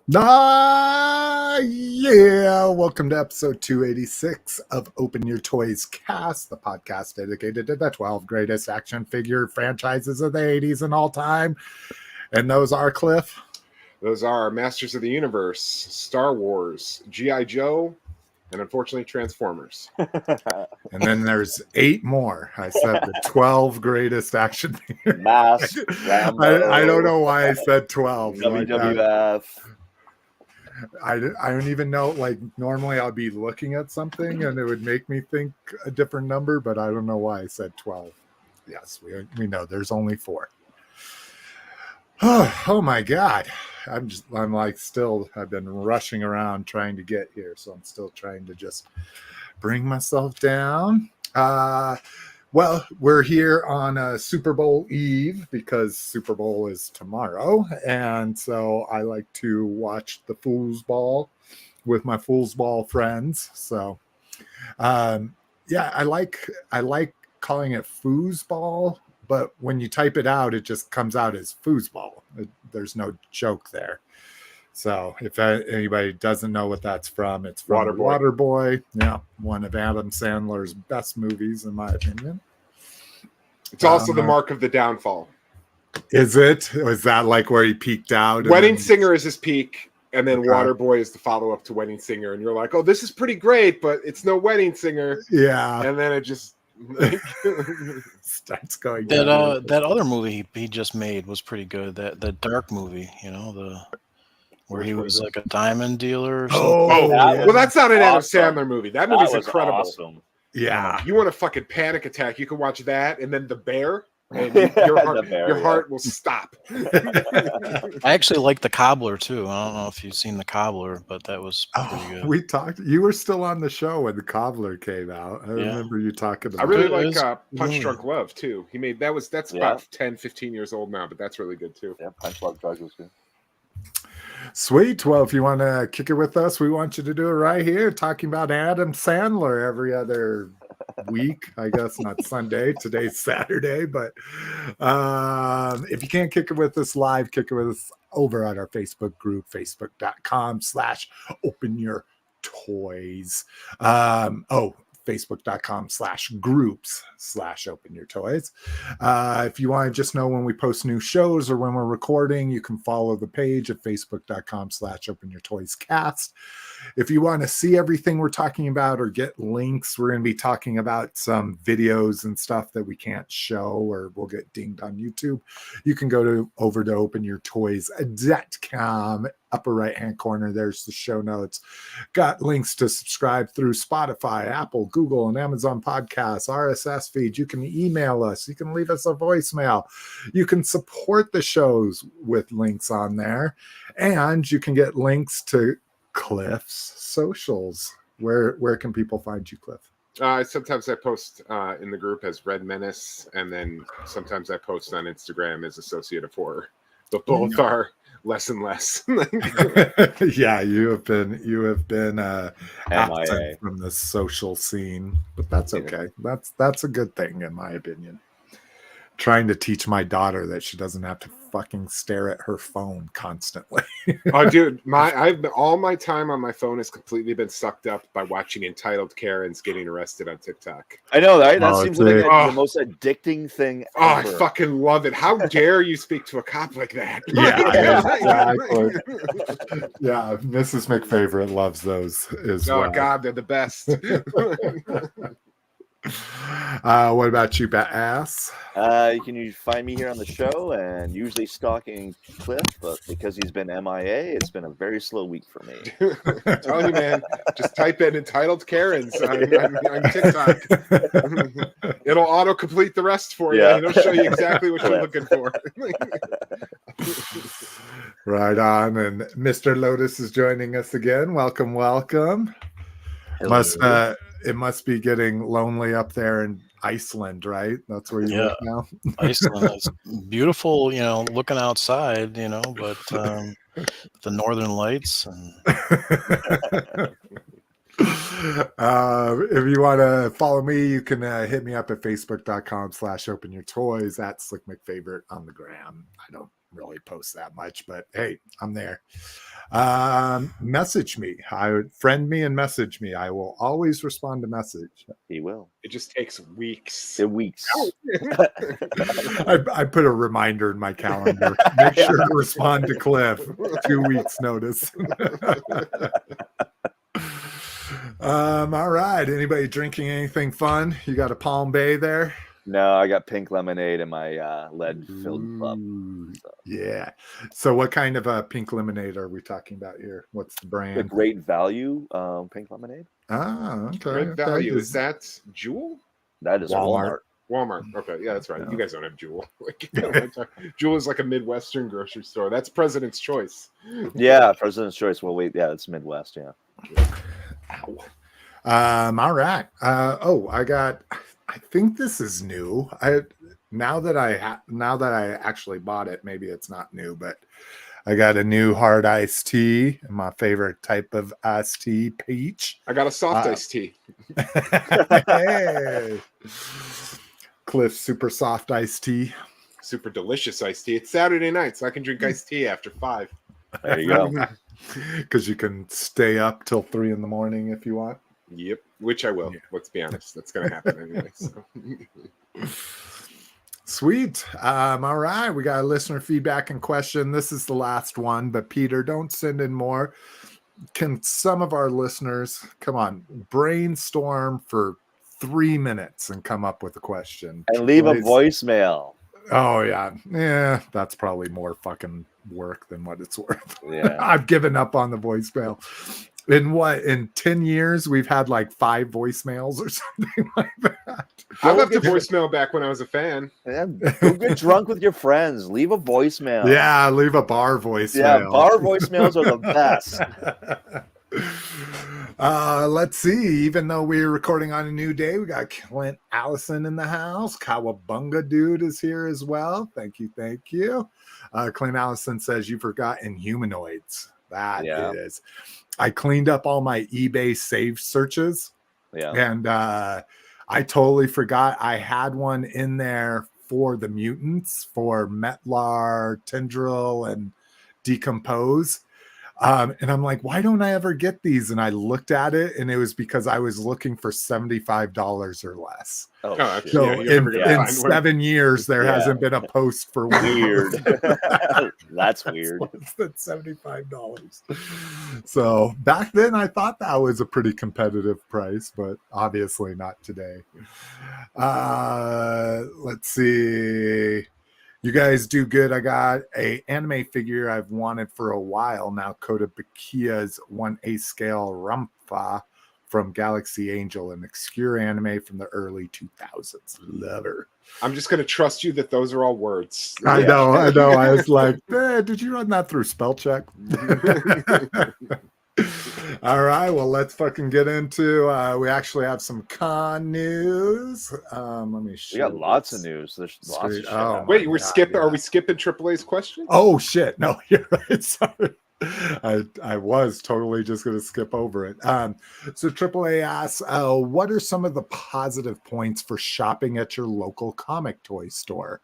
Yeah, welcome to episode 286 of Open Your Toys Cast, the podcast dedicated to the 12 greatest action figure franchises of the 80s and all time. And those are, Cliff? Those are Masters of the Universe, Star Wars, G.I. Joe, and unfortunately Transformers. And then there's 8 more. I said the 12 greatest action figures. Mask, Rambo, I don't know why I said 12. WWF. I don't even know, like, normally I'll be looking at something and it would make me think a different number, but I don't know why I said 12. Yes, we know there's only 4. Oh my God. I've been rushing around trying to get here, so I'm still trying to just bring myself down. Well, we're here on Super Bowl Eve because Super Bowl is tomorrow. And so I like to watch the foosball with my foosball friends. So, yeah, I like calling it foosball, but when you type it out, it just comes out as foosball. There's no joke there. So if anybody doesn't know what that's from, it's from Waterboy. Yeah, one of Adam Sandler's best movies, in my opinion. It's also the mark of the downfall. Is it? Is that like where he peaked out? Wedding Singer is his peak, and then Waterboy is the follow-up to Wedding Singer. And you're like, oh, this is pretty great, but it's no Wedding Singer. Yeah. And then it just starts going down. That other movie he just made was pretty good. That dark movie, where he was like a diamond dealer or something. Well, that's not an Adam Sandler movie. That movie's incredible. Awesome. Yeah. You want a fucking panic attack, you can watch that, and then The Bear, and your heart will stop. I actually like The Cobbler too. I don't know if you've seen The Cobbler, but that was pretty good. We talked. You were still on the show when The Cobbler came out. I remember you talking about it. I really like Punch Drunk Love too. He made that's about 10, 15 years old now, but that's really good too. Yeah, Punch Drunk Love was good. Sweet. Well, if you want to kick it with us, we want you to do it right here, talking about Adam Sandler every other week. I guess not Sunday. Today's Saturday, but if you can't kick it with us live, kick it with us over at our Facebook group, facebook.com/openyourtoys. Facebook.com/groups/openyourtoys. If you want to just know when we post new shows or when we're recording, you can follow the page at facebook.com/openyourtoyscast. If you want to see everything we're talking about or get links, we're going to be talking about some videos and stuff that we can't show or we'll get dinged on YouTube. You can go over to openyourtoys.com. Upper right hand corner, there's the show notes. Got links to subscribe through Spotify, Apple, Google, and Amazon podcasts, RSS feeds. You can email us. You can leave us a voicemail. You can support the shows with links on there. And you can get links to Cliff's socials. Where can people find you, Cliff? Sometimes I post in the group as Red Menace, and then sometimes I post on Instagram as Associate of Horror. But both are less and less. Yeah, you have been absent from the social scene, but that's okay. That's a good thing in my opinion. Trying to teach my daughter that she doesn't have to fucking stare at her phone constantly. Oh, dude, all my time on my phone has completely been sucked up by watching entitled Karens getting arrested on TikTok. I know, right? That seems like the most addicting thing ever. I fucking love it. How dare you speak to a cop like that? Yeah, exactly. Yeah, Mrs. McFavorite loves those as well. Oh God, they're the best. What about you, Ass? You can find me here on the show and usually stalking Cliff, but because he's been MIA, it's been a very slow week for me. I'm telling you, man, just type in entitled Karens on TikTok. It'll auto-complete the rest for you. It'll show you exactly what you're looking for. Right on. And Mr. Lotus is joining us again. Welcome, welcome. It must be getting lonely up there in Iceland, right? That's where you live now. Iceland is beautiful, looking outside, but the northern lights. And... if you want to follow me, you can hit me up at facebook.com/openyourtoys, at Slick McFavorite on the gram. I don't really post that much, but hey, I'm there. Message me. Friend me and message me. I will always respond to message. He will. It just takes weeks. In weeks. I put a reminder in my calendar. Make sure to respond to Cliff. 2 weeks notice. All right. Anybody drinking anything fun? You got a Palm Bay there? No, I got pink lemonade in my lead-filled cup. So. Yeah. So what kind of pink lemonade are we talking about here? What's the brand? The Great Value pink lemonade. Ah, okay. Great Value. Is that Jewel? That is Walmart. Walmart. Okay, yeah, that's right. Yeah. You guys don't have Jewel. Jewel is like a Midwestern grocery store. That's President's Choice. Yeah, President's Choice. Well, wait, yeah, it's Midwest. Yeah. Ow. All right. I think this is new. Now that I actually bought it, maybe it's not new, but I got a new hard iced tea, my favorite type of iced tea, peach. I got a soft iced tea. Hey. Cliff super soft iced tea. Super delicious iced tea. It's Saturday night, so I can drink iced tea after 5. There you go. Because you can stay up till 3 a.m. if you want. Yep, which I will. Yeah. Let's be honest. That's going to happen anyway. So. Sweet. All right. We got a listener feedback and question. This is the last one, but Peter, don't send in more. Can some of our listeners, come on, brainstorm for 3 minutes and come up with a question? And leave a voicemail. Oh, yeah. Yeah, that's probably more fucking work than what it's worth. Yeah. I've given up on the voicemail. In 10 years, we've had like 5 voicemails or something like that. I left a voicemail back when I was a fan. Yeah, go get drunk with your friends. Leave a voicemail. Yeah, leave a bar voicemail. Yeah, bar voicemails are the best. Let's see. Even though we're recording on a new day, we got Clint Allison in the house. Kawabunga dude is here as well. Thank you. Clint Allison says you forgot Inhumanoids. That is. I cleaned up all my eBay saved searches. Yeah. And I totally forgot I had one in there for the mutants, for Metlar, Tendril, and Decompose. And I'm like, why don't I ever get these? And I looked at it, and it was because I was looking for $75 or less. Oh, so yeah, in 7 years, there hasn't been a post for weird. That's weird. That's $75. So back then, I thought that was a pretty competitive price, but obviously not today. Let's see. You guys do good. I got a anime figure I've wanted for a while now, Kota Bakia's 1A scale Rampha from Galaxy Angel, an obscure anime from the early 2000s. Love her. I'm just going to trust you that those are all words. I know. I was like, did you run that through spell check? All right, well, let's fucking get into we actually have some con news. Let me show. We got lots of news. There's lots of shit. Wait, are we skipping AAA's question? Oh shit. No, you're right. Sorry. I was totally just going to skip over it. So AAA asks, what are some of the positive points for shopping at your local comic toy store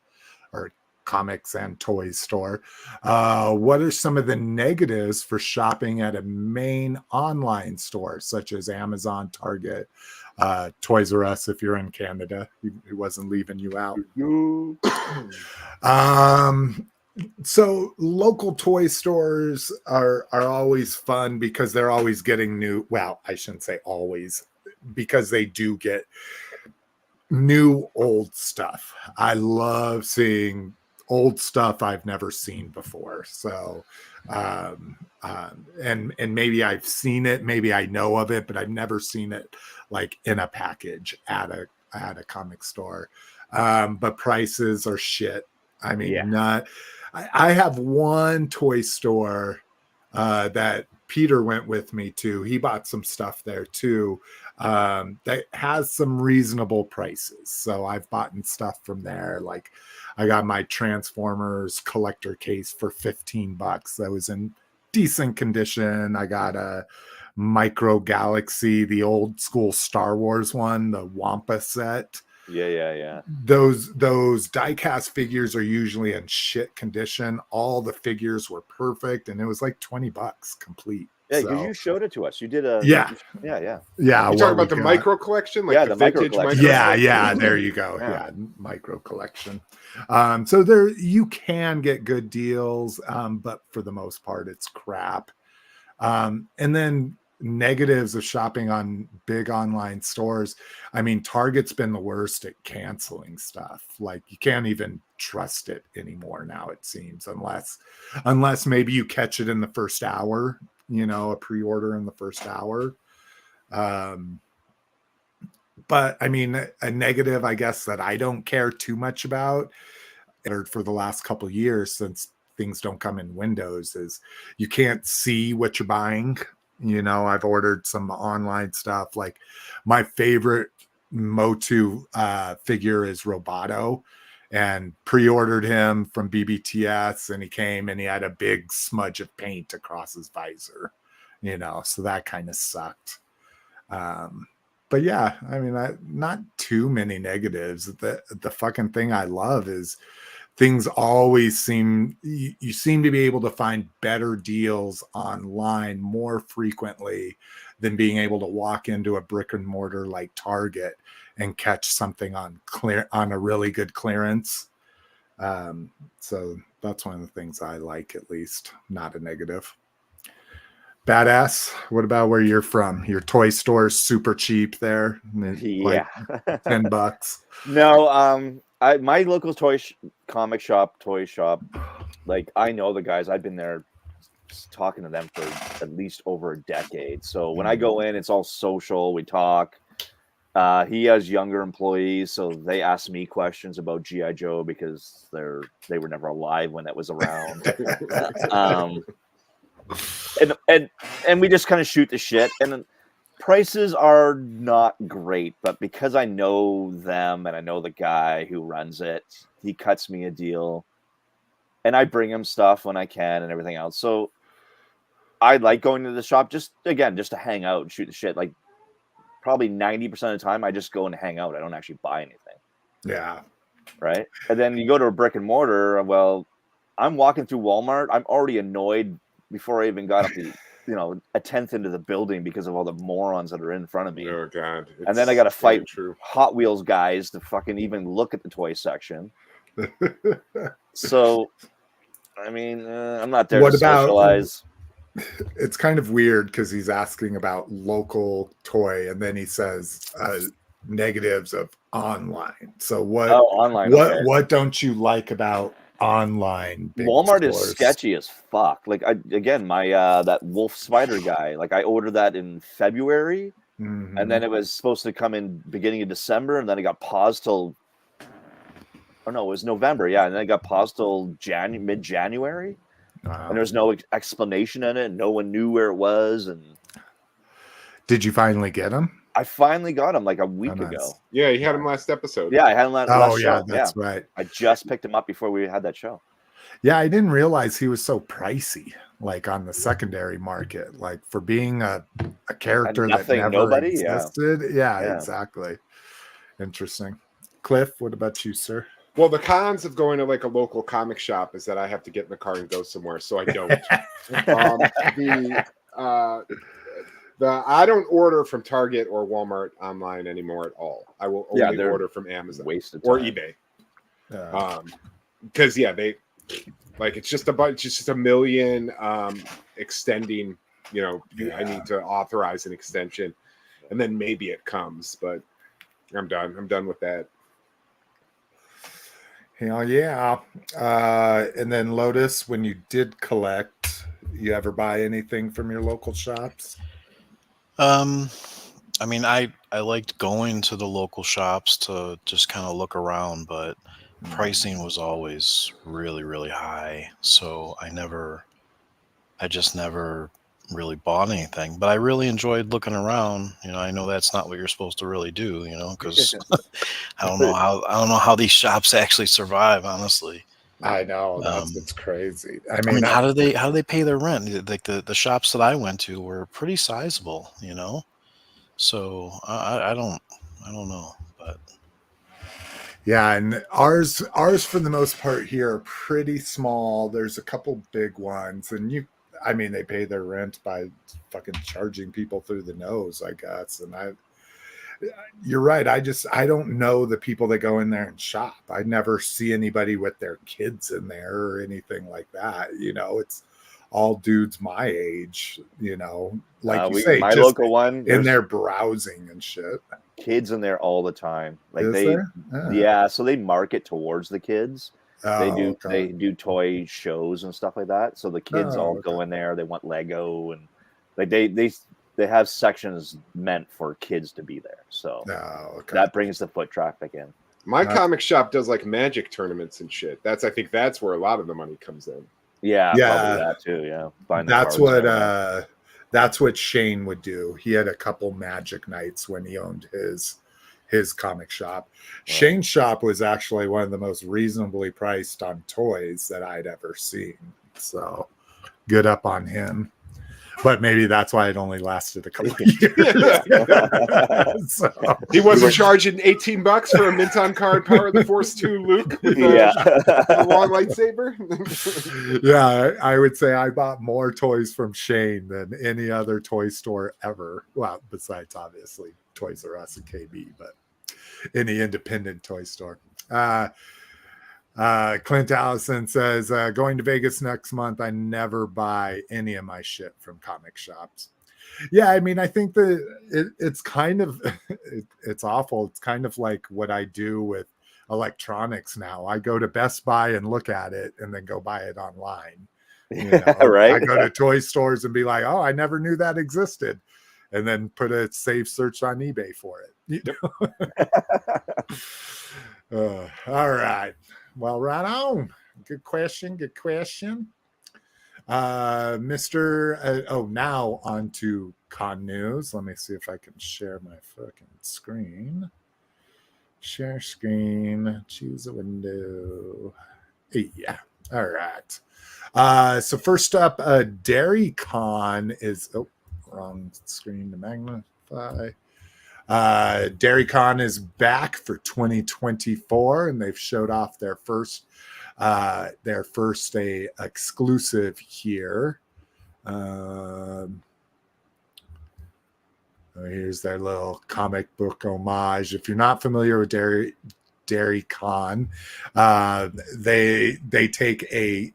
or comics and toys store? What are some of the negatives for shopping at a main online store such as Amazon, Target, Toys R Us if you're in Canada? He wasn't leaving you out. So local toy stores are always fun because they're always getting new. Well, I shouldn't say always, because they do get new old stuff. I love seeing old stuff I've never seen before. So, and maybe I've seen it, maybe I know of it, but I've never seen it like in a package at a comic store. But prices are shit. I mean, I have one toy store that Peter went with me to. He bought some stuff there too that has some reasonable prices. So I've bought stuff from there. Like I got my Transformers collector case for $15. That was in decent condition. I got a Micro Galaxy, the old school Star Wars one, the Wampa set. Yeah. Those diecast figures are usually in shit condition. All the figures were perfect, and it was like $20 complete. Yeah, because So, you showed it to us. You did a yeah. yeah. Yeah, You talking about the micro collection, like Yeah, the the micro vintage collection. micro Yeah, collection? yeah, there you go. Yeah. Yeah, micro collection. So there you can get good deals, but for the most part, it's crap. And then negatives of shopping on big online stores. I mean, Target's been the worst at canceling stuff. Like you can't even trust it anymore now, it seems, unless maybe you catch it in the first hour, a pre-order in the first hour. But I mean, a negative, I guess, that I don't care too much about for the last couple of years, since things don't come in windows, is you can't see what you're buying. I've ordered some online stuff. Like my favorite MOTU figure is Roboto, and pre-ordered him from BBTS, and he came and he had a big smudge of paint across his visor, so that kind of sucked. But yeah, I mean, not too many negatives. The fucking thing I love is things always you seem to be able to find better deals online more frequently than being able to walk into a brick and mortar like Target and catch something on a really good clearance. So that's one of the things I like, at least, not a negative. Badass, what about where you're from? Your toy store's super cheap there. Yeah. Like $10. No, my local toy shop, like I know the guys. I've been there talking to them for at least over a decade. So when I go in, it's all social. We talk. He has younger employees, so they ask me questions about G.I. Joe because they were never alive when that was around. And we just kind of shoot the shit. And prices are not great, but because I know them and I know the guy who runs it, he cuts me a deal, and I bring him stuff when I can and everything else. So I like going to the shop just to hang out and shoot the shit. Like probably 90% of the time, I just go and hang out. I don't actually buy anything. Yeah. Right. And then you go to a brick and mortar. Well, I'm walking through Walmart. I'm already annoyed before I even got up the, a 10th into the building because of all the morons that are in front of me. Oh God! And then I got to fight Hot Wheels guys to fucking even look at the toy section. So, I mean, I'm not there to socialize. It's kind of weird because he's asking about local toy, and then he says negatives of online. So online? What don't you like about online big Walmart stores? Is sketchy as fuck. Like my that wolf spider guy, like I ordered that in February, and then it was supposed to come in beginning of December, and then it got paused till it was November, and then it got paused till mid-January. Wow. And there was no explanation in it. No one knew where it was. And did you finally get him? I finally got him like a week ago. Yeah, you had him last episode. Yeah, I had him last show. Yeah, that's right. I just picked him up before we had that show. Yeah, I didn't realize he was so pricey, like on the secondary market, like for being a character that never existed. Yeah, exactly. Interesting. Cliff, what about you, sir? Well, the cons of going to like a local comic shop is that I have to get in the car and go somewhere, so I don't. I don't order from Target or Walmart online anymore at all. I will only order from Amazon or eBay. Because they like it's just a million extending. I need to authorize an extension, and then maybe it comes, but I'm done. I'm done with that. Hell yeah. And then Lotus, when you did collect, you ever buy anything from your local shops? I mean, I liked going to the local shops to just kind of look around, but pricing was always really, really high. So I just never really bought anything, but I really enjoyed looking around. I know that's not what you're supposed to really do, because I don't know how these shops actually survive, honestly. I know it's crazy. I mean, how do they pay their rent? Like the shops that I went to were pretty sizable, So I don't know, but Yeah, and ours for the most part here are pretty small. There's a couple big ones, and I mean, they pay their rent by fucking charging people through the nose, I guess. And you're right. I don't know the people that go in there and shop. I never see anybody with their kids in there or anything like that. It's all dudes my age, like you say, my just local one, in there's there browsing and shit. kids in there all the time. Like Is they, there? yeah, so they market towards the kids. They Oh, do okay. they do toy shows and stuff like that. So the kids all okay. go in there. They want Lego and like they have sections meant for kids to be there. So Okay. that brings the foot traffic in. My comic shop does like magic tournaments and shit. I think that's where a lot of the money comes in. Yeah, Yeah. probably that too. Yeah, buying the That's cards what and everything. that's what Shane would do. He had a couple magic nights when he owned his comic shop. Right. Shane's shop was actually one of the most reasonably priced on toys that I'd ever seen. So good up on him. But maybe that's why it only lasted a couple of years. So, He wasn't charging $18 for a Minton card Power of the Force 2 Luke with Yeah. a long lightsaber. yeah, I would say I bought more toys from Shane than any other toy store ever. Well, besides obviously Toys R Us and KB, but any independent toy store. Clint Allison says, going to Vegas next month. I never buy any of my shit from comic shops. Yeah, I mean, I think that it's kind of, it's awful. It's kind of like what I do with electronics now. I go to Best Buy and look at it and then go buy it online. Right. I go to toy stores and be like, oh, I never knew that existed. And then put a save search on eBay for it. All right. Well, right on. Good question. Now on to con news. Let me see if I can share my fucking screen. Share screen. Choose a window. Yeah. All right. So first up, Dairycon is... Oh, wrong screen to magnify. Dairycon is back for 2024, and they've showed off their first exclusive here. Here's their little comic book homage. If you're not familiar with Dairycon, they take a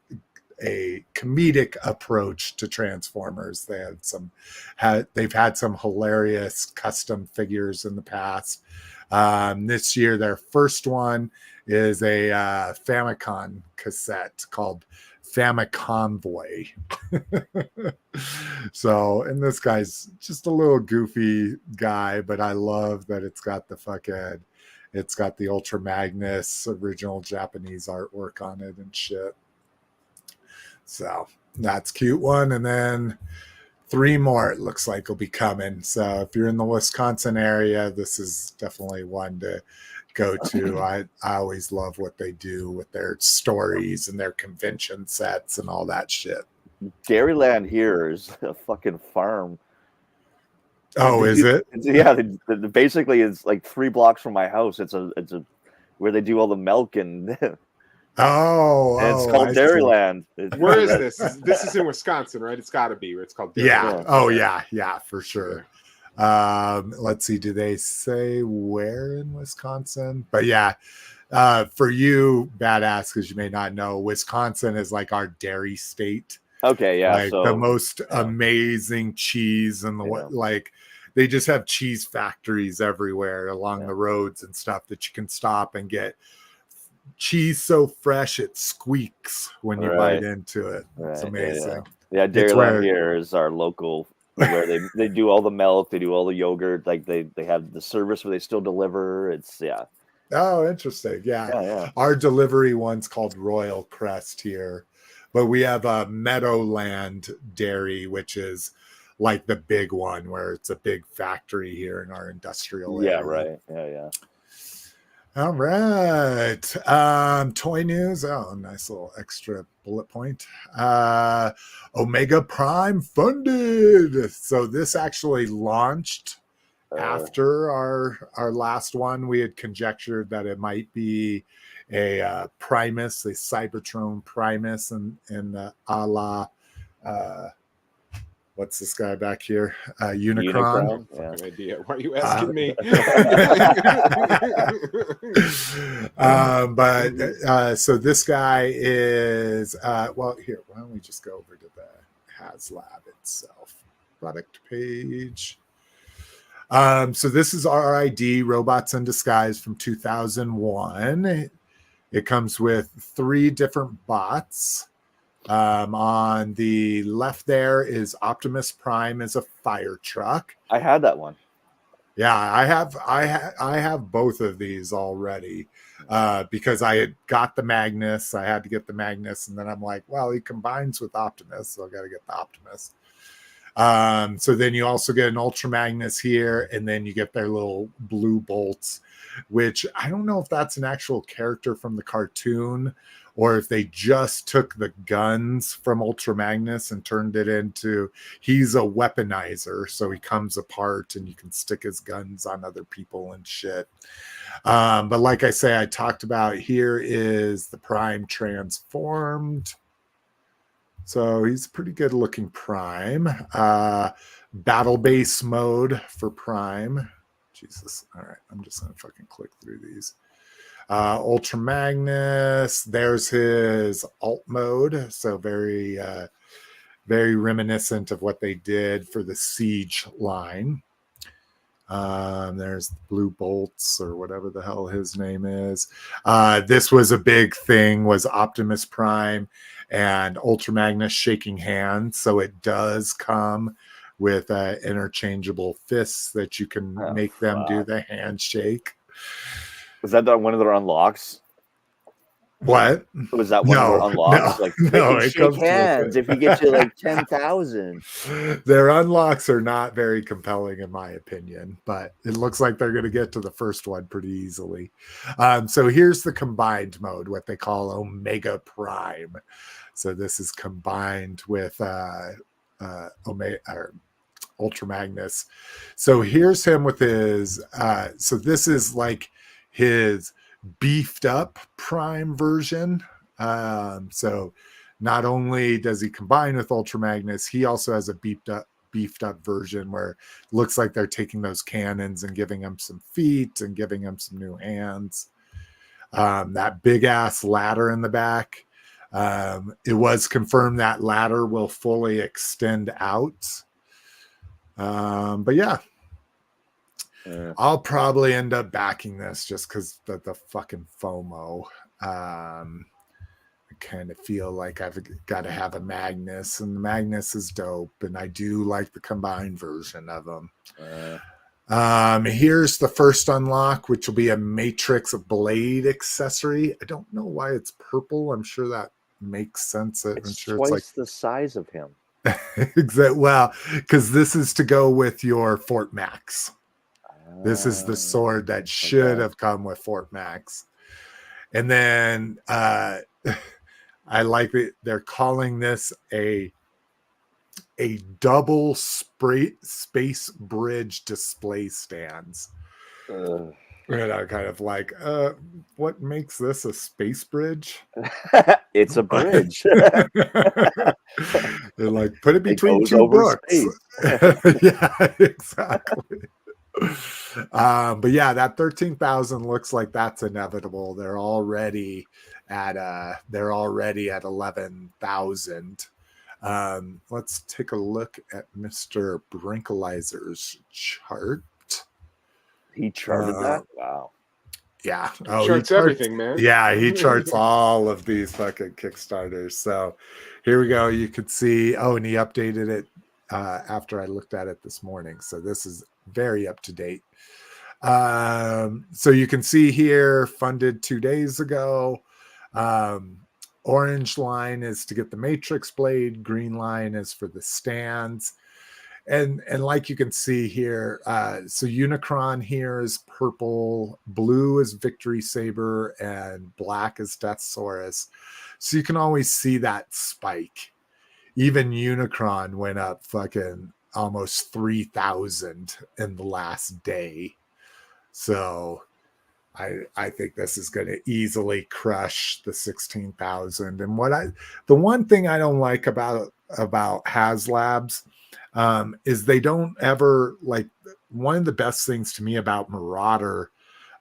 comedic approach to Transformers. They've had some hilarious custom figures in the past. This year, their first one is a Famicom cassette called Famiconvoy. So, and this guy's just a little goofy guy, but I love that it's got it's got the Ultra Magnus original Japanese artwork on it and shit. So that's cute one. And then 3 more, it looks like, will be coming. So if you're in the Wisconsin area, this is definitely one to go to. I always love what they do with their stories and their convention sets and all that shit. Dairyland here is a fucking farm. Oh, is it? Yeah, basically it's like 3 blocks from my house. It's a where they do all the milk and it's called Dairyland. Where is this? This is in Wisconsin, right? It's got to be. It's called Dairyland. Yeah. Oh, yeah, for sure. Let's see. Do they say where in Wisconsin? But yeah, for you, badass, because you may not know, Wisconsin is like our dairy state. Okay, yeah. Like the most amazing cheese and like they just have cheese factories everywhere along the roads and stuff that you can stop and get cheese so fresh it squeaks when you bite into it. It's amazing. Yeah, Dairyland here is our local where they do all the milk, they do all the yogurt, like they have the service where they still deliver. It's Oh, interesting. Yeah. Our delivery one's called Royal Crest here. But we have a Meadowland Dairy, which is like the big one where it's a big factory here in our industrial area. Yeah, right. Yeah. All right. Toy news. Oh, nice little extra bullet point. Omega Prime funded. So this actually launched after our last one, we had conjectured that it might be a Primus, a Cybertron Primus, and a la what's this guy back here? Unicron. Yeah. Fucking idea. Why are you asking me? So this guy is well, here, why don't we just go over to the HasLab itself product page. So this is RID Robots in Disguise from 2001. It comes with 3 different bots. On the left there is Optimus Prime as a fire truck. I had that one. Yeah, I have both of these already because I had got the Magnus. I had to get the Magnus, and then I'm like, well, he combines with Optimus, so I got to get the Optimus. So then you also get an Ultra Magnus here, and then you get their little blue bolts, which I don't know if that's an actual character from the cartoon or if they just took the guns from Ultra Magnus and turned it into, he's a weaponizer, so he comes apart and you can stick his guns on other people and shit. But like I say, I talked about, here is the Prime transformed. So he's a pretty good looking Prime. Battle base mode for Prime. Jesus. All right. I'm just going to fucking click through these. Ultra Magnus. There's his alt mode. So very, very reminiscent of what they did for the Siege line. There's the Blue Bolts or whatever the hell his name is. This was a big thing, was Optimus Prime and Ultra Magnus shaking hands. So it does come with interchangeable fists that you can make them do the handshake. Was that one of their unlocks? What? Was that one of their unlocks? No, like, no, they can shake hands if you get to like 10,000. Their unlocks are not very compelling, in my opinion, but it looks like they're going to get to the first one pretty easily. So here's the combined mode, what they call Omega Prime. So this is combined with Omega or Ultra Magnus. So here's him with his. So this is like his beefed up Prime version. So not only does he combine with Ultra Magnus, he also has a beefed up version where it looks like they're taking those cannons and giving him some feet and giving him some new hands. That big ass ladder in the back. It was confirmed that ladder will fully extend out. But yeah. I'll probably end up backing this just because the fucking FOMO. I kind of feel like I've got to have a Magnus, and the Magnus is dope, and I do like the combined version of them. Here's the first unlock, which will be a Matrix Blade accessory. I don't know why it's purple. I'm sure that makes sense. It's I'm sure twice it's like the size of him. exactly. Well, because this is to go with your Fort Max. This is the sword that should have come with Fort Max. And then I like that they're calling this a double space bridge display stands. And I'm kind of like, what makes this a space bridge? It's a bridge. They're like, put it between two books. Yeah, exactly. But yeah, that 13,000 looks like that's inevitable. They're already at 11,000. Let's take a look at Mr. Brinkalizer's chart. He charted that? Wow. Yeah. He charts everything, man. Yeah, he charts all of these fucking Kickstarters. So here we go. You could see, and he updated it after I looked at it this morning. So this is very up to date. So you can see here, funded 2 days ago. Orange line is to get the Matrix Blade. Green line is for the stands. And like you can see here, so Unicron here is purple, blue is Victory Saber, and black is Deathsaurus. So you can always see that spike. Even Unicron went up fucking almost 3,000 in the last day. So I think this is going to easily crush the 16,000. And the one thing I don't like about HasLabs is they don't ever, like, one of the best things to me about Marauder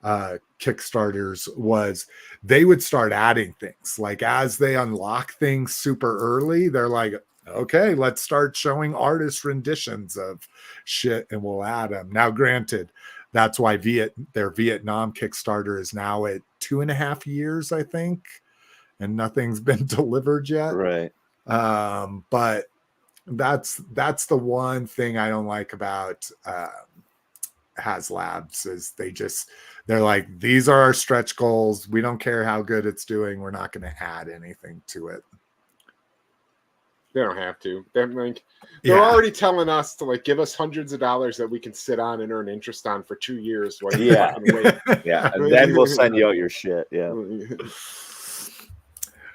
Kickstarters was they would start adding things. Like, as they unlock things super early, they're like, okay, let's start showing artist renditions of shit and we'll add them. Now, granted, that's why their Vietnam Kickstarter is now at 2.5 years, I think, and nothing's been delivered yet. Right. But that's the one thing I don't like about HasLabs is they're like, these are our stretch goals. We don't care how good it's doing. We're not going to add anything to it. They don't have to. They're already telling us to, like, give us hundreds of dollars that we can sit on and earn interest on for 2 years. While you fucking wait. Yeah, and then we'll send you out your shit. Yeah.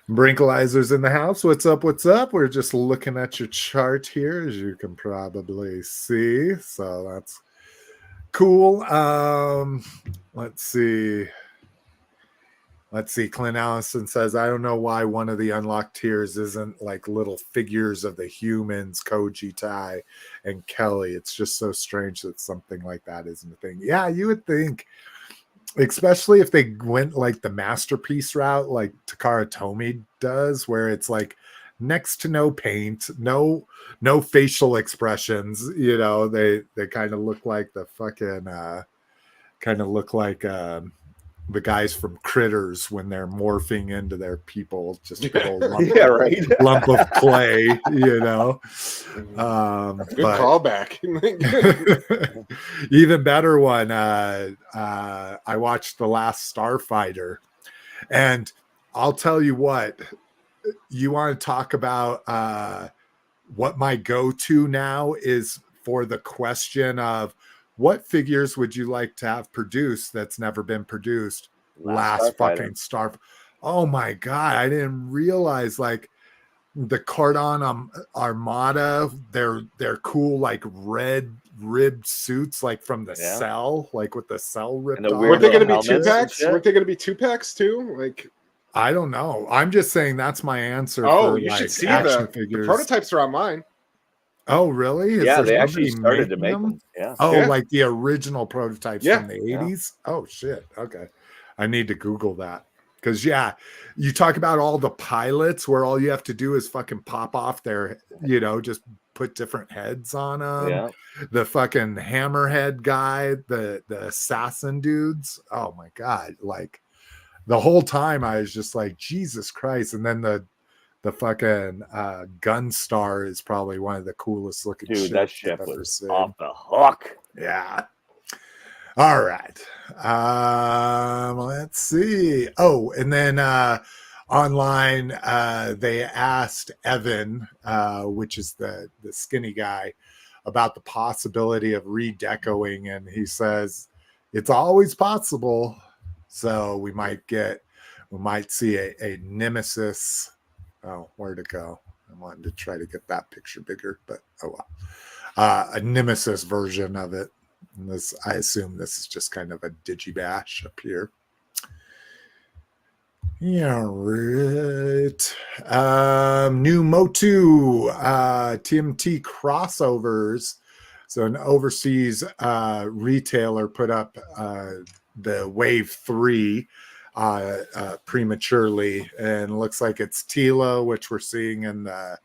Brinkalizer's in the house. What's up? What's up? We're just looking at your chart here, as you can probably see. So that's cool. Let's see. Clint Allison says, I don't know why one of the unlocked tiers isn't like little figures of the humans, Koji, Tai, and Kelly. It's just so strange that something like that isn't a thing. Yeah, you would think, especially if they went like the masterpiece route, like Takara Tomy does, where it's like next to no paint, no facial expressions. You know, they kind of look like the fucking the guys from Critters when they're morphing into their people, just a little lump of clay, you know. Good callback. Even better one. I watched The Last Starfighter, and I'll tell you what. You want to talk about what my go-to now is for the question of what figures would you like to have produced that's never been produced? Last fucking Star. Oh my God. I didn't realize, like, the Cardon Armada, they're cool, like red ribbed suits, like from the Cell, like with the Cell ripped off. Were they going to be 2-packs? Weren't they going to be 2-packs too? Like, I don't know. I'm just saying that's my answer. Oh, for, you should see action the figures. prototypes are online. Oh, really? Yeah, they actually started to make them. Yeah. Oh, like the original prototypes from the 80s? Yeah. Oh, shit. Okay. I need to Google that. Because, you talk about all the pilots where all you have to do is fucking pop off their, just put different heads on them. Yeah. The fucking hammerhead guy, the assassin dudes. Oh, my God. Like, the whole time I was just like, Jesus Christ. And then the fucking Gunstar is probably one of the coolest looking ships. Dude, that ship I've ever was seen. off the hook. Yeah. All right. Let's see. Oh, and then online they asked Evan, which is the skinny guy, about the possibility of redecoing, and he says it's always possible. So we might see a Nemesis. Oh, where'd it go? I wanted to try to get that picture bigger, but oh well. A Nemesis version of it. And this, I assume this is just kind of a digibash up here. Yeah, right. New MOTU TMNT crossovers. So an overseas retailer put up the Wave 3 prematurely, and looks like it's Tila, which we're seeing in the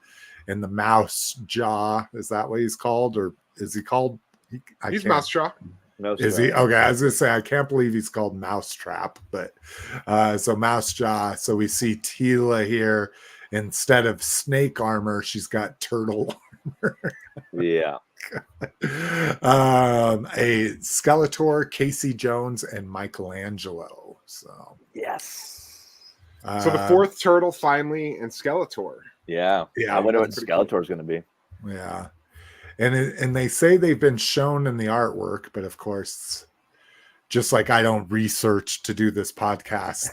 mouse jaw. Is that what he's called, or is he called? He's Mouse Jaw. Is he? Okay, I was gonna say I can't believe he's called Mousetrap, but so Mouse Jaw. So we see Tila here. Instead of snake armor, she's got turtle armor. Yeah. A Skeletor, Casey Jones, and Michelangelo. So yes. So the fourth turtle finally, and Skeletor. Yeah. I wonder what Skeletor is going to be. Yeah. And they say they've been shown in the artwork, but of course just like I don't research to do this podcast.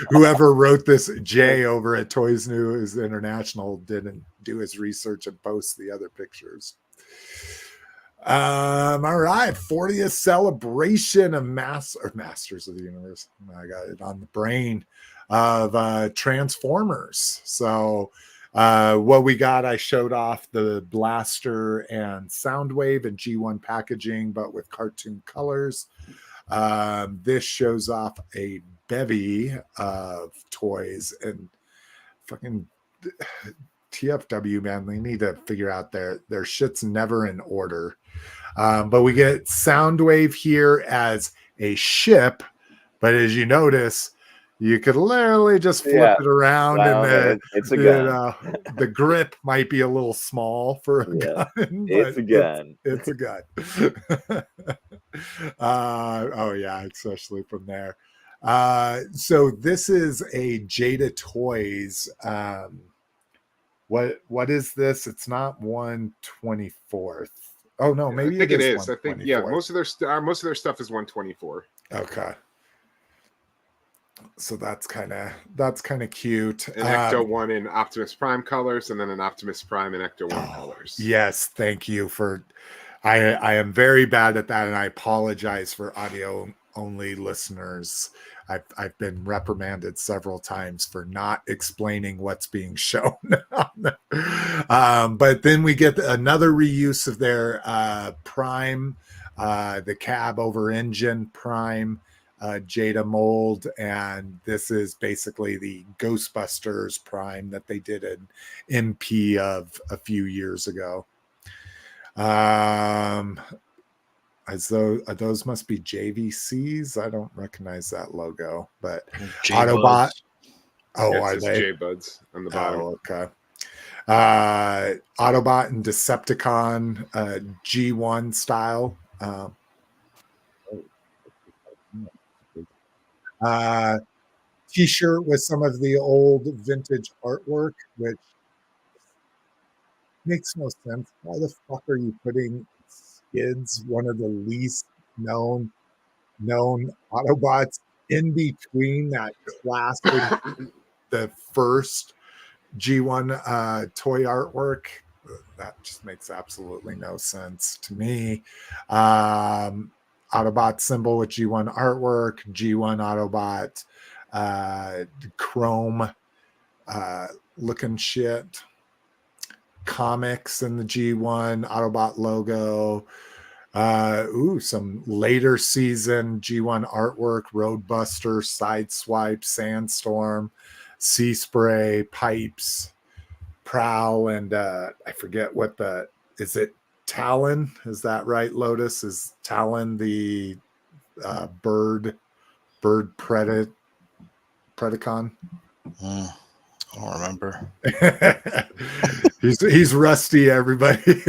Whoever wrote this, Jay over at Toys News International, didn't do his research and post the other pictures. All right, 40th celebration of Masters of the Universe. I got it on the brain of Transformers. So what we got, I showed off the blaster and Soundwave and G1 packaging, but with cartoon colors. This shows off a bevy of toys, and fucking TFW, man, they need to figure out their shit's never in order. But we get Soundwave here as a ship, but as you notice, you could literally just flip it around, and it's a gun. The grip might be a little small for a gun. It's a gun. It's a gun. Oh yeah, especially from there. So this is a Jada Toys. What is this? It's not 1/24th. Oh no, maybe I think it is. I 1/24th. think most of their stuff is 1/24. Okay. So that's kind of cute. An Ecto 1 in Optimus Prime colors, and then an Optimus Prime in Ecto 1 colors. Yes, thank you for. I am very bad at that, and I apologize for audio only listeners. I've been reprimanded several times for not explaining what's being shown. But then we get another reuse of their Prime, the cab over engine Prime Jada mold, and this is basically the Ghostbusters Prime that they did an MP of a few years ago. As though those must be JVCs. I don't recognize that logo, but Autobot. Oh, yes, are they? J-Buds on the bottom. Oh, okay. Autobot and Decepticon G1 style. T-shirt with some of the old vintage artwork, which makes no sense. Why the fuck are you putting Skids, one of the least known Autobots, in between that classic, the first G1 toy artwork? That just makes absolutely no sense to me. Autobot symbol with G1 artwork, G1 Autobot, chrome looking shit. Comics in the G1 Autobot logo. Some later season G1 artwork, Roadbuster, Sideswipe, Sandstorm, Sea Spray, Pipes, Prowl, and I forget what is it Talon? Is that right, Lotus? Is Talon the bird Predacon? I don't remember. he's rusty, everybody.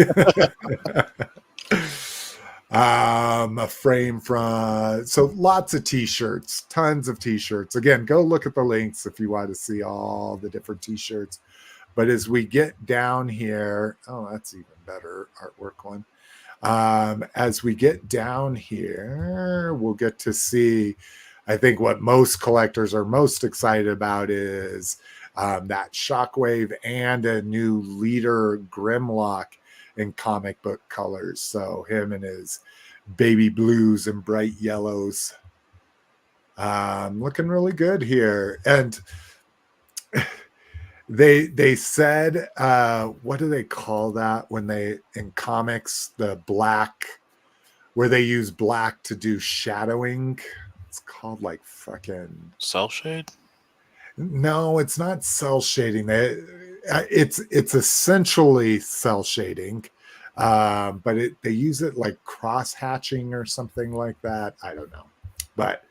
A frame from, so lots of t-shirts, tons of t-shirts. Again, go look at the links if you want to see all the different t-shirts. But as we get down here, oh, that's even better artwork one. As we get down here, we'll get to see, I think what most collectors are most excited about is that Shockwave and a new leader Grimlock in comic book colors. So him and his baby blues and bright yellows. Looking really good here. And they said, what do they call that when they, in comics, the black, where they use black to do shadowing? It's called like fucking cell shade. No, it's not cell shading. It's essentially cell shading, but they use it like cross hatching or something like that. I don't know. But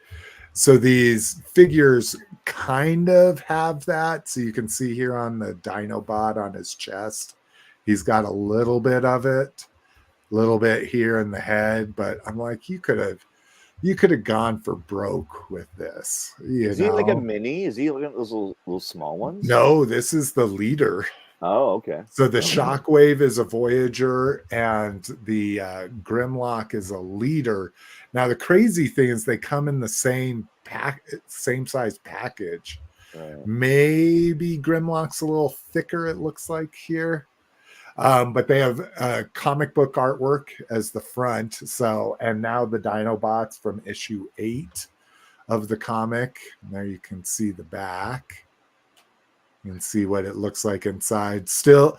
so these figures kind of have that. So you can see here on the Dinobot on his chest, he's got a little bit of it, a little bit here in the head. But I'm like, you could have gone for broke with this. Is he like a mini? Is he like those little small ones? No, this is the leader. Oh, okay. So the Shockwave is a Voyager, and the Grimlock is a Leader. Now the crazy thing is they come in the same size package. Maybe Grimlock's a little thicker, it looks like here. But they have comic book artwork as the front. So, and now the Dinobots from issue 8 of the comic. Now you can see the back. You can see what it looks like inside. Still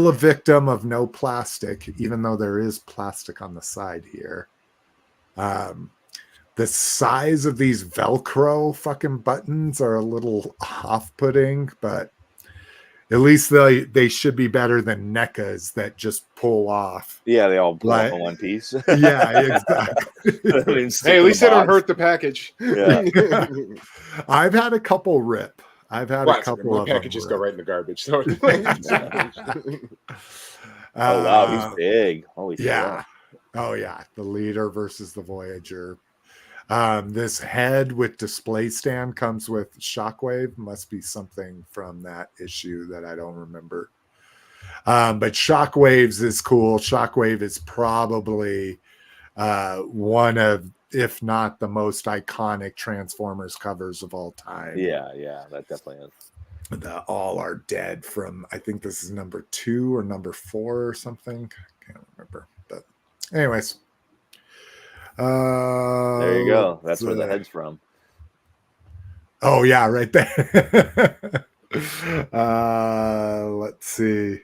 a victim of no plastic, even though there is plastic on the side here. The size of these Velcro fucking buttons are a little off-putting, but at least they should be better than NECAs that just pull off. Yeah, they all pull off in one piece. Yeah, exactly. Hey, at least they don't hurt the package. Yeah. I've had a couple rip. I've had a couple of packages go right in the garbage. So. Oh wow, he's big. Holy yeah. shit. Oh yeah, the Leader versus the Voyager. This head with display stand comes with Shockwave. Must be something from that issue that I don't remember. But Shockwaves is cool. Shockwave is probably one of, if not the most iconic Transformers covers of all time. Yeah, that definitely is. The All Are Dead from, I think this is number 2 or number 4 or something. I can't remember. But anyways. There you go. That's where the head's from. Oh yeah, right there. Let's see.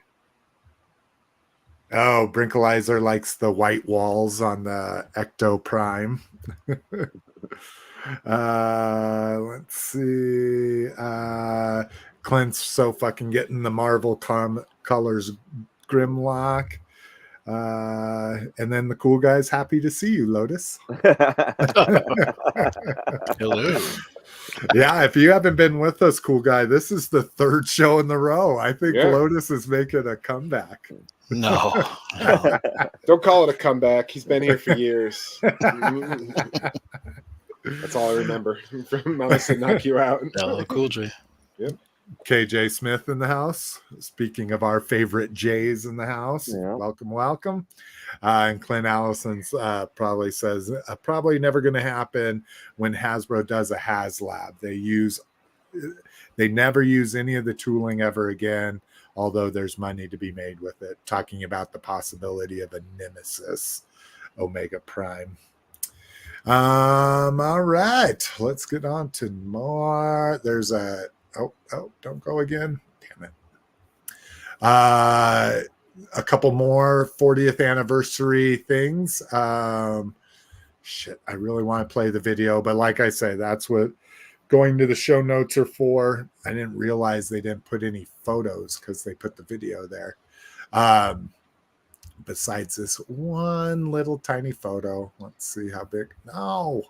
Oh, Brinkalizer likes the white walls on the Ecto Prime. Let's see. Clint's so fucking getting the Marvel colors Grimlock. And then the cool guy's happy to see you, Lotus. Hello. Yeah, if you haven't been with us, cool guy, this is the 3rd show in the row. I think Lotus is making a comeback. No. Don't call it a comeback. He's been here for years. That's all I remember from Mama Said Knock You Out. Hello, Cool J. Yep. KJ Smith in the house. Speaking of our favorite J's in the house, welcome. And Clint Allison's probably says probably never going to happen when Hasbro does a HasLab. They never use any of the tooling ever again, although there's money to be made with it. Talking about the possibility of a Nemesis Omega Prime. All right, let's get on to more. There's a don't go again. Damn it. A couple more 40th anniversary things. Shit, I really want to play the video, but like I say, that's what going to the show notes are for. I didn't realize they didn't put any photos because they put the video there. Besides this one little tiny photo. Let's see how big. No.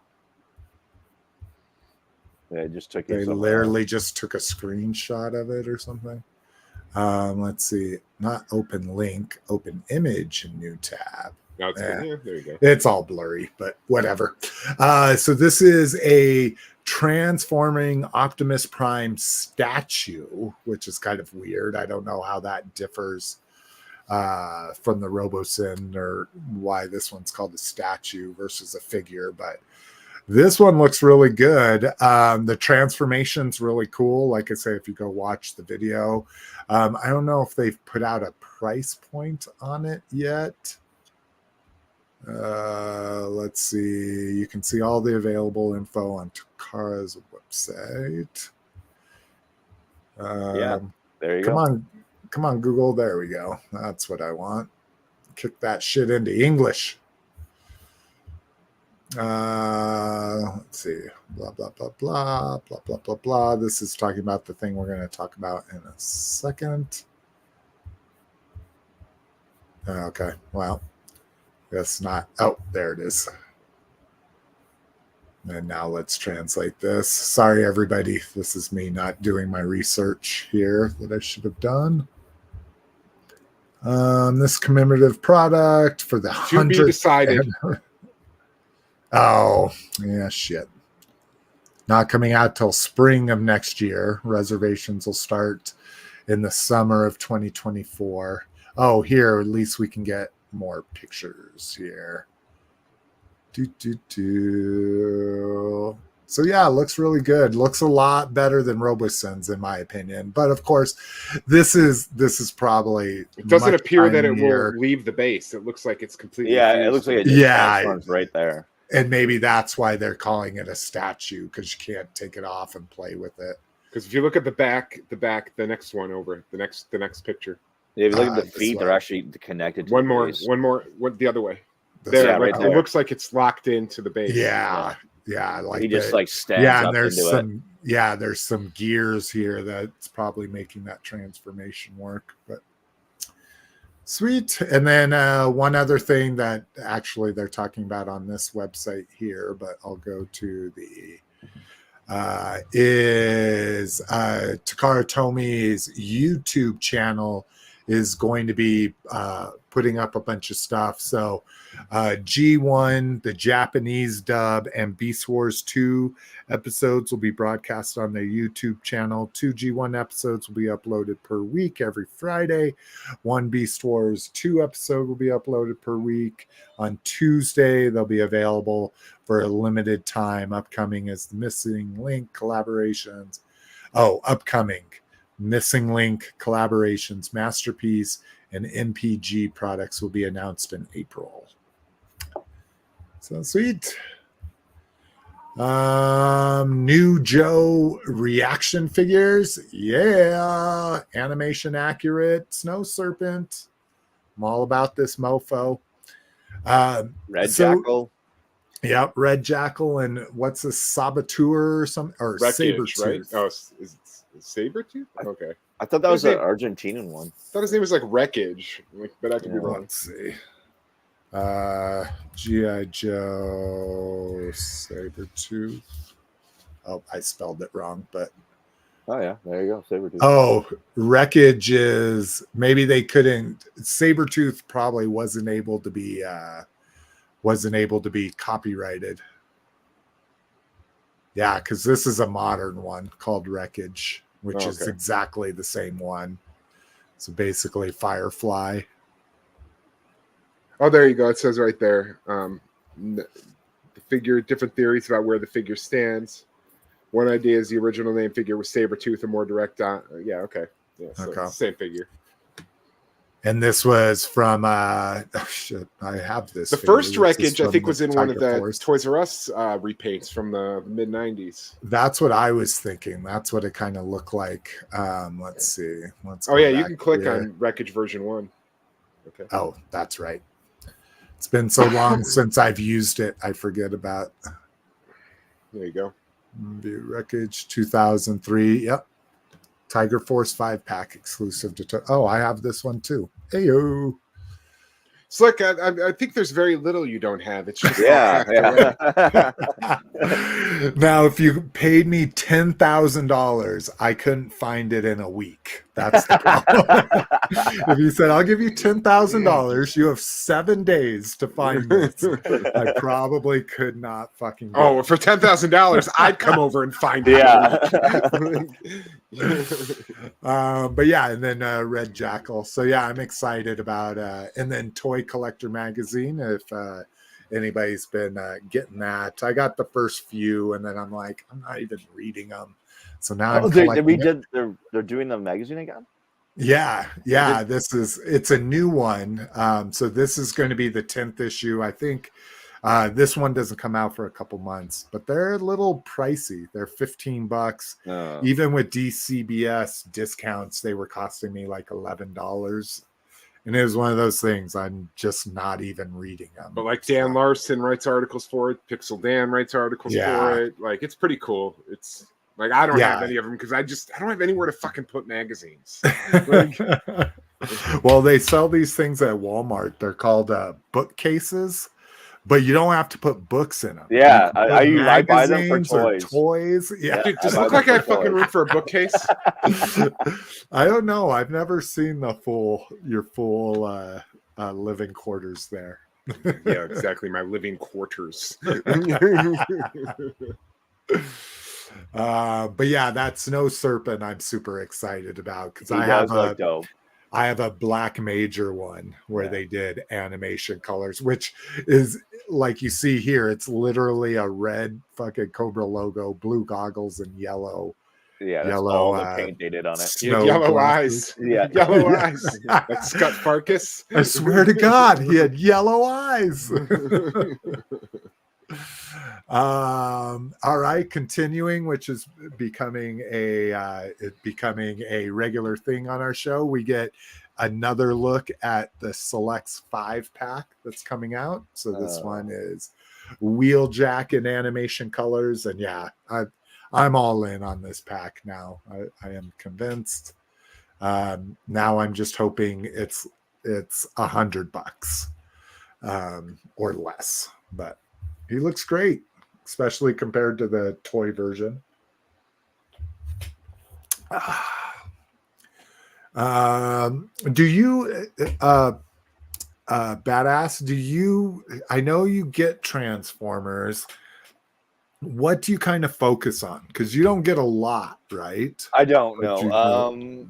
They just took They literally just took a screenshot of it or something. Let's see. Not open link, open image, new tab. No, it's there you go. It's all blurry, but whatever. So this is a transforming Optimus Prime statue, which is kind of weird. I don't know how that differs from the RoboSyn or why this one's called a statue versus a figure, but this one looks really good. The transformation's really cool. Like I say, if you go watch the video, I don't know if they've put out a price point on it yet. Let's see. You can see all the available info on Takara's website. There you go. Come on, Google. There we go. That's what I want. Kick that shit into English. Let's see. Blah, blah, blah, blah, blah, blah, blah, blah. This is talking about the thing we're going to talk about in a second. Okay. Well, guess not. Oh, there it is. And now let's translate this. Sorry, everybody. This is me not doing my research here that I should have done. This commemorative product for the 100th. To be decided. Oh, yeah, shit. Not coming out till spring of next year. Reservations will start in the summer of 2024. Oh, here, at least we can get more pictures here. So yeah, it looks really good. Looks a lot better than Roboson's in my opinion. But of course, this is probably It doesn't much appear that it tinier. will leave the base. It looks like it's completely Yeah, it fused looks like it to just Yeah. transforms right there. And maybe that's why they're calling it a statue, because you can't take it off and play with it. Because if you look at the next one over, the next picture. Yeah, if you look at the This feet, way. they're actually connected to One the more, base. the other way. This There, Yeah, way. right it there. looks like it's locked into the base. Yeah, yeah, like He just the- like stands yeah, up and there's into some there's some gears here that's probably making that transformation work. But sweet. And then one other thing that actually they're talking about on this website here, but I'll go to the is Takara Tomi's YouTube channel is going to be putting up a bunch of stuff. So G1, the Japanese dub, and Beast Wars 2 episodes will be broadcast on their YouTube channel. 2 G1 episodes will be uploaded per week every Friday. 1 Beast Wars 2 episode will be uploaded per week. On Tuesday, they'll be available for a limited time. Upcoming is the Missing Link collaborations. Oh, upcoming Missing Link collaborations, Masterpiece, and MPG products will be announced in April. So sweet. New Joe reaction figures. Yeah. Animation accurate. Snow Serpent. I'm all about this mofo. Red so- Jackal. Yep, Red Jackal and what's this, Saboteur or something? Or Wreckage, right? Sabretooth. Oh, is it Sabretooth? Okay. I thought that was Is an it- Argentinian one. I thought his name was like Wreckage, but I could be Yeah. wrong. Let's see. G.I. Joe Sabretooth. Oh, I spelled it wrong, but Oh yeah, there you go, Sabretooth. oh, Wreckage is maybe they couldn't. Sabretooth probably wasn't able to be copyrighted. Yeah, because this is a modern one called Wreckage, which is Okay. exactly the same one. So basically, Firefly. Oh, there you go. It says right there. The figure, different theories about where the figure stands. One idea is the original name figure was Sabretooth, a more direct. Yeah, okay. Yeah, so Okay. it's the same figure. And this was from oh shit, I have this. The figure. first This is Wreckage, I from think, the was in one of Tiger the Force. Toys R Us repaints from the mid 90s. That's what I was thinking. That's what it kind of looked like. Let's see. Let's Oh, go yeah, you back can click here. on Wreckage version 1. Okay. Oh, that's right. It's been so long since I've used it. I forget about There you go. the Wreckage 2003. Yep. Tiger Force 5-pack exclusive to. Oh, I have this one too. Heyo. It's like I think there's very little you don't have. It's just all Yeah, packed away. yeah. Now, if you paid me $10,000, I couldn't find it in a week. That's the problem. If you said, I'll give you $10,000, you have 7 days to find this, I probably could not fucking get Oh, for $10,000, I'd come over and find it. Yeah. but yeah, and then Red Jackal. So yeah, I'm excited about and then Toy Collector Magazine. If anybody's been getting that, I got the first few, and then I'm like, I'm not even reading them. So now I'm collecting it. They're doing the magazine again. Yeah. It's a new one. So this is going to be the 10th issue, I think. This one doesn't come out for a couple months, but they're a little pricey. They're $15. Even with DCBS discounts, they were costing me like $11. And it was one of those things I'm just not even reading them. But like Dan Larson writes articles for it, Pixel Dan writes articles for it. Like it's pretty cool. It's like I don't have any of them because I don't have anywhere to fucking put magazines. Like, well, they sell these things at Walmart. They're called bookcases. But you don't have to put books in them. Yeah, I buy them for Magazines or toys. toys. Yeah. dude, does it I look buy like them I for have fucking toys. room for a bookcase? I don't know. I've never seen your full living quarters there. Yeah, exactly. My living quarters. But yeah, that Snow Serpent I'm super excited about because He does look dope. I have a Black Major one where Yeah. they did animation colors, which is like you see here. It's literally a red fucking Cobra logo, blue goggles, and yellow. Yeah, that's Yellow, all the paint they did on it. He had snow yellow glasses. eyes. Yeah. Yellow eyes. Like Scott Farkas. I swear to God, he had yellow eyes. All right, continuing, which is becoming a regular thing on our show. We get another look at the Selects 5-pack that's coming out. So this one is Wheeljack in animation colors, and yeah, I'm all in on this pack now. I am convinced. Now I'm just hoping it's $100 or less, but he looks great, especially compared to the toy version. Do you badass, do you, I know you get Transformers, what do you kind of focus on? Because you don't get a lot, right? I don't But know.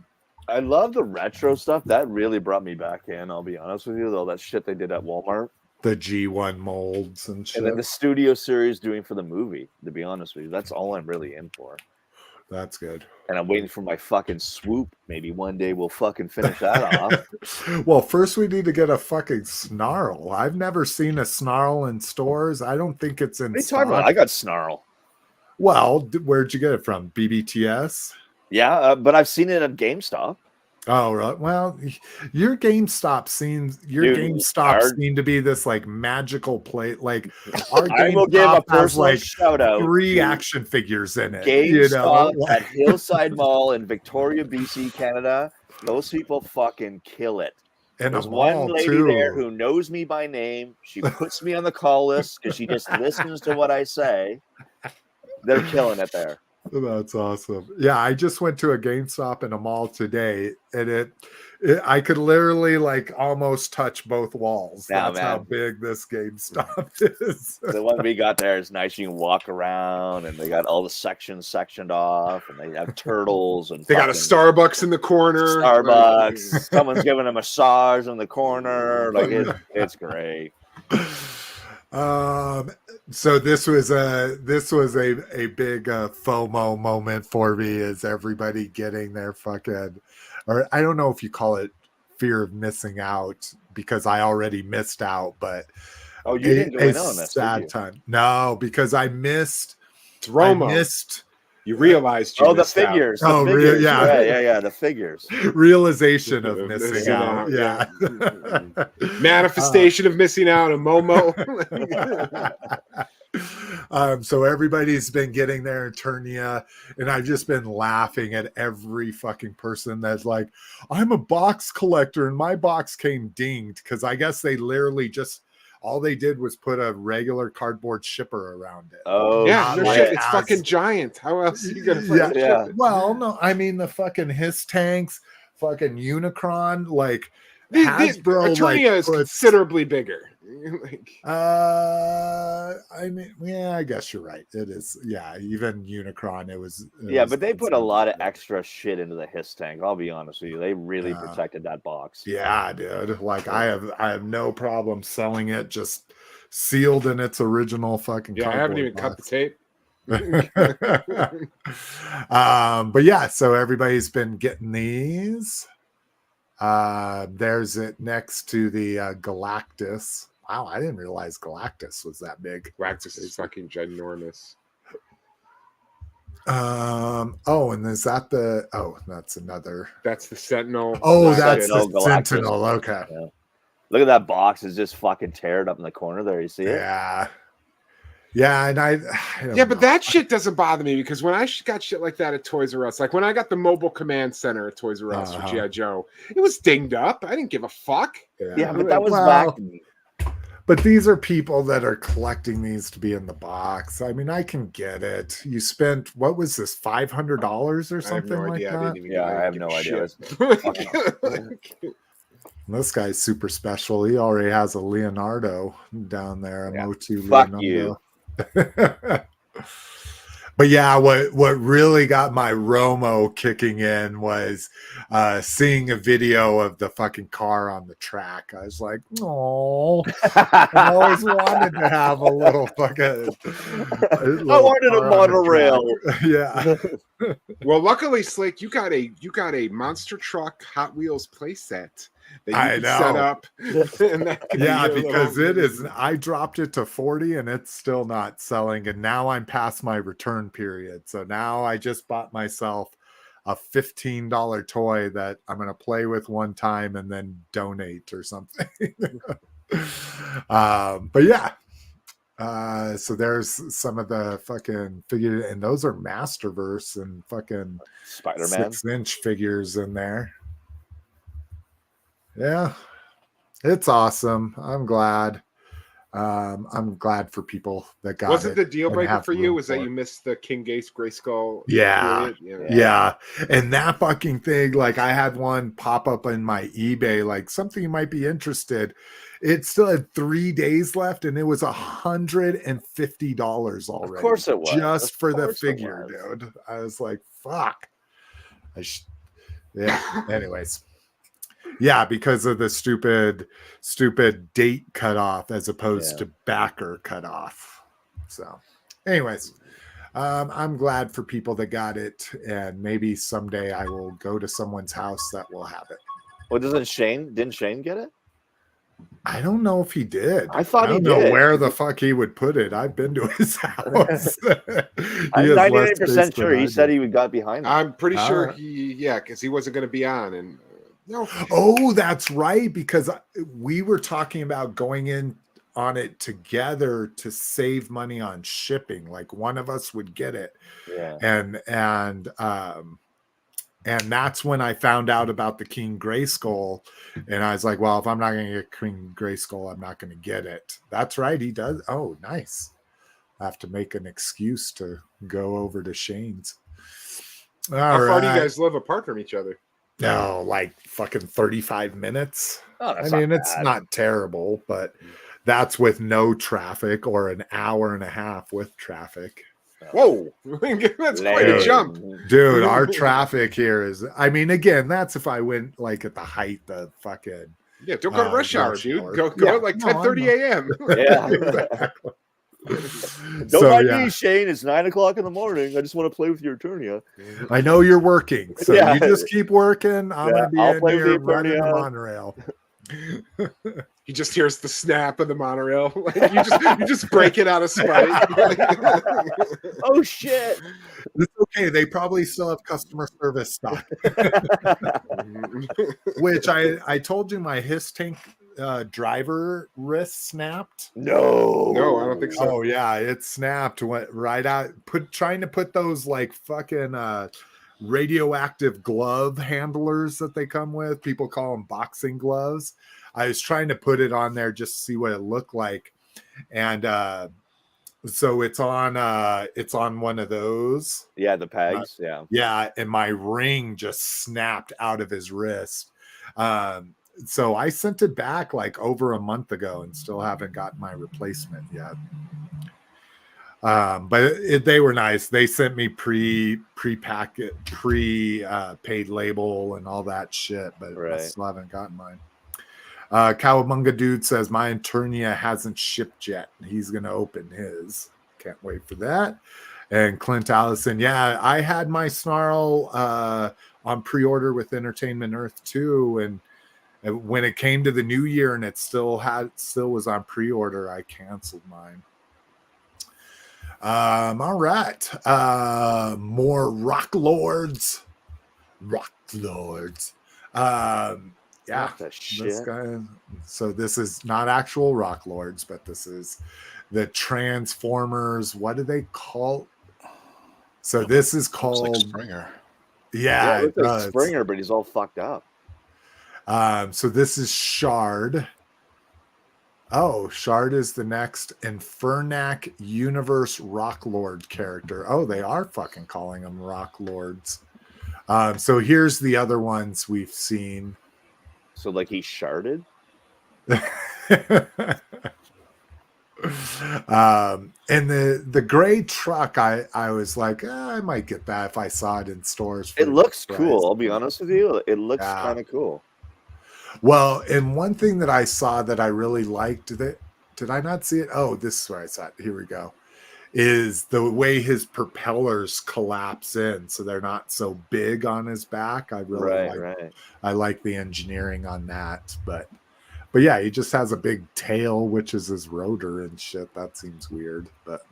I love the retro stuff. That really brought me back in, I'll be honest with you, all that shit they did at Walmart. The G1 molds and shit. And then the studio series doing for the movie, to be honest with you. That's all I'm really in for. That's good. And I'm waiting for my fucking swoop. Maybe one day we'll fucking finish that off. Well, first we need to get a fucking Snarl. I've never seen a Snarl in stores. I don't think it's in What are you stock. talking about? I got Snarl. Well, where'd you get it from? BBTS? Yeah, but I've seen it at GameStop. Oh, right. Well, your GameStop seems seem to be this like magical plate. Like our I will give a GameStop has personal like shout out 3 to action figures in it. GameStop You know? at Hillside Mall in Victoria, BC, Canada. Those people fucking kill it. And There's a one mall, lady too. there who knows me by name. She puts me on the call list because she just listens to what I say. They're killing it there. That's awesome. Yeah, I just went to a GameStop in a mall today, and I could literally like almost touch both walls. Nah, That's how man. big this GameStop is. The one we got there is nice. You can walk around, and they got all the sections sectioned off, and they have turtles and They got a fucking Starbucks in the corner. Starbucks. Someone's giving a massage in the corner. Like it's great. So this was a big FOMO moment for me, is everybody getting their fucking, or I don't know if you call it fear of missing out, because I already missed out, but Oh, you didn't go in on this, did sad you? time. No, because I missed. It's Romo. I missed You realized you Oh, the missed out. figures. The Oh, really? figures. Yeah. Yeah, the figures. realization of missing Missing out. out, Yeah. Manifestation of missing out, a Momo. So everybody's been getting their Eternia, and I've just been laughing at every fucking person that's like, I'm a box collector and my box came dinged, because I guess they literally just all they did was put a regular cardboard shipper around it. Oh, Yeah, no like shit. It's as- fucking giant. How else are you gonna Yeah. fucking Yeah. ship it? Well, no, I mean the fucking his tanks, fucking Unicron, like The Hasbro, Eternia is puts- considerably bigger. Like, I mean, yeah, I guess you're right. It is, yeah. Even Unicron, it was. Yeah, but they put a lot of extra shit into the Hiss tank. I'll be honest with you. They really Yeah. protected that box. Yeah, dude. Like I have no problem selling it just sealed in its original fucking. yeah, I haven't even cut the tape. But yeah, so everybody's been getting these. There's it next to the Galactus. Wow, I didn't realize Galactus was that big. Wax is fucking ginormous. Oh, and is that the? Oh, that's another. That's the Sentinel. Oh, Galactus. that's the Galactus. Sentinel. Okay. Yeah. Look at that box. It's just fucking teared up in the corner there. You see it? Yeah. Yeah, and I don't Yeah, but know. that shit doesn't bother me, because when I got shit like that at Toys R Us, like when I got the mobile command center at Toys R Us for Uh-huh. G.I. Joe, it was dinged up. I didn't give a fuck. Yeah, but that was Well, back. But these are people that are collecting these to be in the box. I mean, I can get it. You spent, what was this, $500 or I have something no like idea. I that? didn't even Yeah, I have give no a idea. shit. This guy's super special. He already has a Leonardo down there, a Yeah. MOTU Fuck Leonardo. But But yeah, what really got my Romo kicking in was seeing a video of the fucking car on the track. I was like, oh, I always wanted to have a little fucking. I wanted a monorail. Yeah. Well, luckily, Slick, you got a monster truck Hot Wheels playset that you I can know. set up. And that can Yeah, be your because little- it is. I dropped it to 40 and it's still not selling. And now I'm past my return period. So now I just bought myself a $15 toy that I'm going to play with one time and then donate or something. But yeah. So there's some of the fucking figure, and those are Masterverse and fucking Spider-Man. 6-inch figures in there. Yeah, it's awesome. I'm glad. I'm glad for people that got Was it the deal and breaker have for you? room Was that for you it. missed the King Gates Grayskull? Yeah. period? Yeah. And that fucking thing, like I had one pop up in my eBay, like something you might be interested. It still had 3 days left and it was $150 already. Of course it was. Just Of for the course it figure, was. dude. I was like, fuck. Yeah. Anyways. Yeah, because of the stupid date cutoff as opposed to backer cutoff. So, anyways, I'm glad for people that got it, and maybe someday I will go to someone's house that will have it. Well, didn't Shane get it? I don't know if he did. I thought he don't know did. where the fuck he would put it. I've been to his house. I'm 99% sure he said he got behind that. I'm pretty sure right. because he wasn't going to be on. And no. Oh, that's right. Because we were talking about going in on it together to save money on shipping. Like one of us would get it. Yeah. And that's when I found out about the King Grayskull. And I was like, well, if I'm not going to get King Grayskull, I'm not going to get it. That's right. He does. Oh, nice. I have to make an excuse to go over to Shane's. How far do you guys live apart from each other? No, like fucking 35 minutes. Oh, I mean, it's not terrible, but that's with no traffic or an hour and a half with traffic. Whoa, that's quite a jump. Dude, our traffic here is, I mean, again, that's if I went like at the height of fucking. Yeah, don't go to rush hour, dude. Go at like 10:30 a.m. Yeah. Exactly. Don't mind me, Shane. It's 9 o'clock in the morning. I just want to play with your Eternia. I know you're working, so you just keep working. I'm gonna be I'll in play with here the running the Eternia. monorail. He just hears the snap of the monorail. Like, you just break it out of spite. Oh shit! It's okay. They probably still have customer service stock. Which I told you my HISS tank driver wrist snapped. No, I don't think so. Oh yeah, it snapped. Went right out. Trying to put those like fucking radioactive glove handlers that they come with. People call them boxing gloves. I was trying to put it on there just to see what it looked like, and so it's on one of those. Yeah, the pegs. Yeah, and my ring just snapped out of his wrist. So I sent it back like over a month ago and still haven't gotten my replacement yet. But they were nice. They sent me pre-paid label and all that shit, but I still haven't gotten mine. Cowabunga Dude says my Eternia hasn't shipped yet. He's gonna open his. Can't wait for that. And Clint Allison, yeah, I had my Snarl on pre-order with Entertainment Earth too, and when it came to the new year and it still was on pre-order, I canceled mine. All right. More Rocklords. Yeah. This guy, so this is not actual Rocklords, but this is the Transformers. What do they call? So this is called like Springer. Yeah, it looks like Springer, but he's all fucked up. So this is Shard. Oh, Shard is the next Infernac Universe Rocklord character. Oh, they are fucking calling them Rocklords. So here's the other ones we've seen. So like he's sharded? And the gray truck, I was like, I might get that if I saw it in stores. For It looks price. cool. I'll be honest with you. It looks Yeah. kind of cool. Well, and one thing that I saw that I really liked, that did I not see it? Oh, this is where I saw it. Here we go. Is the way his propellers collapse in, so they're not so big on his back. I really I like the engineering on that, but yeah, he just has a big tail, which is his rotor and shit. That seems weird, but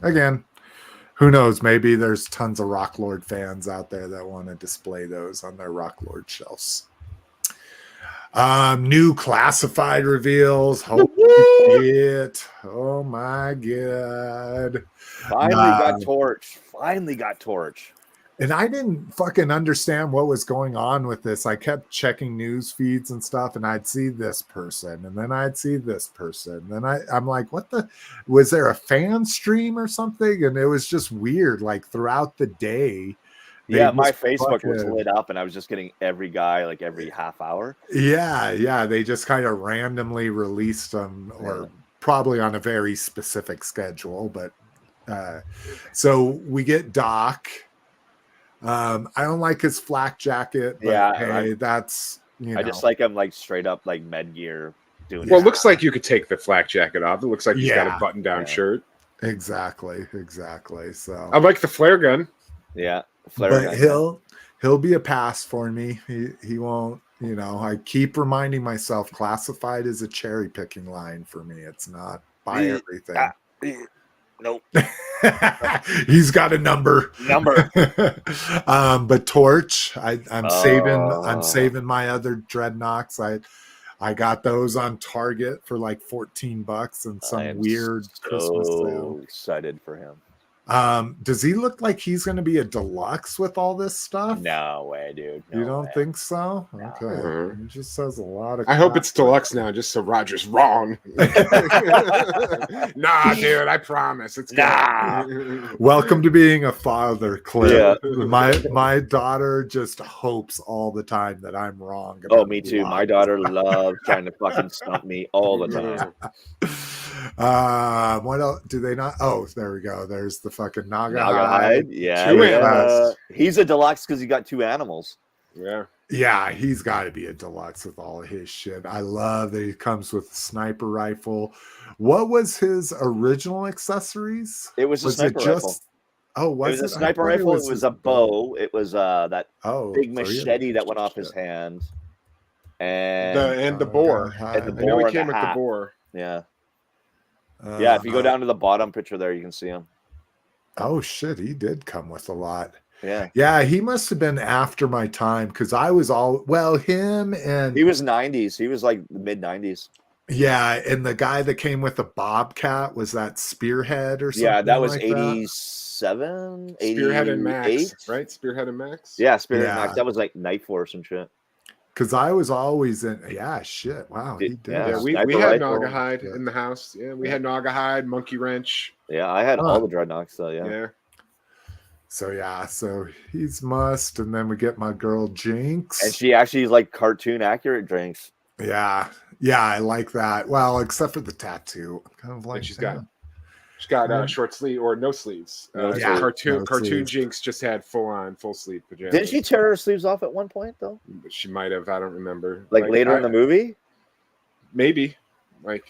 again, who knows? Maybe there's tons of Rocklord fans out there that want to display those on their Rocklord shelves. New classified reveals. Holy shit. Oh my god. Finally got Torch. And I didn't fucking understand what was going on with this. I kept checking news feeds and stuff, and I'd see this person, and then I'd see this person. Then I'm like, what the? Was there a fan stream or something? And it was just weird. Like throughout the day. Yeah, my Facebook was lit up, and I was just getting every guy like every half hour. Yeah. They just kind of randomly released them, or probably on a very specific schedule. But so we get Doc. I don't like his flak jacket, but hey, that's I just like him like straight up like med gear doing. Well, it looks like you could take the flak jacket off. It looks like he's got a button down shirt. Exactly. So I like the flare gun. Yeah. But he'll be a pass for me. He won't, I keep reminding myself classified is a cherry picking line for me. It's not buy everything. Nope. He's got a number. But Torch, I'm saving my other dreadnoughts. I got those on Target for like $14 and some weird Christmas sale. Excited for him. Does he look like he's going to be a deluxe with all this stuff? No way, dude. You don't think so? No. Okay. He just says a lot of I hope it's deluxe now, just so Roger's wrong. Nah, dude, I promise. It's Welcome to being a father, Cliff. Yeah. My daughter just hopes all the time that I'm wrong. Oh, me too. My daughter loves trying to fucking stump me all the time. What else do they not? Oh, there we go. There's the fucking Naga hide. Yeah. He's a deluxe because he got 2 animals. Yeah, he's got to be a deluxe with all of his shit. I love that he comes with a sniper rifle. What was his original accessories? It was a sniper rifle. Oh, was it? Was a sniper rifle. It was a bow. It was that big machete that went off his hand. And the boar. And the boar. I know he came with the boar. Yeah. Yeah, if you go down to the bottom picture there, you can see him. Oh shit, he did come with a lot. Yeah, he must have been after my time because I was him and he was 90s. He was like the mid 90s. Yeah, and the guy that came with the Bobcat was that Spearhead or something. Yeah, that was like 87, 88. Spearhead and Max, right? Spearhead and Max. Yeah, Spearhead and Max. That was like Night Force and shit. Because I was always in. Yeah, shit. Wow, he did. Yeah, we had Naugahyde in the house. Yeah, we had Naugahyde, Monkey Wrench. Yeah, I had all the dreadnoughts though. Yeah. So he's must, and then we get my girl Jinx, and she actually is like cartoon accurate Jinx. Yeah, I like that. Well, except for the tattoo, kind of like and she's got short sleeve or no sleeves. Cartoon Jinx just had full sleeve pajamas. Didn't she tear her sleeves off at one point though? She might have. I don't remember. Like later in the movie, maybe. Like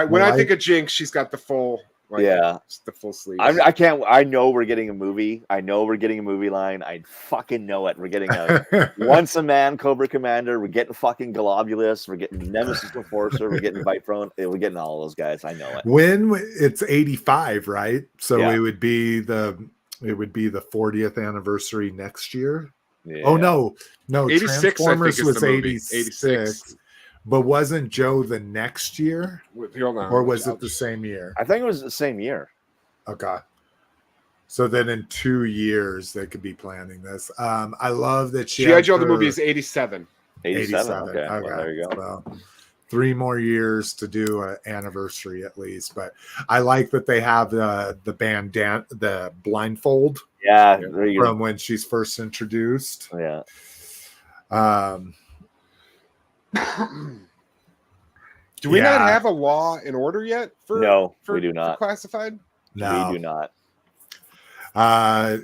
when I think of Jinx, she's got the full. The full sleeves. I can't. I know we're getting a movie. I know we're getting a movie line. I fucking know it. We're getting a Once a Man Cobra Commander. We're getting fucking Globulus. We're getting Nemesis Enforcer. We're getting Viprone. We're getting all those guys. I know it. When it's 85, right? So it would be the 40th anniversary next year. Yeah. Oh no, 86, Transformers was 86. But wasn't Joe the next year? Hold on. Or was it the same year? I think it was the same year. Okay. So then in 2 years, they could be planning this. I love that G.I. Joe, the movie is 87. 87. Okay. Well, there you go. Well, 3 more years to do an anniversary at least. But I like that they have the the blindfold. Yeah. From when she's first introduced. Yeah. Do we not Yeah. have a law and order yet? No, for, we do for not. classified. No. We do not.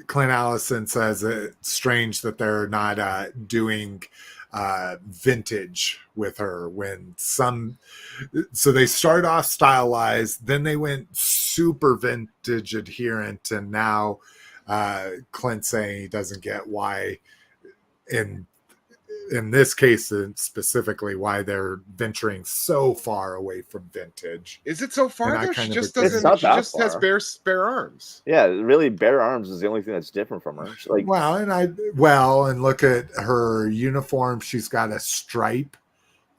Clint Allison says it's strange that they're not doing vintage with her when so they start off stylized, then they went super vintage adherent, and now Clint saying he doesn't get why in this case specifically why they're venturing so far away from vintage. Is it so far? And I Though? kind She of just agree. It's doesn't. not She that just has far. bare arms. Yeah, really, bare arms is the only thing that's different from her. Like, And look at her uniform. She's got a stripe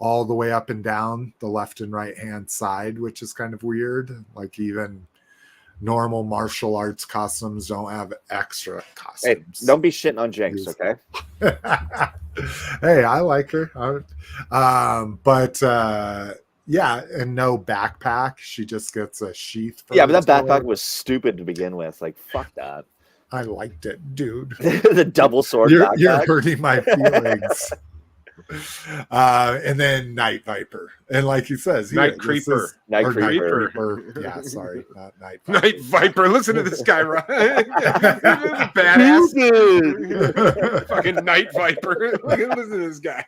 all the way up and down the left and right hand side, which is kind of weird. Like even normal martial arts costumes don't have extra hey, costumes. don't be shitting on Jinx, okay? Hey, I like her. Yeah, and no backpack. She just gets a sheath. Yeah, but that her backpack sword. was stupid to begin with. Like, fuck that. I liked it, dude. The double sword You're backpack. hurting my feelings. And then Night Viper, and like he says, Night Creeper. Night or Creeper. Yeah, sorry, not Night Viper. Night Viper. Listen to this guy, Ryan. Badass. Fucking Night Viper. Listen to this guy.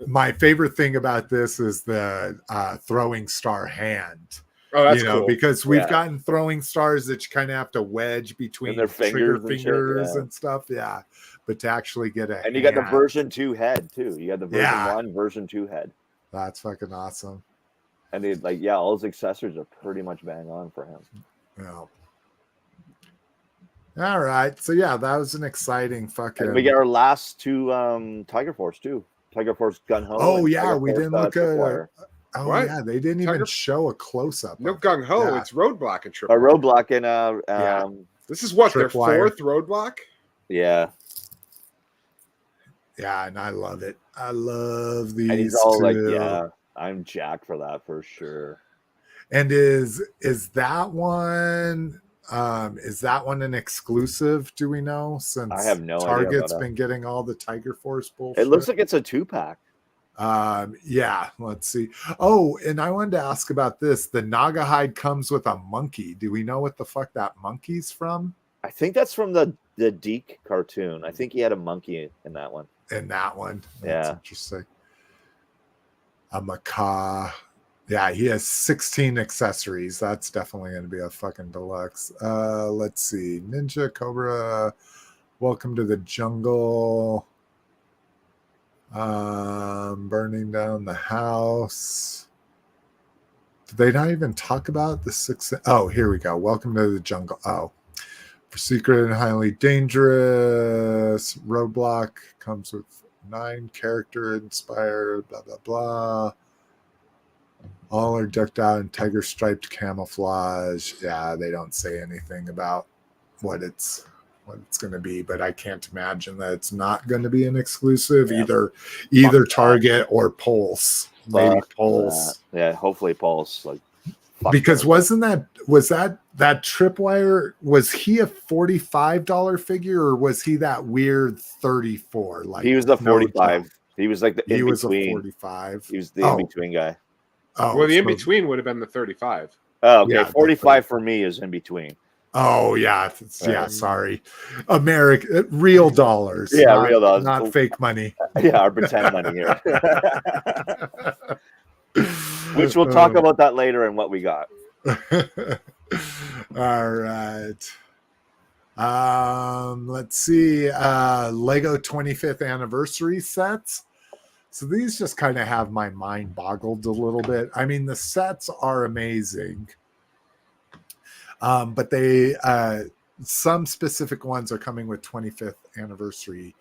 My favorite thing about this is the throwing star hand. Oh, that's cool. Because we've gotten throwing stars that you kind of have to wedge between their trigger fingers and stuff. Yeah, but to actually get a And you got the hand, version 2 head too. You got the version 1, version 2 head. that's fucking awesome. And they all his accessories are pretty much bang on for him. Yeah. All right, so yeah, that was an exciting fucking. And we get our last 2 Tiger Force too. Tiger Force Gun Ho. Oh and yeah, Tiger we Force, didn't look at. What? Yeah, they didn't even Tiger- show a close up. No gung ho. Yeah. It's roadblock and A triple. roadblock and This is what their Tripwire. 4th roadblock. yeah. Yeah, and I love it. I love these. And he's all like, two. yeah, I'm jacked for that for sure. And is that one? Is that one an exclusive? Do we know? Since I have no idea Target's about been getting all the Tiger Force bullshit. It looks like it's a 2-pack. Yeah, let's see. Oh, and I wanted to ask about this. The Naga hide comes with a monkey. Do we know what the fuck that monkey's from? I think that's from the DiC cartoon. I think he had a monkey in that one. In that one. That's Yeah. interesting. A macaw. Yeah, he has 16 accessories. That's definitely going to be a fucking deluxe. Let's see. Ninja, Cobra, Welcome to the Jungle. Burning down the house. Did they not even talk about the 6? Oh, here we go. Welcome to the Jungle. Oh. For secret and highly dangerous. Roadblock comes with 9 character inspired, blah, blah, blah. All are decked out in tiger striped camouflage. Yeah, they don't say anything about what it's going to be, but I can't imagine that it's not going to be an exclusive, either Target or Pulse. Maybe Pulse. Yeah, hopefully Pulse. Like, because was that Tripwire, was he a $45 figure, or was he that weird 34? Like he was the 45. He was like the he was a in-between. 45. He was the in-between guy. Oh, Well, the so- in between would have been the 35. Oh, okay. Yeah, 45 for me is in between. Oh yeah, sorry, real dollars. Yeah, not, real dollars, not fake money. Yeah, our pretend money here. Which we'll talk about that later and what we got. All right. Let's see. Lego 25th anniversary sets. So these just kind of have my mind boggled a little bit. I mean, the sets are amazing. But they some specific ones are coming with 25th anniversary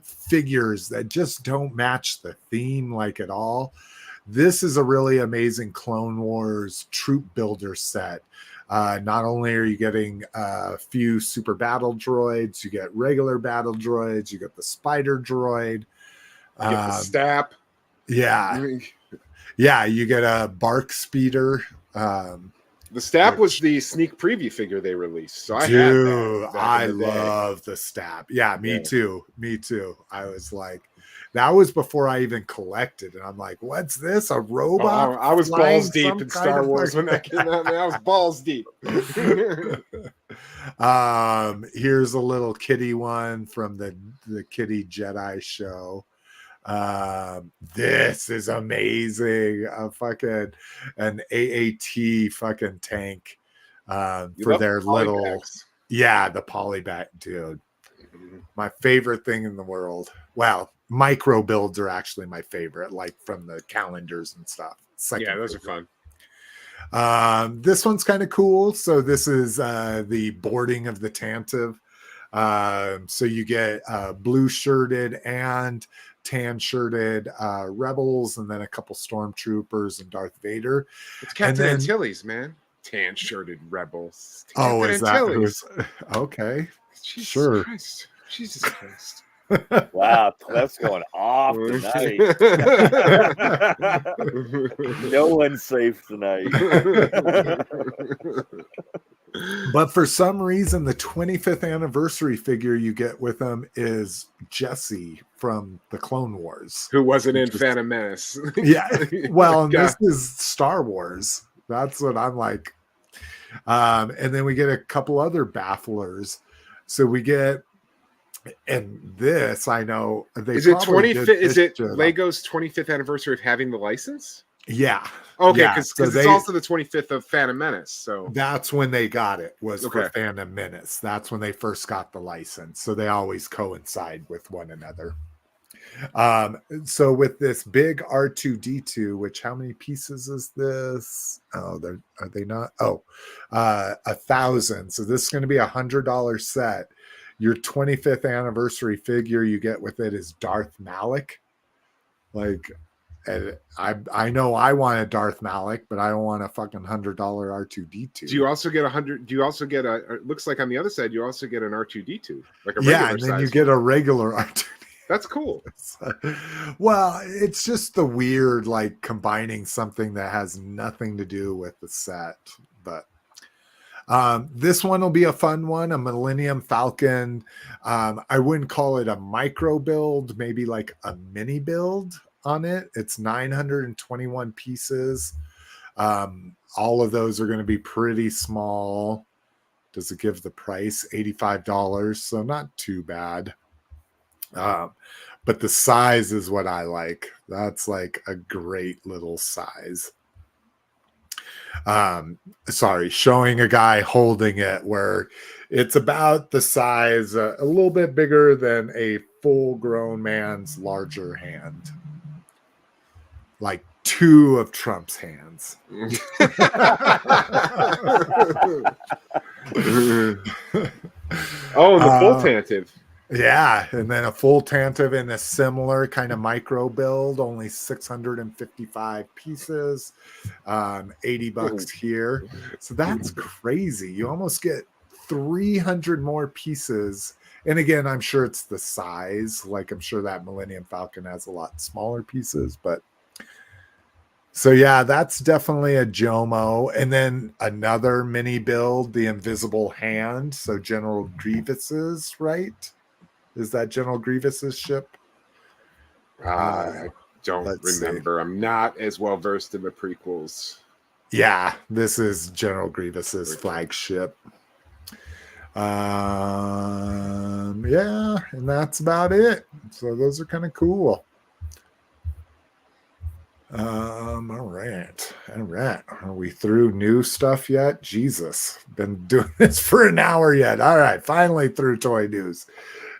figures that just don't match the theme like at all. This is a really amazing Clone Wars troop builder set. Not only are you getting a few super battle droids, you get regular battle droids, you get the spider droid. You get the Stap. Yeah, you get a bark speeder. The Stap was the sneak preview figure they released. So I Dude, had that back I in the day. love the Stap. Yeah, me too. I was like, That was before I even collected, and I'm like, "What's this? A robot?" I was flying balls deep some in kind Star of Wars when that came out. Man, I was balls deep. Here's a little kitty one from the Kitty Jedi show. This is amazing. An AAT fucking tank for their little the polybag, dude. My favorite thing in the world. Well, micro builds are actually my favorite, like from the calendars and stuff. Those are fun. This one's kind of cool. So this is the boarding of the Tantive. So you get blue shirted and tan shirted rebels, and then a couple stormtroopers and Darth Vader. It's Captain Antilles, man. Tan shirted rebels. Captain Antilles. Okay. Jesus Christ. Wow, Cliff's going off tonight. No one's safe tonight. But for some reason, the 25th anniversary figure you get with them is Jesse from the Clone Wars, who wasn't in Phantom Menace. Yeah, well, this is Star Wars. That's what I'm like. And then we get a couple other bafflers. So we get, and this I know they is it 25th? Is it Lego's 25th anniversary of having the license? Yeah. Okay, because it's also the 25th of Phantom Menace. So that's when they got it, was for Phantom Menace. That's when they first got the license. So they always coincide with one another. So with this big R2D2, which how many pieces is this? Oh, are they not? Oh, 1,000. So this is going to be $100 set. Your 25th anniversary figure you get with it is Darth Malak. Like, and I know I want a Darth Malak, but I don't want a fucking $100 R2D2. Do you also get 100? Do you also get a? It looks like on the other side you also get an R2D2, like a regular and then size you get a regular R2D2. That's cool. Well, it's just the weird, like combining something that has nothing to do with the set. But this one will be a fun one, a Millennium Falcon. I wouldn't call it a micro build, maybe like a mini build on it. It's 921 pieces. All of those are going to be pretty small. Does it give the price? $85, so not too bad. But the size is what I like. That's like a great little size. Showing a guy holding it where it's about the size, a little bit bigger than a full-grown man's larger hand. Like 2 of Trump's hands. Oh, the full Tantive. Yeah, and then a full Tantive in a similar kind of micro build, only 655 pieces, $80 here. So that's crazy. You almost get 300 more pieces. And again, I'm sure it's the size. Like, I'm sure that Millennium Falcon has a lot smaller pieces, but so yeah, that's definitely a Jomo. And then another mini build, the Invisible Hand. So General Grievous's, right? Is that General Grievous's ship? I don't remember. See. I'm not as well versed in the prequels. Yeah, this is General Grievous's flagship. Yeah, and that's about it. So those are kind of cool. All right. Are we through new stuff yet? Jesus, been doing this for an hour yet. All right, finally through toy news.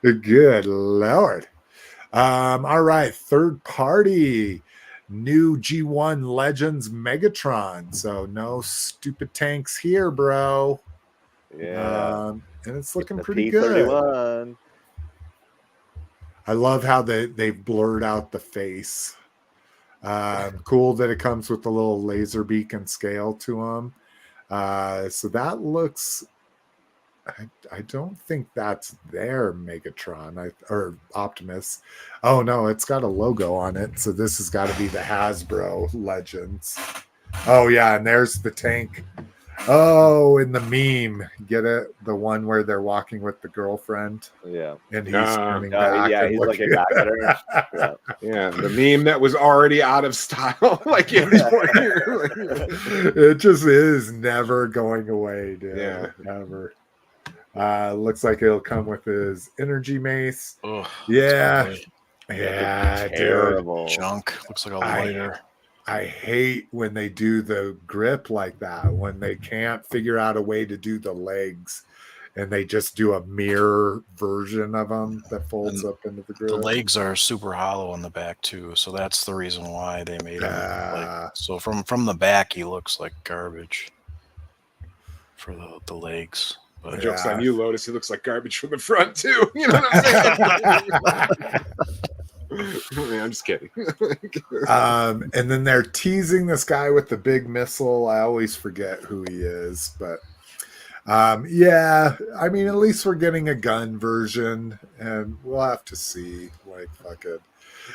Good Lord. All right, third party, new G1 Legends Megatron. So no stupid tanks here, bro. Yeah. And it's looking pretty good. I love how they've blurred out the face. Cool that it comes with a little laser beacon scale to them. So that looks, I don't think that's their Megatron or Optimus. Oh no, it's got a logo on it. So this has got to be the Hasbro Legends. Oh yeah, and there's the tank. Oh, in the meme, get it? The one where they're walking with the girlfriend Yeah. and he's No. turning No, back. yeah, and he's like a looking- guy better. Yeah. Yeah, the meme that was already out of style. Like it was It just is never going away, dude. Yeah. Never. Looks like it'll come with his energy mace. Ugh, Yeah. it's Yeah, dude. Terrible. junk. Looks like a I- lighter. I hate when they do the grip like that, when they can't figure out a way to do the legs and they just do a mirror version of them that folds And up into the grip. The legs are super hollow on the back too, so that's the reason why they made him. Ah. So from the back, he looks like garbage for the legs. But Joke's Yeah. on you, Lotus. He looks like garbage from the front too. You know what I'm saying? Yeah, I'm just kidding. And then they're teasing this guy with the big missile. I always forget who he is, but yeah, I mean, at least we're getting a gun version, and we'll have to see. Like, fuck it.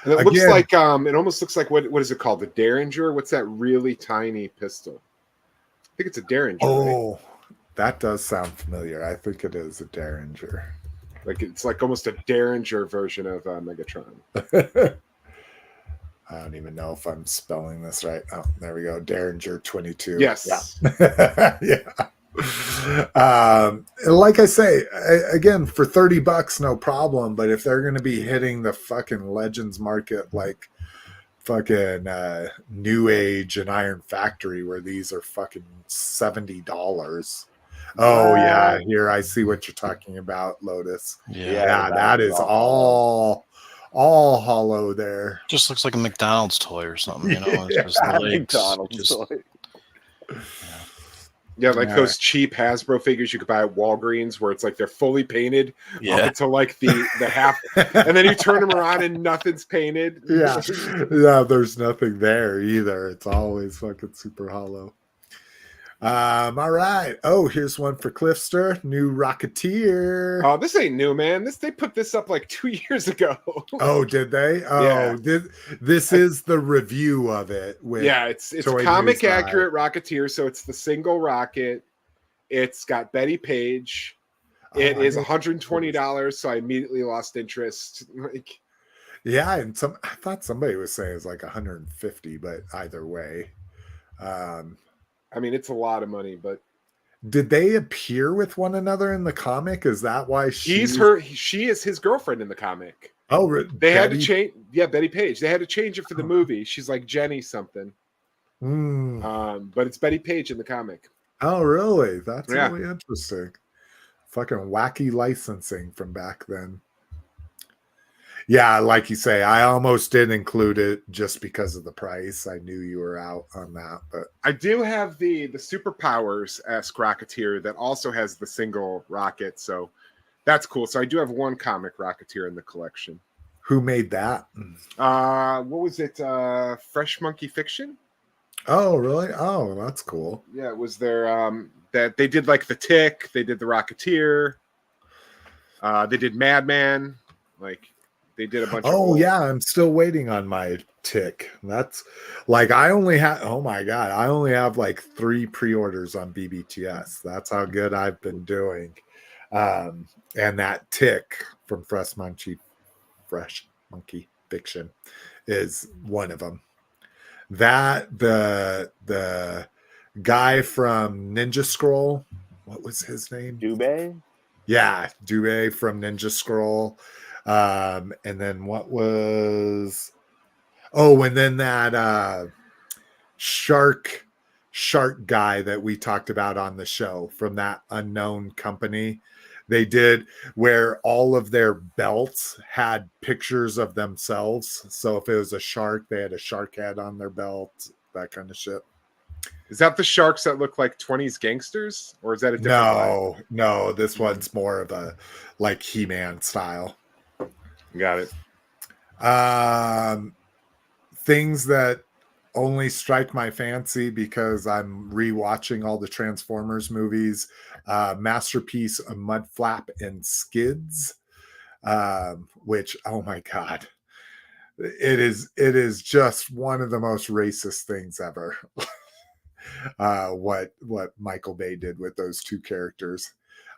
And it looks Again- like it almost looks like what is it called? The Derringer? What's that really tiny pistol? I think it's a Derringer. Right? Oh, that does sound familiar. I think it is a Derringer. Like it's like almost a Derringer version of Megatron. I don't even know if I'm spelling this right. Oh, there we go. Derringer 22. Yes. Yeah. Like I say, again, for $30, no problem. But if they're going to be hitting the fucking Legends market like fucking New Age and Iron Factory, where these are fucking $70. Oh yeah, here I see what you're talking about, Lotus. Yeah, that is all hollow there. just looks like a McDonald's toy or something. You know, it's just the legs. McDonald's Just, toy. Yeah, like Yeah. those cheap Hasbro figures you could buy at Walgreens where it's like they're fully painted up yeah, until like the half, and then you turn them around and nothing's painted. Yeah, yeah. There's nothing there either. It's always fucking super hollow. All right. Oh, here's one for Cliffster. New Rocketeer. Oh, this ain't new, man. They put this up like 2 years ago. Oh, did they? Oh, Yeah. this is the review of it. With Yeah, it's Toy comic News accurate Rocketeer, so it's the single rocket. It's got Betty Page. It Oh, is I didn't- $120, so I immediately lost interest. Like, Yeah, and I thought somebody was saying it's like 150, but either way. I mean, it's a lot of money, but Did they appear with one another in the comic? Is that why she is his girlfriend in the comic. Oh, They had to Betty- change. Yeah, Betty Page. They had to change it for the movie. She's like Jenny something. But it's Betty Page in the comic. Oh, really? That's Yeah. really interesting. Fucking wacky licensing from back then. Yeah, like you say, I almost did include it just because of the price. I knew you were out on that, but I do have the Superpowers-esque Rocketeer that also has the single rocket, so that's cool. So I do have one comic Rocketeer in the collection. who made that? What was it? Fresh Monkey Fiction? Oh, really? Oh, that's cool. Yeah, it was their that they did like the Tick, they did the Rocketeer, they did Madman, like they did a bunch of Oh, old- yeah, I'm still waiting on my tick. That's like I only have oh my god, I only have like 3 pre-orders on BBTS. That's how good I've been doing. And that tick from Fresh Monkey Fiction is one of them. That the guy from Ninja Scroll, what was his name? Dubé? Yeah, Dubé from Ninja Scroll. And then what was and then that shark guy that we talked about on the show from that unknown company. They did where all of their belts had pictures of themselves. So if it was a shark, they had a shark head on their belt, that kind of shit. Is that the sharks that look like 20s gangsters, or is that a different line? No, this one's more of a like He-Man style. Got it. Things that only strike my fancy because I'm rewatching all the Transformers movies. Masterpiece of Mudflap and Skids, which, oh my god, it is just one of the most racist things ever. what Michael Bay did with those two characters.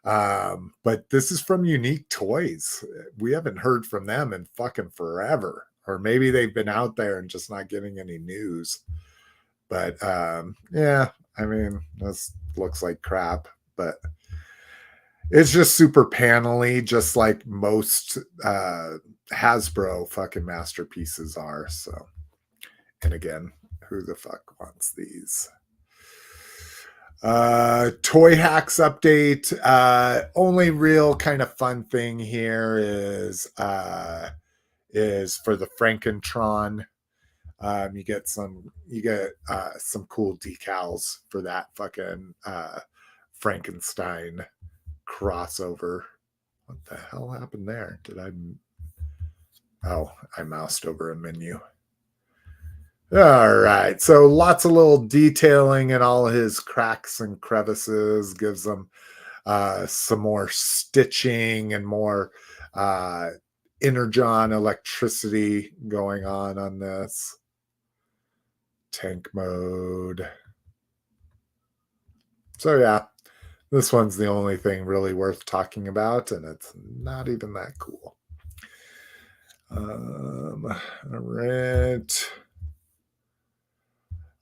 But this is from Unique Toys. We haven't heard from them in fucking forever, or maybe they've been out there and just not getting any news. But yeah, I mean, this looks like crap, but it's just super panely, just like most Hasbro fucking masterpieces are. So, and again, who the fuck wants these? ToyHax update. Only real kind of fun thing here is for the Frankentron. You get some cool decals for that fucking Frankenstein crossover. What the hell happened there? I moused over a menu. All right, so lots of little detailing in all his cracks and crevices, gives them some more stitching and more Energon electricity going on this. Tank mode. So yeah, this one's the only thing really worth talking about, and it's not even that cool. All right.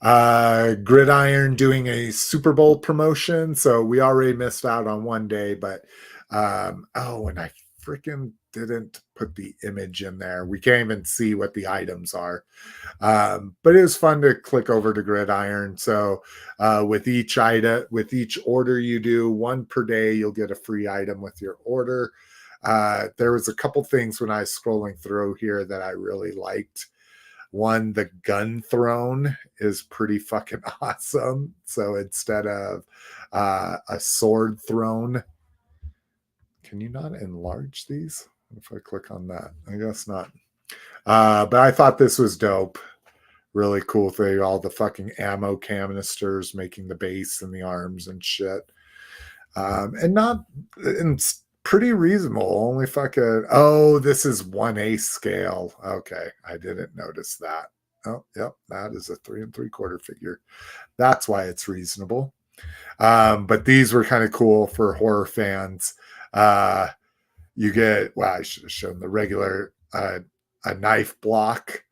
Gridiron doing a Super Bowl promotion, so we already missed out on one day, but and I freaking didn't put the image in there. We can't even see what the items are, but it was fun to click over to Gridiron. So with each order you do, one per day, you'll get a free item with your order. There was a couple things when I was scrolling through here that I really liked. One, the gun throne is pretty fucking awesome. So instead of a sword throne, can you not enlarge these? If I click on that, I guess not. But I thought this was dope. Really cool thing. All the fucking ammo canisters making the base and the arms and shit. And pretty reasonable. Only fucking, this is 1/8 scale. Okay, I didn't notice that. Oh, yep, that is a 3 3/4 figure. That's why it's reasonable. But these were kind of cool for horror fans. You get, I should have shown the regular a knife block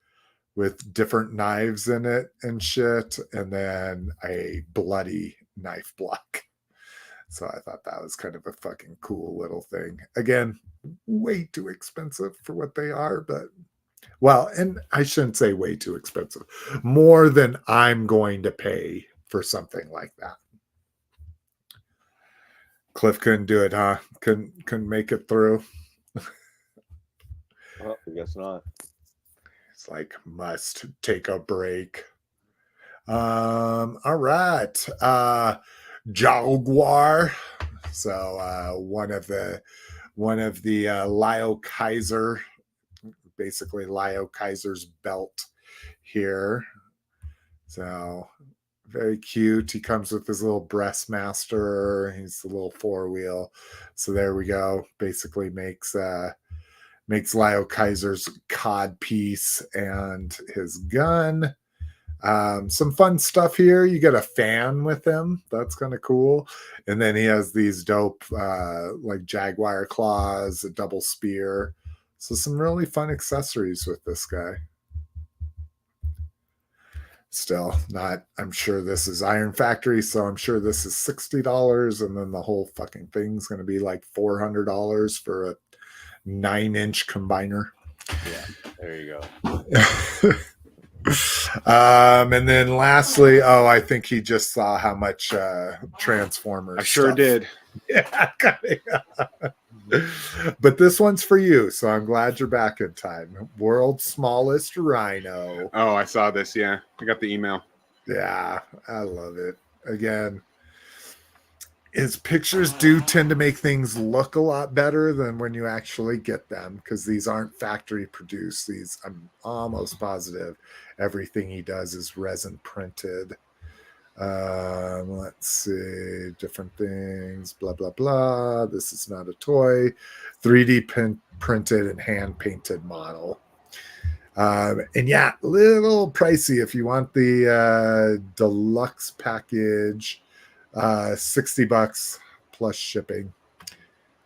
with different knives in it and shit, and then a bloody knife block. So I thought that was kind of a fucking cool little thing. Again, way too expensive for what they are, but and I shouldn't say way too expensive. More than I'm going to pay for something like that. Cliff couldn't do it, huh? Couldn't make it through. Well, I guess not. It's like must take a break. All right. Jallguar. So one of the Lyle Kaiser, basically Lyle Kaiser's belt here. So very cute. He comes with his little breastmaster. He's a little 4-wheel. So there we go. Basically makes Lyle Kaiser's cod piece and his gun. Some fun stuff here. You get a fan with him. That's kind of cool. And then he has these dope like Jaguar claws, a double spear. So some really fun accessories with this guy. Still not, I'm sure this is Iron Factory, so I'm sure this is $60, and then the whole fucking thing's going to be like $400 for a 9-inch combiner. Yeah, there you go. And then lastly, I think he just saw how much Transformers. I sure did. Yeah, but this one's for you, so I'm glad you're back in time. World's smallest rhino. Oh, I saw this. Yeah, I got the email. Yeah, I love it. Again, his pictures do tend to make things look a lot better than when you actually get them, because these aren't factory produced. These, I'm almost positive everything he does is resin printed. Let's see, different things, blah, blah, blah. This is not a toy. 3D printed and hand painted model. And yeah, little pricey if you want the deluxe package, $60 plus shipping.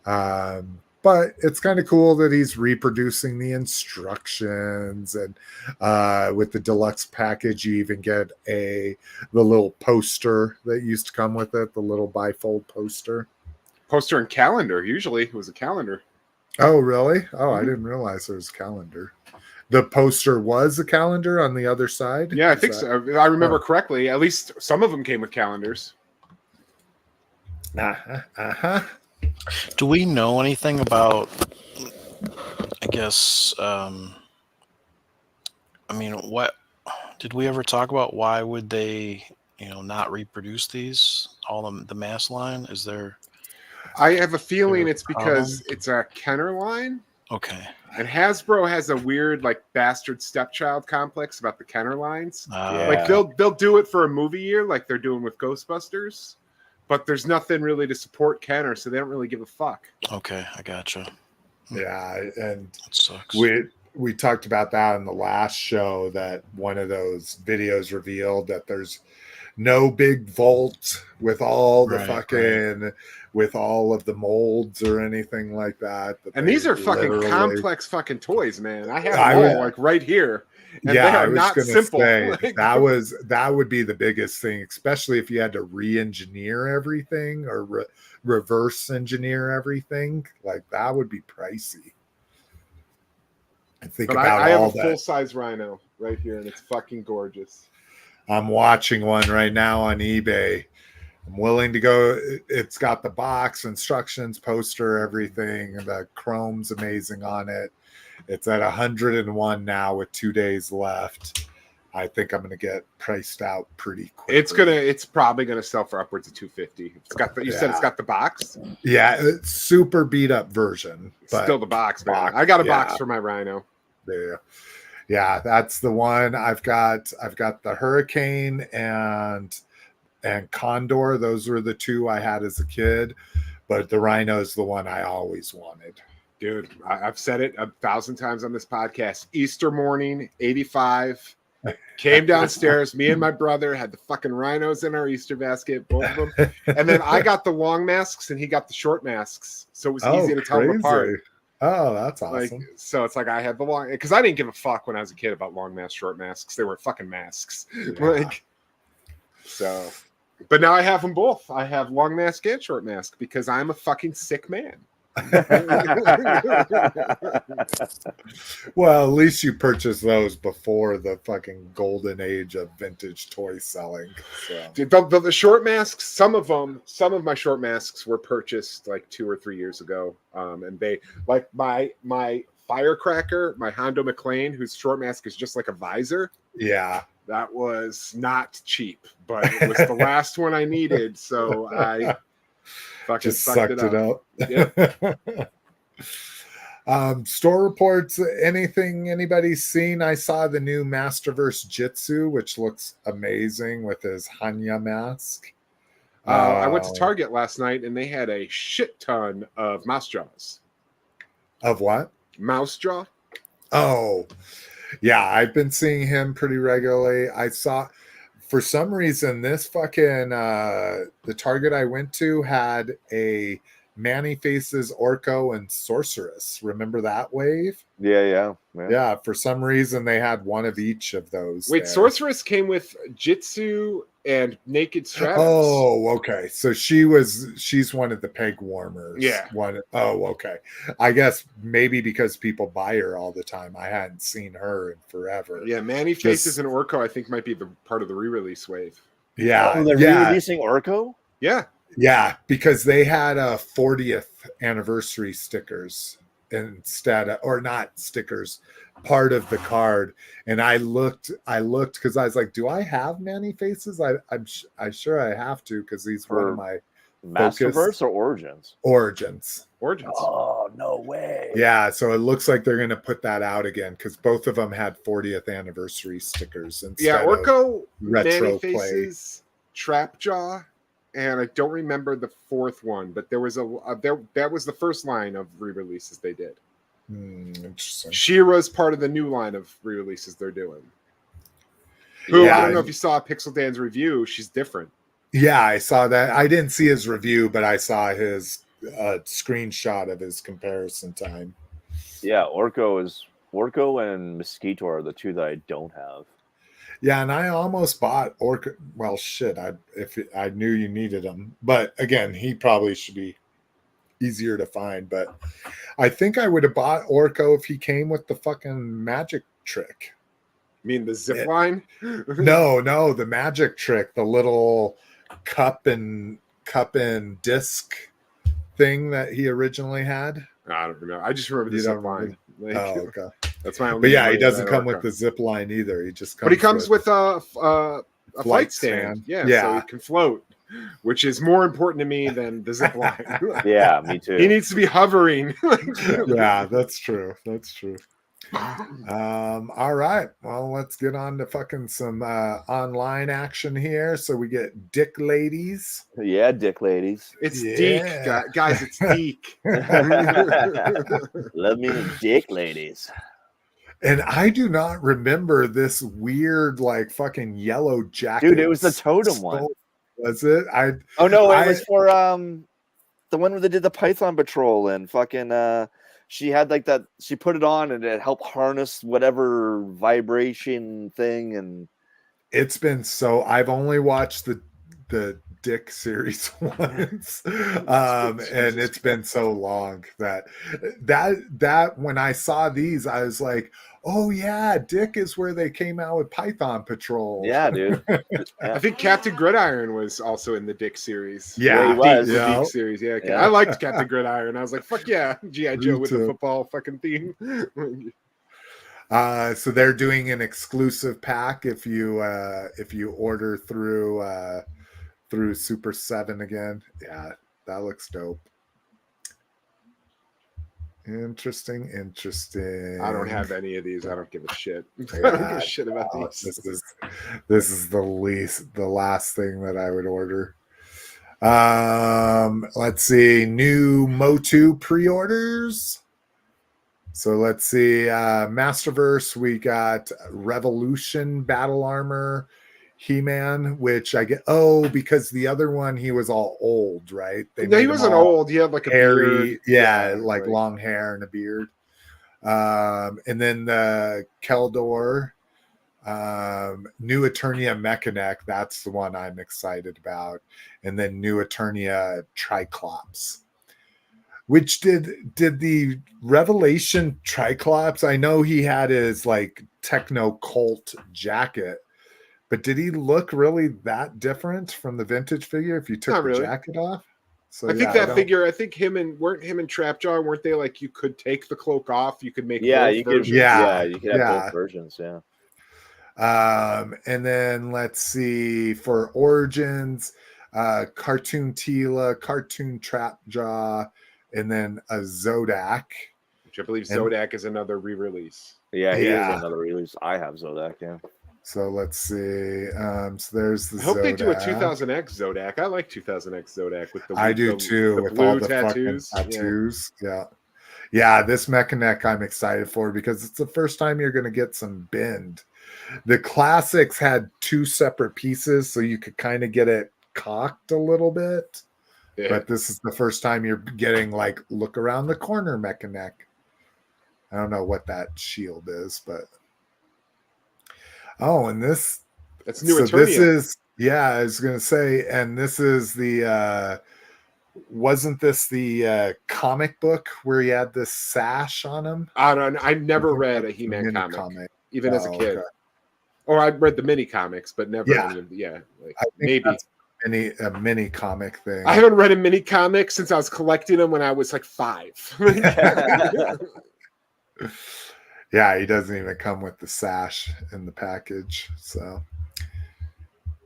But it's kind of cool that he's reproducing the instructions, and with the deluxe package, you even get the little poster that used to come with it, the little bifold poster. Poster and calendar. Usually it was a calendar. Oh, really? Oh, I didn't realize there was a calendar. The poster was a calendar on the other side? Yeah, I think so. I remember correctly. At least some of them came with calendars. Do we know anything about, I guess, I mean, what did we ever talk about? Why would they, not reproduce these, all the mass line? Is there? I have a feeling it's because it's a Kenner line. Okay. And Hasbro has a weird, like, bastard stepchild complex about the Kenner lines. Like they'll do it for a movie year, like they're doing with Ghostbusters, but there's nothing really to support Kenner, so they don't really give a fuck. Okay, I gotcha. Yeah, and that sucks. We talked about that in the last show, that one of those videos revealed that there's no big vault with all the with all of the molds or anything like that. And these are fucking complex fucking toys, man. I have them all like right here. And they are not simple. Say, that would be the biggest thing, especially if you had to re-engineer everything or reverse engineer everything. Like, that would be pricey. I have a full-size Rhino right here, and it's fucking gorgeous. I'm watching one right now on eBay. I'm willing to go. It's got the box, instructions, poster, everything. The chrome's amazing on it. It's at 101 now with 2 days left. I think I'm going to get priced out pretty quick. It's probably going to sell for upwards of $250. It's got the, you said it's got the box? Yeah, it's super beat up version. But still the box, man. I got a box for my Rhino. There. Yeah, that's the one. I've got the Hurricane and Condor. Those were the two I had as a kid, but the Rhino is the one I always wanted. Dude, I've said it 1,000 times on this podcast. Easter morning, 85, came downstairs. Me and my brother had the fucking Rhinos in our Easter basket, both of them. And then I got the long masks and he got the short masks. So it was easy to tell them apart. Oh, that's awesome. Like, so it's like I had the long, because I didn't give a fuck when I was a kid about long masks, short masks. They were fucking masks. Yeah. Like, so, but now I have them both. I have long mask and short mask because I'm a fucking sick man. Well, at least you purchased those before the fucking golden age of vintage toy selling. So. The short masks, some of my short masks were purchased like 2 or 3 years ago, and they, like, my Firecracker, my Hondo McLean, whose short mask is just like a visor. Yeah, that was not cheap, but it was the last one I needed, so I fucking just sucked it up. Yep. Store reports, anybody's seen? I saw the new Masterverse Jitsu, which looks amazing with his Hanya mask. I went to Target last night and they had a shit ton of mouse jaws. Of what? Mouse jaw. Oh, yeah, I've been seeing him pretty regularly. I saw, for some reason, this fucking the Target I went to had a Manny Faces Orko and Sorceress. Remember that wave? Yeah. For some reason they had one of each of those. Wait, there. Sorceress came with Jitsu and Naked Stratus. Oh, okay. So she's one of the peg warmers. Yeah. Oh, okay. I guess maybe because people buy her all the time. I hadn't seen her in forever. Yeah, Manny Faces and Orko, I think, might be the part of the re-release wave. Yeah. Oh, they're re-releasing Orko? Yeah. Yeah, because they had a 40th anniversary stickers instead of, or not stickers, part of the card. And I looked because I was like, do I have Manny Faces? I'm sure I have to, because he's one of my Masterverse or Origins? Origins. Oh, no way. Yeah, so it looks like they're going to put that out again, because both of them had 40th anniversary stickers. Yeah, Orko, retro Manny Faces, Trapjaw. And I don't remember the fourth one, but there was that was the first line of re-releases they did. Interesting. She-Ra's part of the new line of re-releases they're doing. Who, Yeah, I don't know if you saw Pixel Dan's review. She's different. Yeah, I saw that. I didn't see his review, but I saw his screenshot of his comparison time. Yeah, Orko and Mosquito are the two that I don't have. Yeah, and I almost bought Orca. Well, shit, if I knew you needed him, but again, he probably should be easier to find. But I think I would have bought Orko if he came with the fucking magic trick. You mean the zip line? No, the magic trick, the little cup and disc thing that he originally had. I don't know. I just remember the zip line. Like, okay. That's my only. But yeah, he doesn't come Orko. with the zip line either. He just comes. But he comes with a flight stand. Yeah, so he can float, which is more important to me than the zip line. Yeah, me too. He needs to be hovering. Yeah, that's true. That's true. All right. Well, let's get on to fucking some online action here. So we get DiC Ladies. Yeah, DiC Ladies. It's DiC, guys. It's DiC. Love me DiC Ladies. And I do not remember this weird, like, fucking yellow jacket. Dude, it was the totem one. Was it? Oh no, it was for the one where they did the Python Patrol and fucking she had like that. She put it on and it helped harness whatever vibration thing. And it's been so. I've only watched the DiC series once, and it's been so long that when I saw these, I was like, oh yeah, DiC is where they came out with Python Patrol. Yeah, dude. I think Captain Gridiron was also in the DiC series. Yeah, he was. The DiC series. Yeah, I liked Captain Gridiron. I was like, fuck yeah, G.I. Joe with the football fucking theme. So they're doing an exclusive pack if you order through Super 7 again. Yeah, that looks dope. Interesting. I don't have any of these. I don't give a shit. Yeah, I don't give a shit about these. This is the last thing that I would order. Let's see, new MOTU pre-orders. So let's see, Masterverse, we got Revolution Battle Armor, He-Man, which I get, because the other one, he was all old, right? No, he wasn't old. He had like a hairy, beard. like long hair and a beard. And then the Keldor, new Eternia Mechaneck, that's the one I'm excited about. And then new Eternia Triclops. Which did the Revelation Triclops? I know he had his like techno cult jacket, but did he look really that different from the vintage figure if you took the jacket off? So I think figure. I think him and Trapjaw, weren't they like you could take the cloak off? You could make you versions. could you could have both versions. Yeah. And then let's see for Origins, Cartoon Tila, Cartoon Trapjaw. And then a Zodak. Which I believe Zodak is another re-release. Yeah, he is another release. I have Zodak, yeah. So let's see. So there's the I hope Zodak. they do a 2000X Zodak. I like 2000X Zodak with the I do too, with blue all the tattoos. Tattoos. Yeah. This Mechaneck I'm excited for because it's the first time you're going to get some bend. The classics had two separate pieces, so you could kind of get it cocked a little bit. Yeah. But this is the first time you're getting like look around the corner Mechaneck. I don't know what that shield is, but and that's new. So Eternia. This is I was gonna say, and this is the wasn't this the comic book where he had this sash on him? I don't know. I never read a He-Man comic, even as a kid. Okay. Or I read the mini comics, but never maybe. A mini comic thing. I haven't read a mini comic since I was collecting them when I was like 5. Yeah, he doesn't even come with the sash in the package. So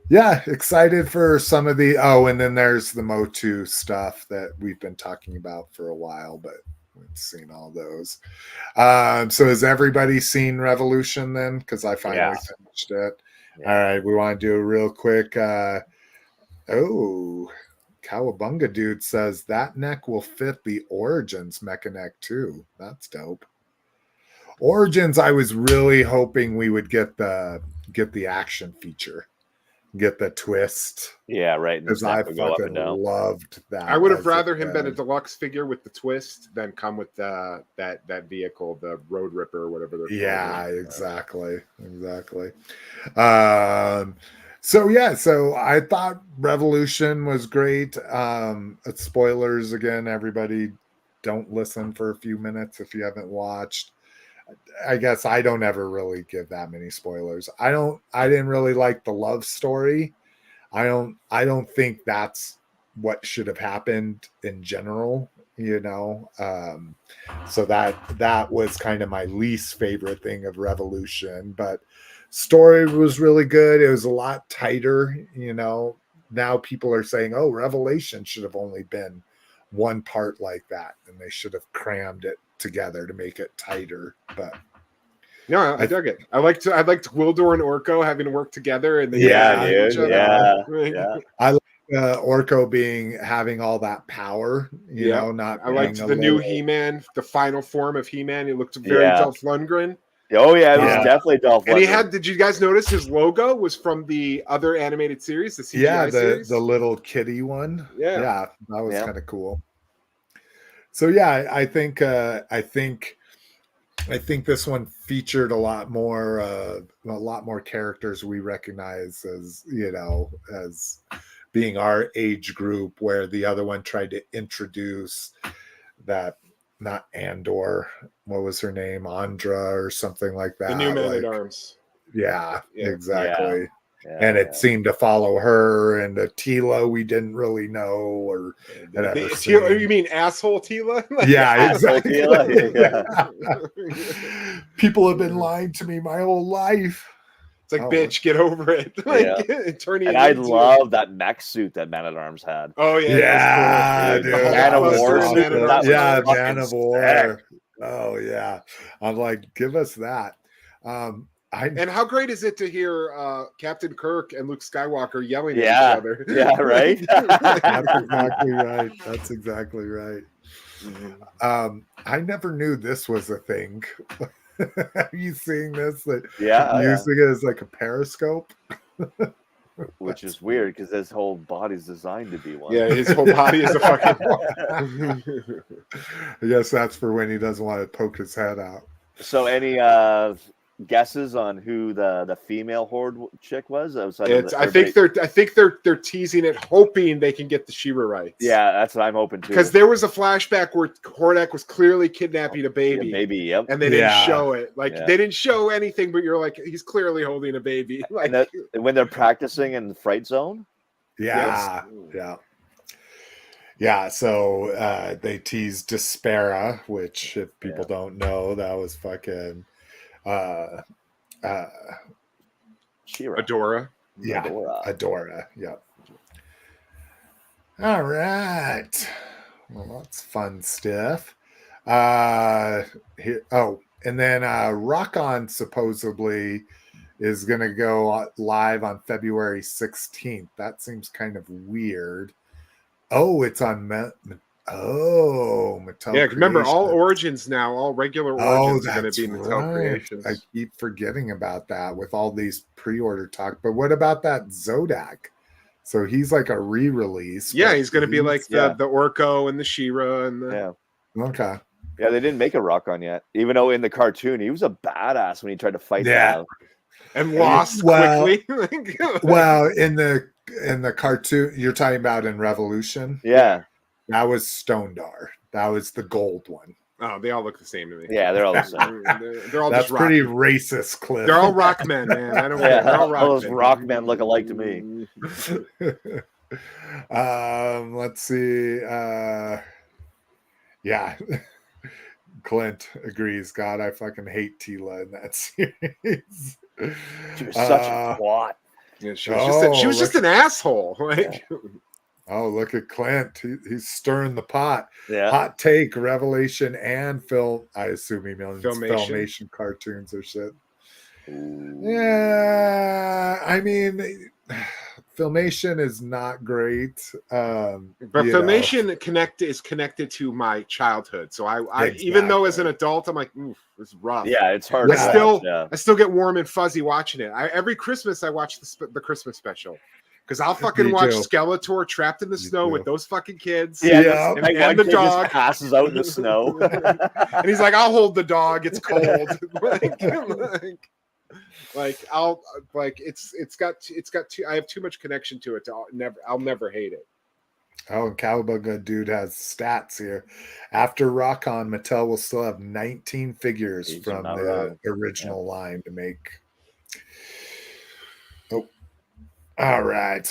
yeah, excited for some of the and then there's the MOTU stuff that we've been talking about for a while, but we've seen all those. So has everybody seen Revolution then? Because I finally finished it. Yeah. All right, we want to do a real quick Cowabunga dude says that neck will fit the Origins mecha neck too. That's dope. Origins, I was really hoping we would get the action feature, get the twist, Yeah, right. And the because I neck would go up and fucking down. loved that. I would have as a rather him been a kid. deluxe figure with the twist than come with that vehicle, the Road Ripper or whatever they're Yeah, calling it. exactly. So I thought Revolution was great. Spoilers again, everybody, don't listen for a few minutes if you haven't watched. I guess I don't ever really give that many spoilers. I didn't really like the love story. I don't think that's what should have happened in general, so that was kind of my least favorite thing of Revolution, but story was really good. It was a lot tighter. Now people are saying, oh, Revelation should have only been one part like that, and they should have crammed it together to make it tighter. But no, I dug it. I liked Wildor and Orko having to work together, and Yeah, dude. each other. Yeah. Orko having all that power, not I liked being the a new little- He-Man, the final form of He-Man. He looked very Yeah. Dolph Lundgren. Oh yeah, it was Yeah. definitely Dolph And he Lundgren. had, did you guys notice his logo was from the other animated series, the CGI series? the little kitty one. Yeah. That was Yeah. kind of cool. So yeah, I think this one featured a lot more characters we recognize as as being our age group, where the other one tried to introduce that, not Andor, what was her name, Andra or something like that. The new Man like, at Arms. Yeah, Yeah. exactly. Yeah, And it yeah. seemed to follow her, and the Tila we didn't really know or had ever Tila, seen. you mean asshole Tila? Like, Yeah, Asshole exactly. Tila, People have been lying to me my whole life. It's like, Oh. bitch, get over it. Like, Yeah. turning And it I into- love that mech suit that Man at Arms had. Oh yeah, Yeah, that was dude. cool. The Man of Hulkbuster War and suit, Man at that Arms. was Yeah, fucking Man of War. sick. Oh yeah. I'm like, give us that. And how great is it to hear Captain Kirk and Luke Skywalker yelling Yeah. at each other? Yeah, right? That's exactly right. I never knew this was a thing. Are you seeing this? That Yeah, using it as like a periscope? which is weird because his whole body's designed to be one. Yeah, his whole body is a fucking. I guess that's for when he doesn't want to poke his head out. So, any guesses on who the female horde chick was? Outside of I think they're teasing it, hoping they can get the She-Ra rights. Yeah, that's what I'm hoping to. Because there was a flashback where Hordak was clearly kidnapping a baby. Yep. And they didn't Yeah. show it. Like, Yeah. they didn't show anything, but you're like, he's clearly holding a baby. Like, And when they're practicing in the Fright Zone. Yeah. So they teased Despera, which, if people don't know, that was fucking She-Ra. Adora. Adora. Yep. All right. Well, that's fun stuff. Here. Oh, and then Rokkon supposedly is going to go live on February 16th. That seems kind of weird. Oh, it's on Mattel. Yeah, remember, all Creations. Origins now, all regular Origins are going to be Mattel Creations. I keep forgetting about that with all these pre-order talk. But what about that Zodak? So he's like a re-release. Yeah, but he's going to be like yeah. the Orko and the She-Ra and the. Yeah. Okay. Yeah, they didn't make a Rokkon yet. Even though in the cartoon he was a badass when he tried to fight. Yeah. And lost Well- quickly. Well, in the cartoon you're talking about in Revolution, Yeah. that was Stondar. That was the gold one. Oh, they all look the same to me. Yeah, they're all the same. They're all That's just rock. pretty racist, Cliff. They're all rock men, man. I don't Yeah, care. They're all all those men. rock men look alike to me. Let's see. Yeah. Clint agrees. God, I fucking hate Tila in that series. She was such a twat. Yeah, she was just an asshole. Like, Oh, look at Clint. He's stirring the pot. Yeah. Hot take, Revelation and film. I assume he means Filmation. Filmation cartoons or shit. Yeah, I mean, Filmation is not great. But you know. Filmation is connected to my childhood. So I even though as an adult, I'm like, oof, it's rough. Yeah, it's hard. Yeah. To watch, yeah. I still get warm and fuzzy watching it. Every Christmas I watch the Christmas special. Because I'll fucking Me watch too. Skeletor trapped in the snow too. with those fucking kids. Yeah, and, like and one the kid just dog passes out in the snow. and he's like, I'll hold the dog. It's cold. I'll like it's got too. I have too much connection to it. I'll never hate it. Oh, and Cowabunga Dude has stats here. After Rokkon, Mattel will still have 19 figures from the original line to make. Oh, all right.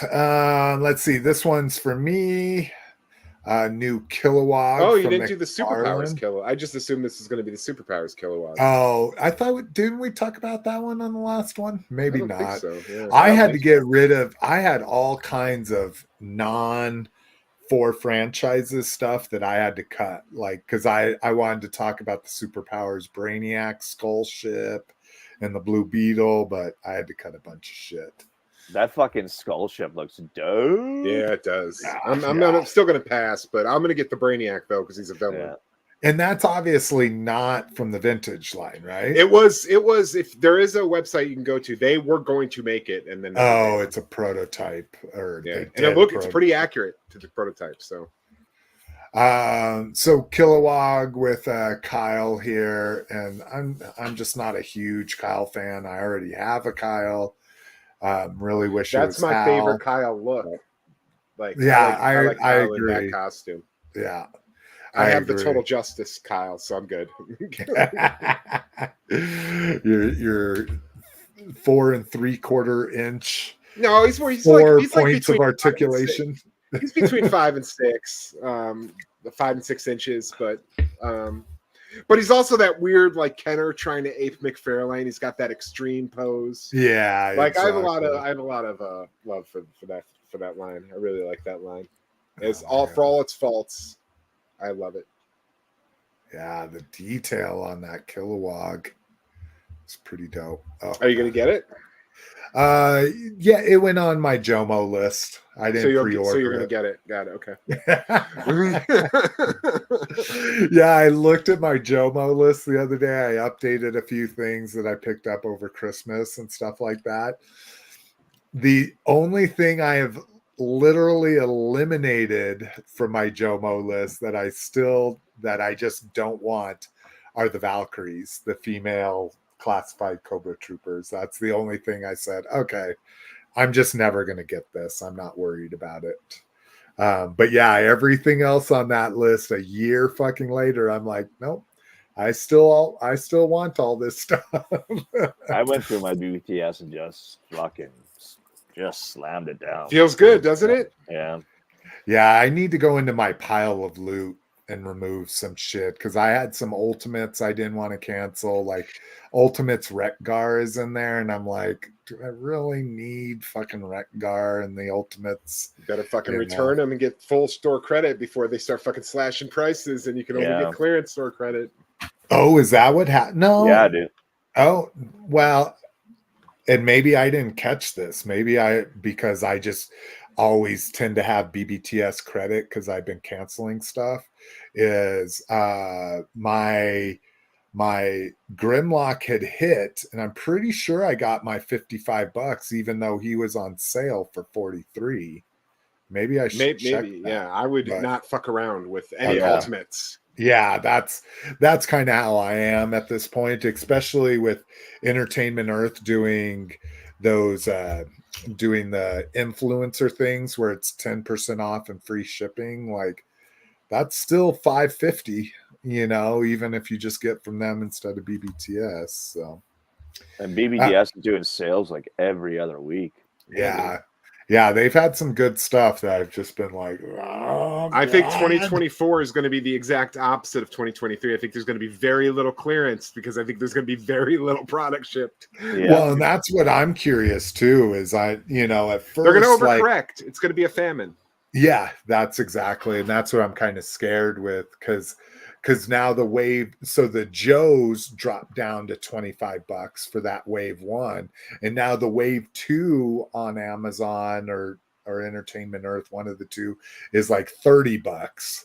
Let's see. This one's for me. New Kilawog. Oh, you didn't do the Superpowers Kilawog. I just assumed this is going to be the Superpowers Kilawog. Oh, I thought, didn't we talk about that one on the last one? Maybe I don't not. think so. Yeah, I had to get rid of, I had all kinds of non-4 franchises stuff that I had to cut. Like, because I wanted to talk about the Superpowers Brainiac Skull Ship and the Blue Beetle, but I had to cut a bunch of shit. That fucking skull ship looks dope. Yeah, it does. I'm still going to pass, but I'm going to get the Brainiac, though, because he's a villain. Yeah. And that's obviously not from the vintage line, right? It was. If there is a website you can go to, they were going to make it, and then it's a prototype, or yeah, and it's pretty accurate to the prototype. So, so Kilawog with Kyle here, and I'm just not a huge Kyle fan. I already have a Kyle. Really wish that's it was my Hal. favorite Kyle look. Like, yeah, I like I Kyle agree. in that costume. Yeah. I have agree. the Total Justice Kyle, so I'm good. You're 4 3/4 inch. No, he's 4 like points of articulation. He's between 5 and 6, 5 and 6 inches, but he's also that weird like Kenner trying to ape McFarlane. He's got that extreme pose. Yeah, like exactly. I have a lot of love for that line. I really like that line. For all its faults, I love it. Yeah, the detail on that Kilawog is pretty dope. Oh, are you gonna get it? Yeah, it went on my Jomo list. I didn't pre-order. So you're gonna get it. Got it. Okay. Yeah, I looked at my Jomo list the other day. I updated a few things that I picked up over Christmas and stuff like that. The only thing I have literally eliminated from my Jomo list that I just don't want are the Valkyries, the female classified Cobra Troopers. That's the only thing I said, okay, I'm just never going to get this. I'm not worried about it. But yeah, everything else on that list a year fucking later, I'm like, nope, I still want all this stuff. I went through my BBTS and just slammed it down. Feels good, doesn't it? Yeah. Yeah, I need to go into my pile of loot and remove some shit because I had some Ultimates I didn't want to cancel. Like Ultimates Wreck-Gar is in there, and I'm like, do I really need fucking Wreck-Gar and the Ultimates? You better fucking return them and get full store credit before they start fucking slashing prices, and you can only get clearance store credit. Oh, is that what happened? No. Yeah, dude. Oh, well, and maybe I didn't catch this. Because I just always tend to have BBTS credit because I've been canceling stuff. Is my Grimlock had hit, and I'm pretty sure I got my $55, even though he was on sale for 43. Maybe I should check that. Yeah, I would not fuck around with any Ultimates. Yeah, that's kind of how I am at this point, especially with Entertainment Earth doing those doing the influencer things where it's 10% off and free shipping. Like that's still $5.50, even if you just get from them instead of BBTS. So, and BBTS is doing sales like every other week. Yeah, they've had some good stuff that I've just been like, oh, I think 2024 is going to be the exact opposite of 2023. I think there's going to be very little clearance because I think there's going to be very little product shipped. Yeah. Well, and that's what I'm curious too, is at first they're going to overcorrect. It's going to be a famine. Yeah, that's exactly. And that's what I'm kind of scared with because because now the wave, so the Joes dropped down to $25 for that wave 1, and now the wave 2 on Amazon or Entertainment Earth, one of the two, is like $30.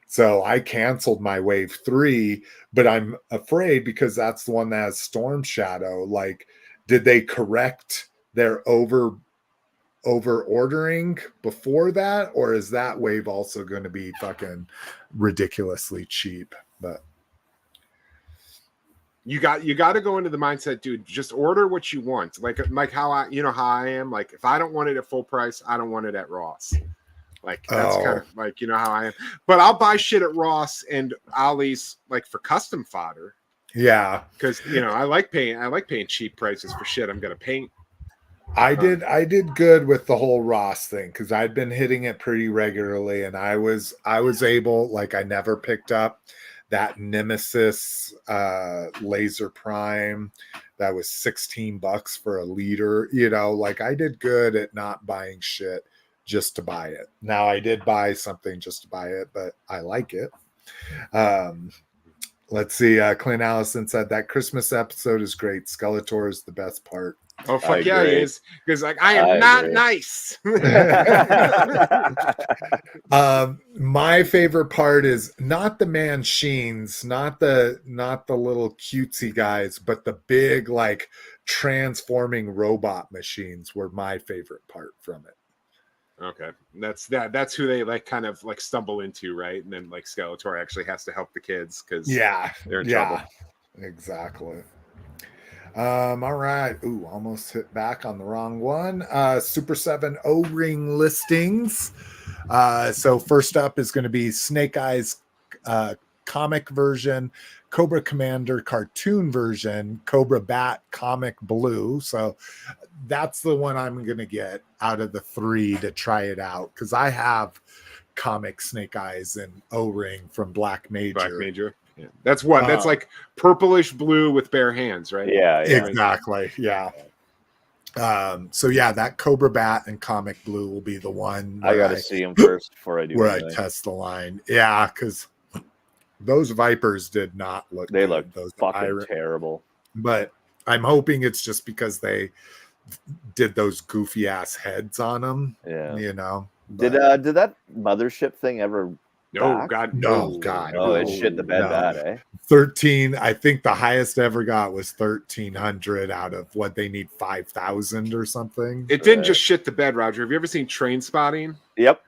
So I canceled my wave 3, but I'm afraid because that's the one that has Storm Shadow. Like, did they correct their over ordering before that, or is that wave also going to be fucking ridiculously cheap? But you got to go into the mindset, dude, just order what you want. Like how I, how I am. Like, if I don't want it at full price, I don't want it at Ross. Like, that's kind of like, how I am. But I'll buy shit at Ross and Ollie's, like, for custom fodder. Yeah, because I like paying cheap prices for shit I'm gonna paint. I did good with the whole Ross thing because I'd been hitting it pretty regularly, and I was able, like, I never picked up that Nemesis laser prime that was $16 for a liter. Like, I did good at not buying shit just to buy it. Now, I did buy something just to buy it, but I like it. Let's see. Clint Allison said that Christmas episode is great. Skeletor is the best part. Oh, fuck yeah, he is. Because, like, I am not nice. My favorite part is not the Manchines, not the little cutesy guys, but the big, like, transforming robot machines were my favorite part from it. Okay, that's who they, like, kind of, like, stumble into, right? And then, like, Skeletor actually has to help the kids because they're in trouble. Exactly. All right. Ooh, almost hit back on the wrong one. Super 7 O-ring listings. So first up is going to be Snake Eyes comic version, Cobra Commander cartoon version, Cobra Bat comic blue. So that's the one I'm going to get out of the 3 to try it out, because I have comic Snake Eyes and O-ring from Black Major. Yeah. That's one. That's like purplish blue with bare hands, right? Yeah. Exactly. Yeah. So yeah, that Cobra Bat and comic blue will be the one. I got to see them first before I do. Where I test the line. Yeah, because those Vipers did not look. They good. look those fucking terrible. But I'm hoping it's just because they did those goofy ass heads on them. Yeah. But, did that mothership thing ever? No, back? God. Oh, it shit the bed bad, eh? 13. I think the highest ever got was 1,300 out of what they need 5,000 or something. It didn't just shit the bed, Roger. Have you ever seen Train Spotting? Yep.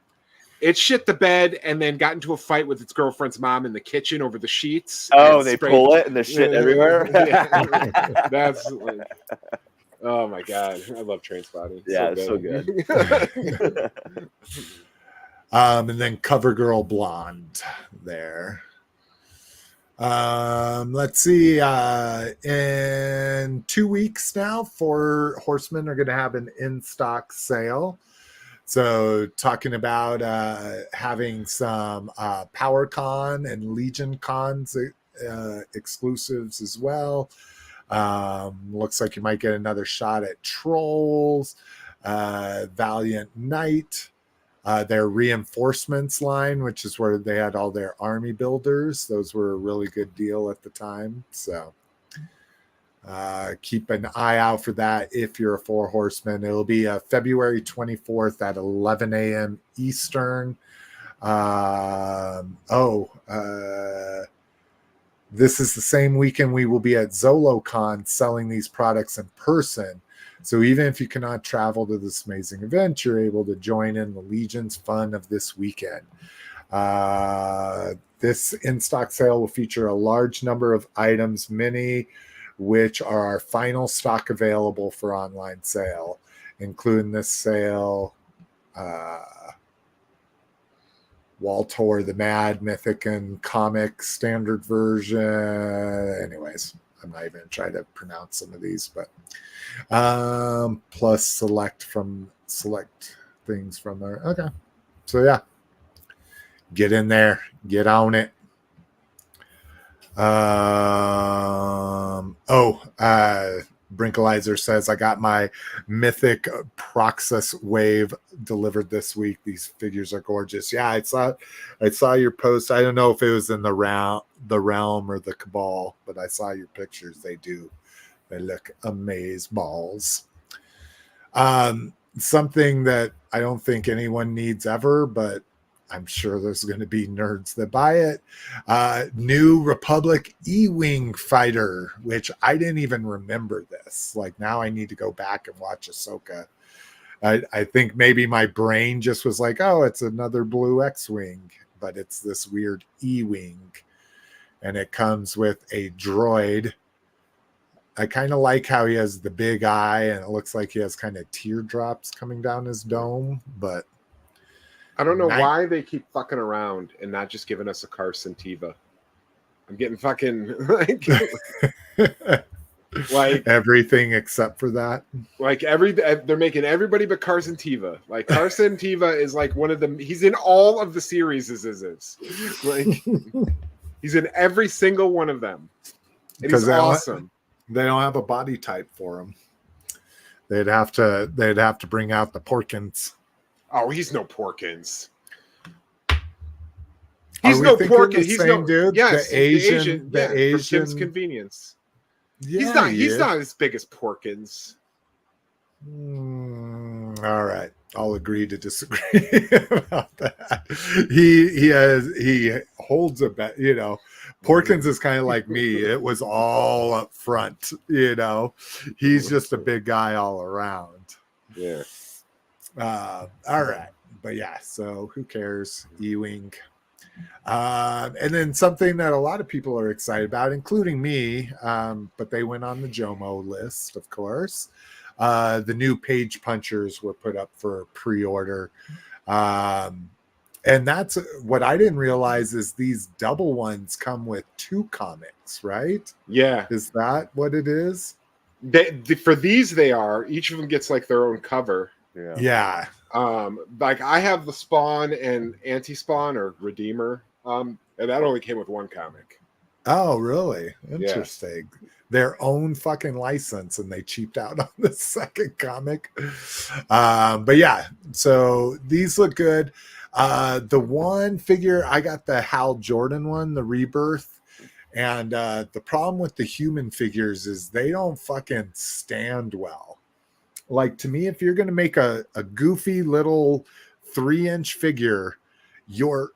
It shit the bed and then got into a fight with its girlfriend's mom in the kitchen over the sheets. Oh, they pull it and there's shit everywhere. That's like, oh my god, I love Train Spotting. Yeah, it's so good. And then CoverGirl Blonde there. Let's see. In 2 weeks now, 4 Horsemen are going to have an in-stock sale. So talking about having some PowerCon and Legion Cons exclusives as well. Looks like you might get another shot at Trolls, Valiant Knight. Their reinforcements line, which is where they had all their army builders. Those were a really good deal at the time. So keep an eye out for that if you're a 4 Horseman. It'll be February 24th at 11 a.m. Eastern. This is the same weekend we will be at ZoloCon selling these products in person. So even if you cannot travel to this amazing event, you're able to join in the Legion's fun of this weekend. This in-stock sale will feature a large number of items, many which are our final stock available for online sale, including this sale, Waltor, the Mad, Mythic, and Comic Standard Version. Anyways, I'm not even trying to pronounce some of these, but plus select things from there. Okay. So yeah, get in there, get on it. Brinkalizer says, I got my mythic Proxus wave delivered this week. These figures are gorgeous. Yeah, I saw your post. I don't know if it was in the realm or the Cabal, but I saw your pictures. They look amaze balls. Something that I don't think anyone needs ever, but I'm sure there's going to be nerds that buy it. New Republic E-Wing fighter, which I didn't even remember this. Like, now I need to go back and watch Ahsoka. I think maybe my brain just was like, oh, it's another blue X-Wing, but it's this weird E-Wing. And it comes with a droid. I kind of like how he has the big eye, and it looks like he has kind of teardrops coming down his dome, but I don't know why they keep fucking around and not just giving us a Carson Tiva. I'm getting fucking like everything except for that. Like they're making everybody but Carson Tiva. Like Carson Tiva is like one of them. He's in all of the series. Like he's in every single one of them. And he's awesome. They don't have a body type for him. They'd have to bring out the Porkins. Oh, he's no Porkins. He's no Porkins. He's no dude. Yes, the Asian. For Kim's convenience. Yeah, he's not as big as Porkins. All right, I'll agree to disagree about that. He holds a bet. You know, Porkins is kind of like me. It was all up front. You know, he's just a big guy all around. Yeah. All right, but yeah, so who cares? E-Wing. And then something that a lot of people are excited about, including me, but they went on the JOMO list, of course. The new page punchers were put up for pre-order. And that's what I didn't realize is these double ones come with 2 comics, right? Yeah. Is that what it is? For these, they are. Each of them gets like their own cover. Yeah. Like I have the Spawn and Anti-Spawn or Redeemer, and that only came with 1 comic. Oh, really? Interesting. Yeah. Their own fucking license, and they cheaped out on the second comic. But yeah, so these look good. The one figure, I got the Hal Jordan one, the Rebirth. And the problem with the human figures is they don't fucking stand well. Like, to me, if you're going to make a goofy little 3-inch figure, your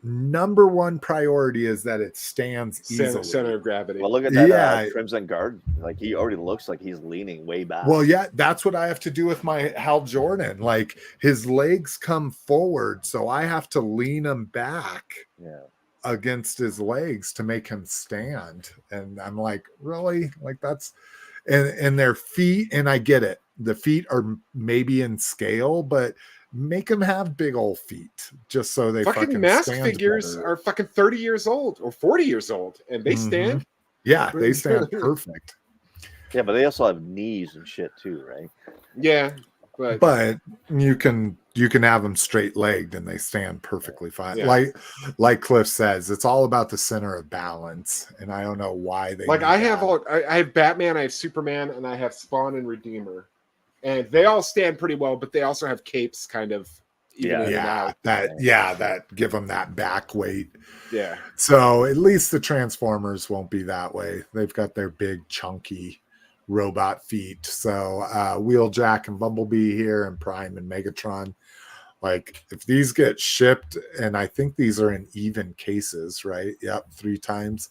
number one priority is that it stands easily. Center of gravity. Well, look at that Crimson Guard. Like, he already looks like he's leaning way back. Well, yeah, that's what I have to do with my Hal Jordan. Like, his legs come forward, so I have to lean him back against his legs to make him stand. And I'm like, really? Like, that's... And their feet, and I get it. The feet are maybe in scale, but make them have big old feet just so they fucking Mask stand figures better. Are fucking 30 years old or 40 years old, and they stand. Yeah, they stand perfect. Yeah, but they also have knees and shit too, right? Yeah, but you can have them straight legged and they stand perfectly fine. Yeah. Like Cliff says, it's all about the center of balance, and I don't know why they like. I have Batman, I have Superman, and I have Spawn and Redeemer, and they all stand pretty well. But they also have capes, kind of. That give them that back weight. Yeah. So at least the Transformers won't be that way. They've got their big chunky robot feet. So Wheeljack and Bumblebee here, and Prime and Megatron. Like, if these get shipped, and I think these are in even cases, right? Yep, 3 times.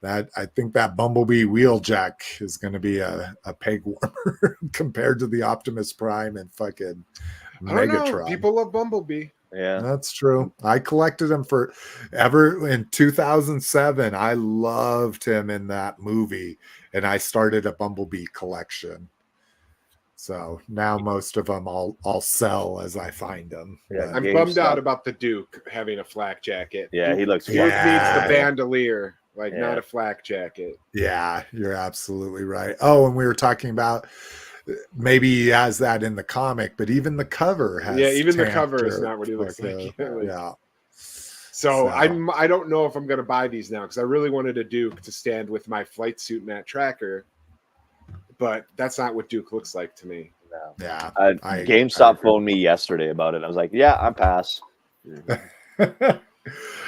That I think that Bumblebee Wheeljack is going to be a peg warmer compared to the Optimus Prime and fucking Megatron. I don't know. People love Bumblebee. Yeah, that's true. I collected him in 2007. I loved him in that movie, and I started a Bumblebee collection. So now most of them I'll sell as I find them. Yeah, I'm bummed out about the Duke having a flak jacket. Yeah, he looks. Duke needs the bandolier, not a flak jacket. Yeah, you're absolutely right. Oh, and we were talking about maybe he has that in the comic, but even the cover has. Yeah, even the cover is not what he looks like. Yeah. So I don't know if I'm going to buy these now because I really wanted a Duke to stand with my flight suit mat tracker. but that's not what Duke looks like to me. No. Yeah. GameStop phoned me yesterday about it. I was like, yeah, I'm pass.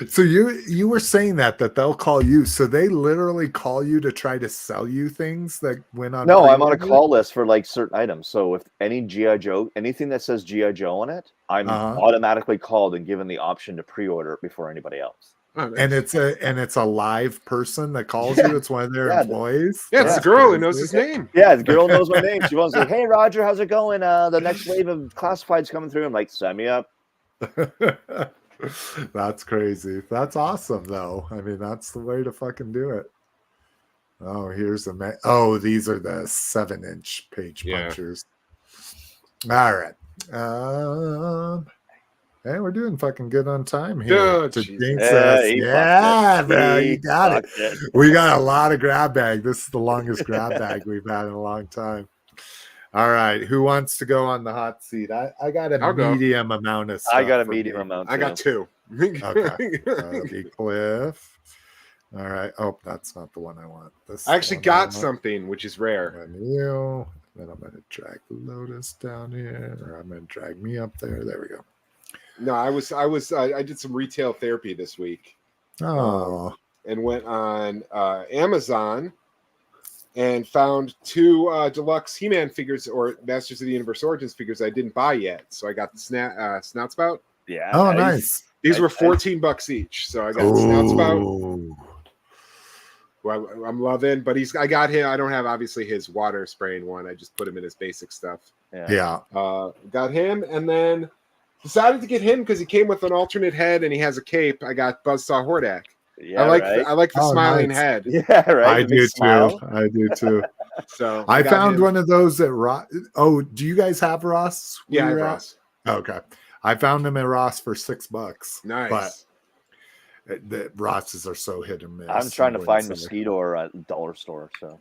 So you were saying that they'll call you. So they literally call you to try to sell you things that went on. No, I'm on a pre-order? call list for like certain items. So if any GI Joe, anything that says GI Joe on it, I'm automatically called and given the option to pre-order it before anybody else. Oh, nice. And it's a live person that calls you. It's one of their employees. Yeah, it's That's a girl who crazy. knows his name. Yeah, the girl knows my name. She wants to say, "Hey, Roger, how's it going? The next wave of classifieds coming through." I'm like, "Sign me up." That's crazy. That's awesome, though. I mean, that's the way to fucking do it. Oh, here's the these are the 7-inch page punchers. All right. Hey, we're doing fucking good on time here. Oh, To Jesus. jinx us. Yeah, bro, you got it. We got a lot of grab bag. This is the longest grab bag we've had in a long time. All right, who wants to go on the hot seat? I got a medium amount of stuff. I got a medium amount. I got 2. Okay, that'll be Cliff. All right. Oh, that's not the one I want. This I actually got something, which is rare. You. Then I'm going to drag Lotus down here, or I'm going to drag me up there. There we go. No, I did some retail therapy this week. Oh. And went on Amazon and found 2 deluxe He-Man figures or Masters of the Universe Origins figures I didn't buy yet. So I got the Snout Spout. Yeah. Oh, nice. These were $14 each. So I got Snout Spout. Who I'm loving, but I got him. I don't have obviously his water spraying one. I just put him in his basic stuff. Yeah. Got him, and then decided to get him because he came with an alternate head and he has a cape. I got Buzzsaw Hordak. Yeah, I like the smiling head. Yeah, right. I do too. So I found one of those at Ross. Oh, do you guys have Ross? Yeah, I have Ross. Okay. I found them at Ross for $6. Nice. But the Rosses are so hit and miss. I'm trying to find Mosquito at a dollar store. So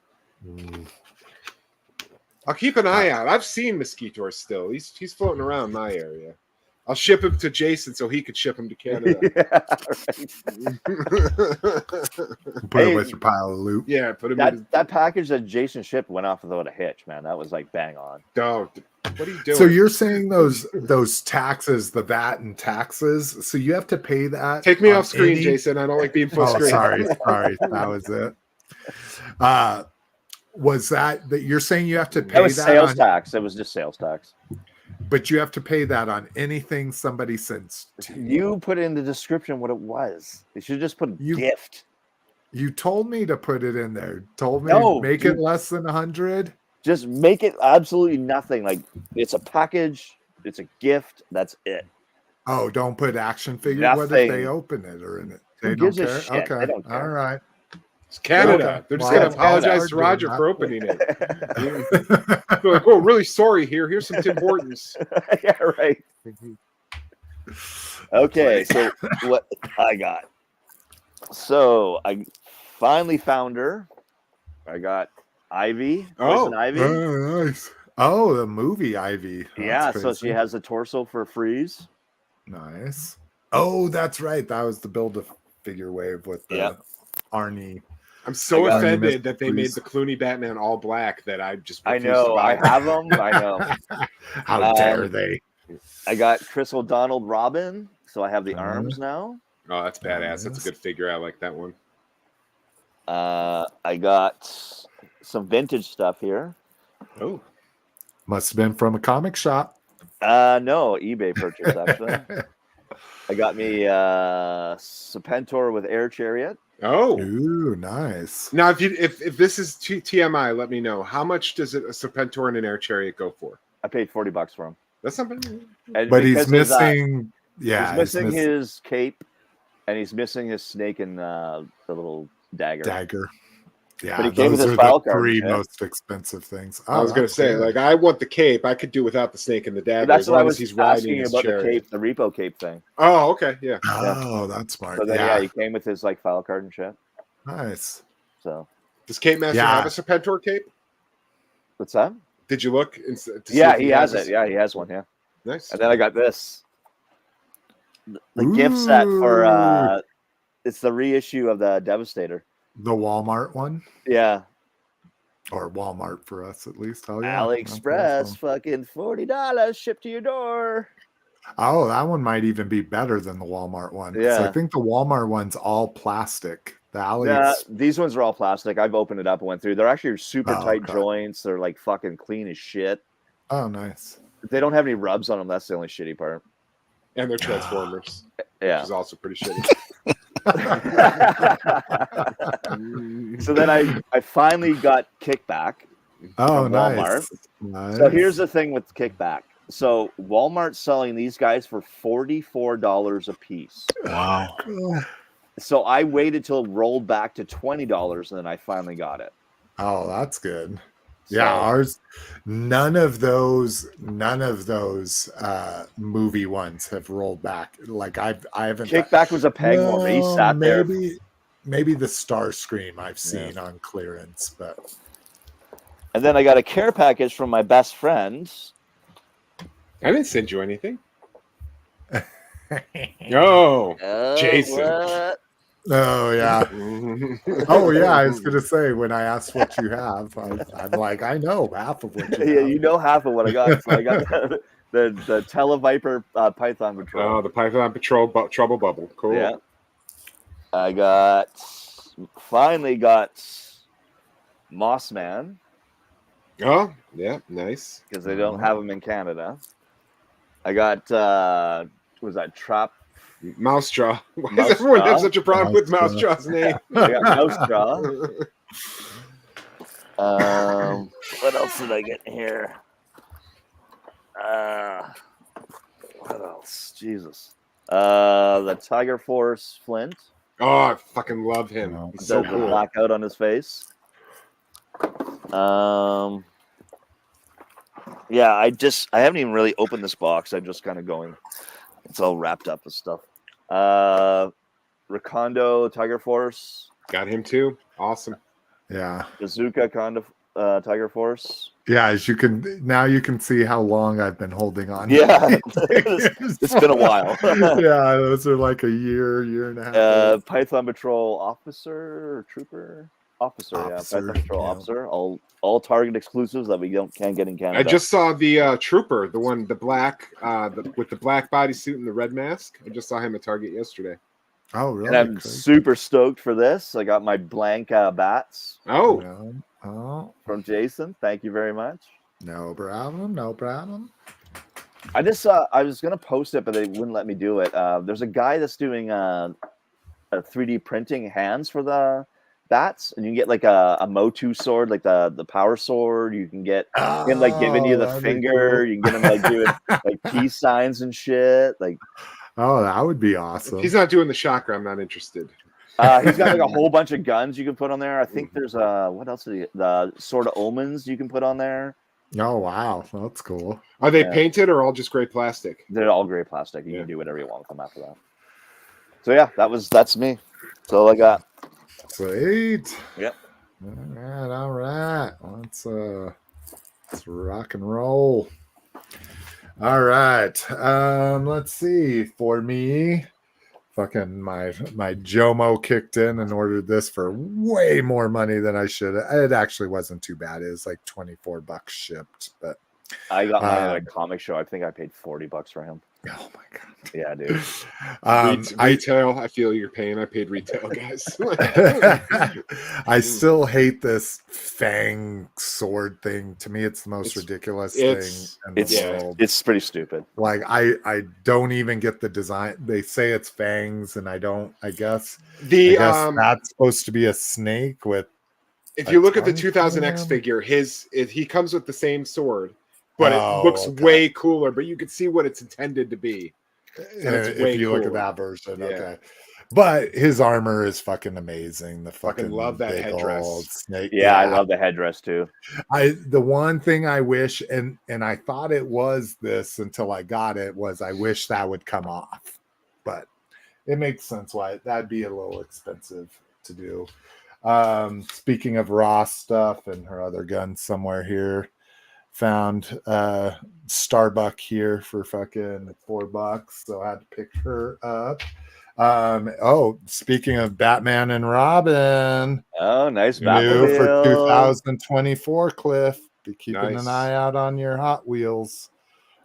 I'll keep an eye out. I've seen Mosquito still. He's floating around my area. I'll ship him to Jason so he could ship him to Canada. Put it with your pile of loot. Yeah, put him that package that Jason shipped went off without a hitch, man. That was like bang on. What are you doing? So you're saying those taxes, the VAT and taxes, so you have to pay that? Take me off screen, Jason. I don't like being full screen. Sorry. That was it. Was that you're saying you have to pay that? Was sales tax. It was just sales tax. But you have to pay that on anything somebody sends to you. You put in the description what it was. You should just put gift. You told me to put it in there. Told me make it less than 100. Just make it absolutely nothing. Like it's a package. It's a gift. That's it. Oh, don't put action figure. Nothing. What if they open it or in it? They don't care. Shit. Okay. They don't care. All right. It's Canada. Okay. They're just going to apologize to Roger for opening it. They're like, oh, really sorry here. Here's some Tim Hortons. Yeah, right. Okay, so what I got. So I finally found her. I got Ivy. Oh, Ivy. Oh, nice. Oh, the movie Ivy. That's so she has a torso for Freeze. Nice. Oh, that's right. That was the build-a-figure wave with the Arnie. I'm so offended that they made the Clooney Batman all black that I just I know. I have them. I know. How dare they? I got Chris O'Donnell Robin, so I have the arms now. Oh, that's badass. That's a good figure. I like that one. I got some vintage stuff here. Oh. Must have been from a comic shop. No, eBay purchase, actually. I got me Serpentor with Air Chariot. Oh, ooh, nice. Now, if this is TMI, let me know. How much does a Serpentor and an Air Chariot go for? I paid $40 for him. That's not bad. But he's missing. He's missing his cape, and he's missing his snake and the little dagger. Yeah, but he came with those his are file the card. three most expensive things. I was going to say, like, I want the cape. I could do without the snake and the dagger. That's as what long I was as he's riding his about chariot. the cape, the repo cape thing. Oh, okay, yeah. Oh, that's smart. So then, he came with his like file card and shit. Nice. So does Cape Master have a Serpentor cape? What's that? Did you look? He has it. Yeah, he has one. Yeah. Nice. And then I got this. The gift set for it's the reissue of the Devastator. The Walmart one? Yeah. or Walmart for us at least. Oh yeah, AliExpress, awesome. fucking $40 shipped to your door. Oh, that one might even be better than the Walmart one. Yeah. I think the Walmart one's all plastic. The Yeah, AliExpress. these ones are all plastic. I've opened it up and went through. They're actually super Oh, tight okay. joints. They're like fucking clean as shit. Oh, nice. They don't have any rubs on them. That's the only shitty part. And they're Transformers, Yeah. which is also pretty shitty. So then I finally got kickback. Oh, from Walmart. nice. So here's the thing with kickback. So Walmart's selling these guys for $44 a piece. Wow. So I waited till it rolled back to $20, and then I finally got it. Oh, that's good. So, Yeah, ours. None of those movie ones have rolled back. Like I haven't. kickback was a peg warmer. He sat there. Maybe the Starscream I've seen on clearance, but. And then I got a care package from my best friend. I didn't send you anything. No, Jason. What? Oh yeah. Oh yeah. I was gonna say when I asked what you have, I'm like, I know half of what you Yeah, have. you know half of what I got. So I got the Televiper Python Patrol. Oh, the Python Patrol Trouble Bubble. Cool. Yeah. I finally got Mossman Oh, yeah, nice. because they don't have them in Canada. I got was that Trap? Mousejaw. Why Mouse does everyone Jaw? have such a problem with Mousejaw. Mousejaw's name? I got Mousejaw. What else did I get here? What else? Jesus. The Tiger Force Flint. Oh, I fucking love him. Wow. He's so The cool. blackout on his face. Yeah, I haven't even really opened this box. I'm just kind of going. It's all wrapped up with stuff. Recondo Tiger Force. Got him too. Awesome. Yeah. Bazooka Condo Tiger Force. Yeah, as you can now you can see how long I've been holding on. Yeah, it's been a while. Yeah, those are like a year and a half. old. Python Patrol Officer or Trooper? Officer, Officer, yeah. Python Patrol yeah. Officer. All Target exclusives that we can't get in Canada. I just saw the Trooper, the black, with the black bodysuit and the red mask. I just saw him at Target yesterday. Oh, really? And I'm Great. super stoked for this. I got my blank bats Oh, No. Oh, from Jason. Thank you very much. no problem. No problem. I was gonna post it, but they wouldn't let me do it. There's a guy that's doing a 3D printing hands for the bats, and you can get like a MOTU sword, like the power sword. You can get him like giving you the that'd be finger. cool. You can get him like doing like peace signs and shit. Like Oh, that would be if awesome. he's not doing the chakra, I'm not interested. he's got like a whole bunch of guns you can put on there. I think there's what else? The Sword of Omens you can put on there. Oh, wow. That's cool. Are they Yeah. painted or all just gray plastic? They're all gray plastic. You Yeah. can do whatever you want with them after that. So yeah, that's me. That's all I got. Sweet. Yep. All right. Let's rock and roll. All right. Let's see. For me, fucking my Jomo kicked in and ordered this for way more money than I should. It actually wasn't too bad. It was like $24 shipped, but I got mine at a comic show. I think I paid $40 for him. oh my god. Yeah, dude. Retail, I feel your pain. I paid retail, guys. I still hate this fang sword thing. To me, it's the most ridiculous thing in the world. It's pretty stupid. Like I don't even get the design. They say it's fangs, and I guess that's supposed to be a snake with. If you look at the tongue 2000X coming figure, he comes with the same sword, but Oh, it looks okay. way cooler. But you can see what it's intended to be. If way you look at cooler. that version, Yeah. okay. But his armor is fucking amazing. The Fucking fucking love that big headdress. old snake. Yeah, I love the headdress too. The one thing I wish, and I thought it was this until I got it, was I wish that would come off. But it makes sense why that'd be a little expensive to do. Speaking of raw stuff and her other gun somewhere here, found Starbuck here for fucking $4, so I had to pick her up. Speaking of Batman and Robin, Oh, nice new for Batmobile. 2024, Cliff. Be keeping Nice. an eye out on your Hot Wheels.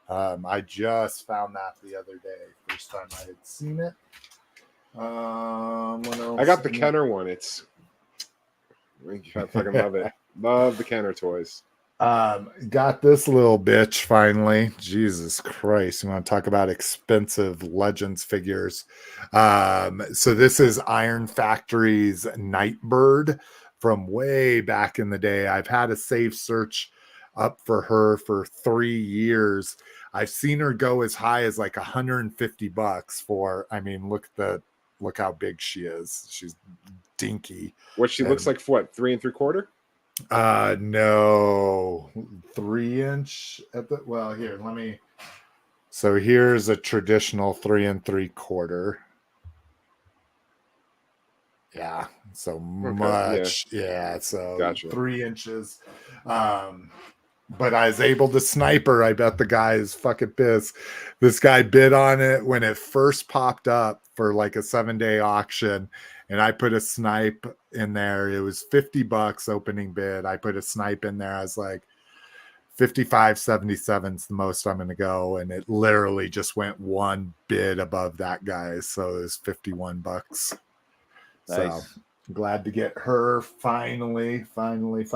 I just found that the other day. First time I had seen it. What else? I got the Kenner one. I fucking love it. Love the Kenner toys. Got this little bitch finally. Jesus Christ. You want to talk about expensive Legends figures? So this is Iron Factory's Nightbird from way back in the day. I've had a safe search up for her for 3 years. I've seen her go as high as like $150 for, I mean, look how big she is. She's dinky. What she looks like for what, 3 3/4? No, 3-inch at the, well, here, let me, so here's a traditional 3 3/4. Yeah, so much. Yeah, so Gotcha. 3 inches. But I was able to snipe her. I bet the guy is fucking pissed. This guy bid on it when it first popped up for like a 7-day auction, and I put a snipe in there. It was $50 opening bid. I put a snipe in there. I was like, 55.77 is the most I'm going to go, and it literally just went one bid above that guy. So it was $51. Nice. So glad to get her finally. Let's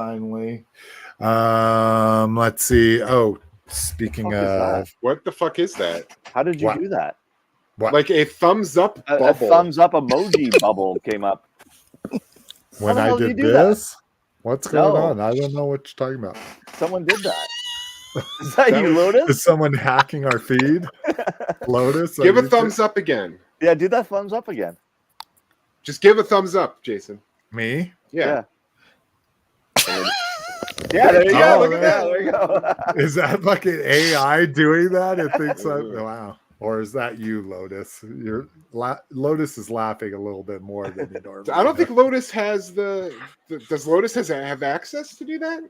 see. Oh, speaking of, What the fuck is that? How did you What? do that? what Like a thumbs up A bubble. thumbs up emoji bubble came up. when the I hell did did you do that? this, what's going No. on? I don't know what you're talking about. Someone did that. Is that you, Lotus? Is someone hacking our feed? Lotus, Give are a you thumbs up again. Yeah, do that thumbs up again. Just give a thumbs up, Jason. me? Yeah. Yeah, there you go. Oh, Look at that. There you go. Is that fucking AI doing that? It thinks wow. Or is that you, Lotus? Lotus is laughing a little bit more than you normally. I don't think Lotus has does Lotus have access to do that?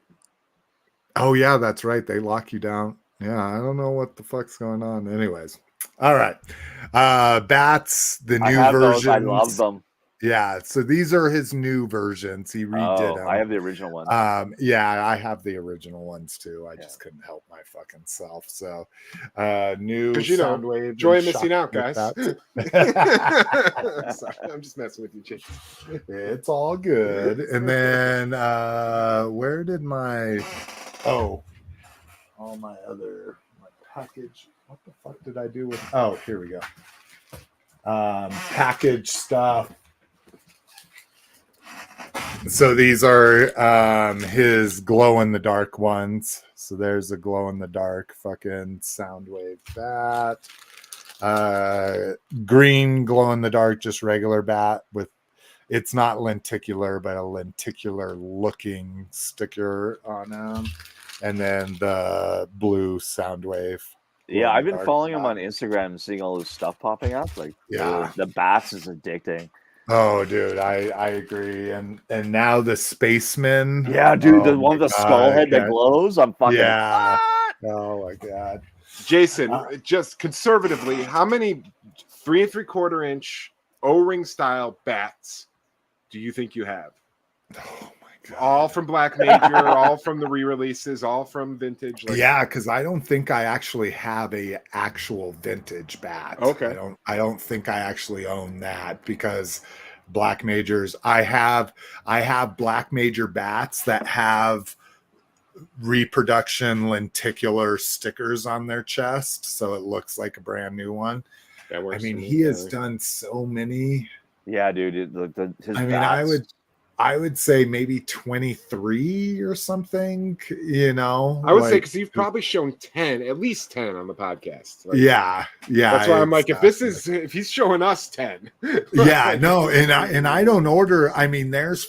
Oh yeah, that's right. They lock you down. Yeah, I don't know what the fuck's going on. Anyways, all right. Bats, the new I have versions. those. I love them. Yeah, so these are his new versions. He redid them. I have the original one. Yeah, I have the original ones too. I just couldn't help my fucking self. So, new Soundwave. Joy of missing out, guys. Sorry, I'm just messing with you, Jason. it's all good. And then, where did my all my package? What the fuck did I do with? Oh, here we go. Package stuff. So these are his glow in the dark ones. So there's a glow in the dark fucking Soundwave bat. Green glow in the dark, just regular bat with, it's not lenticular, but a lenticular looking sticker on them. And then the blue Soundwave. Yeah, I've been dark following him bat. on Instagram and seeing all this stuff popping up. Like, Yeah. the bats is addicting. Oh, dude, I agree. And now the spaceman. Yeah, dude, the Oh one my with the God, skull head yeah. that glows. I'm fucking. Yeah. What? Oh my God. Jason, just conservatively, how many 3 3/4-inch O-ring style bats do you think you have? Oh my God. All from Black Major, all from the re-releases, all from vintage. Yeah, because I don't think I actually have a actual vintage bat. Okay. I don't think I actually own that because Black Majors. I have Black Major bats that have reproduction lenticular stickers on their chest, so it looks like a brand new one. That works I mean, for me, he has yeah. done so many. Yeah, dude. His I mean, bats, I would say maybe 23 or something, you know. I would say like, because you've probably shown 10, at least 10 on the podcast. Like, yeah. That's why I'm like, exactly. if he's showing us 10. Yeah, no, and I don't order. I mean, there's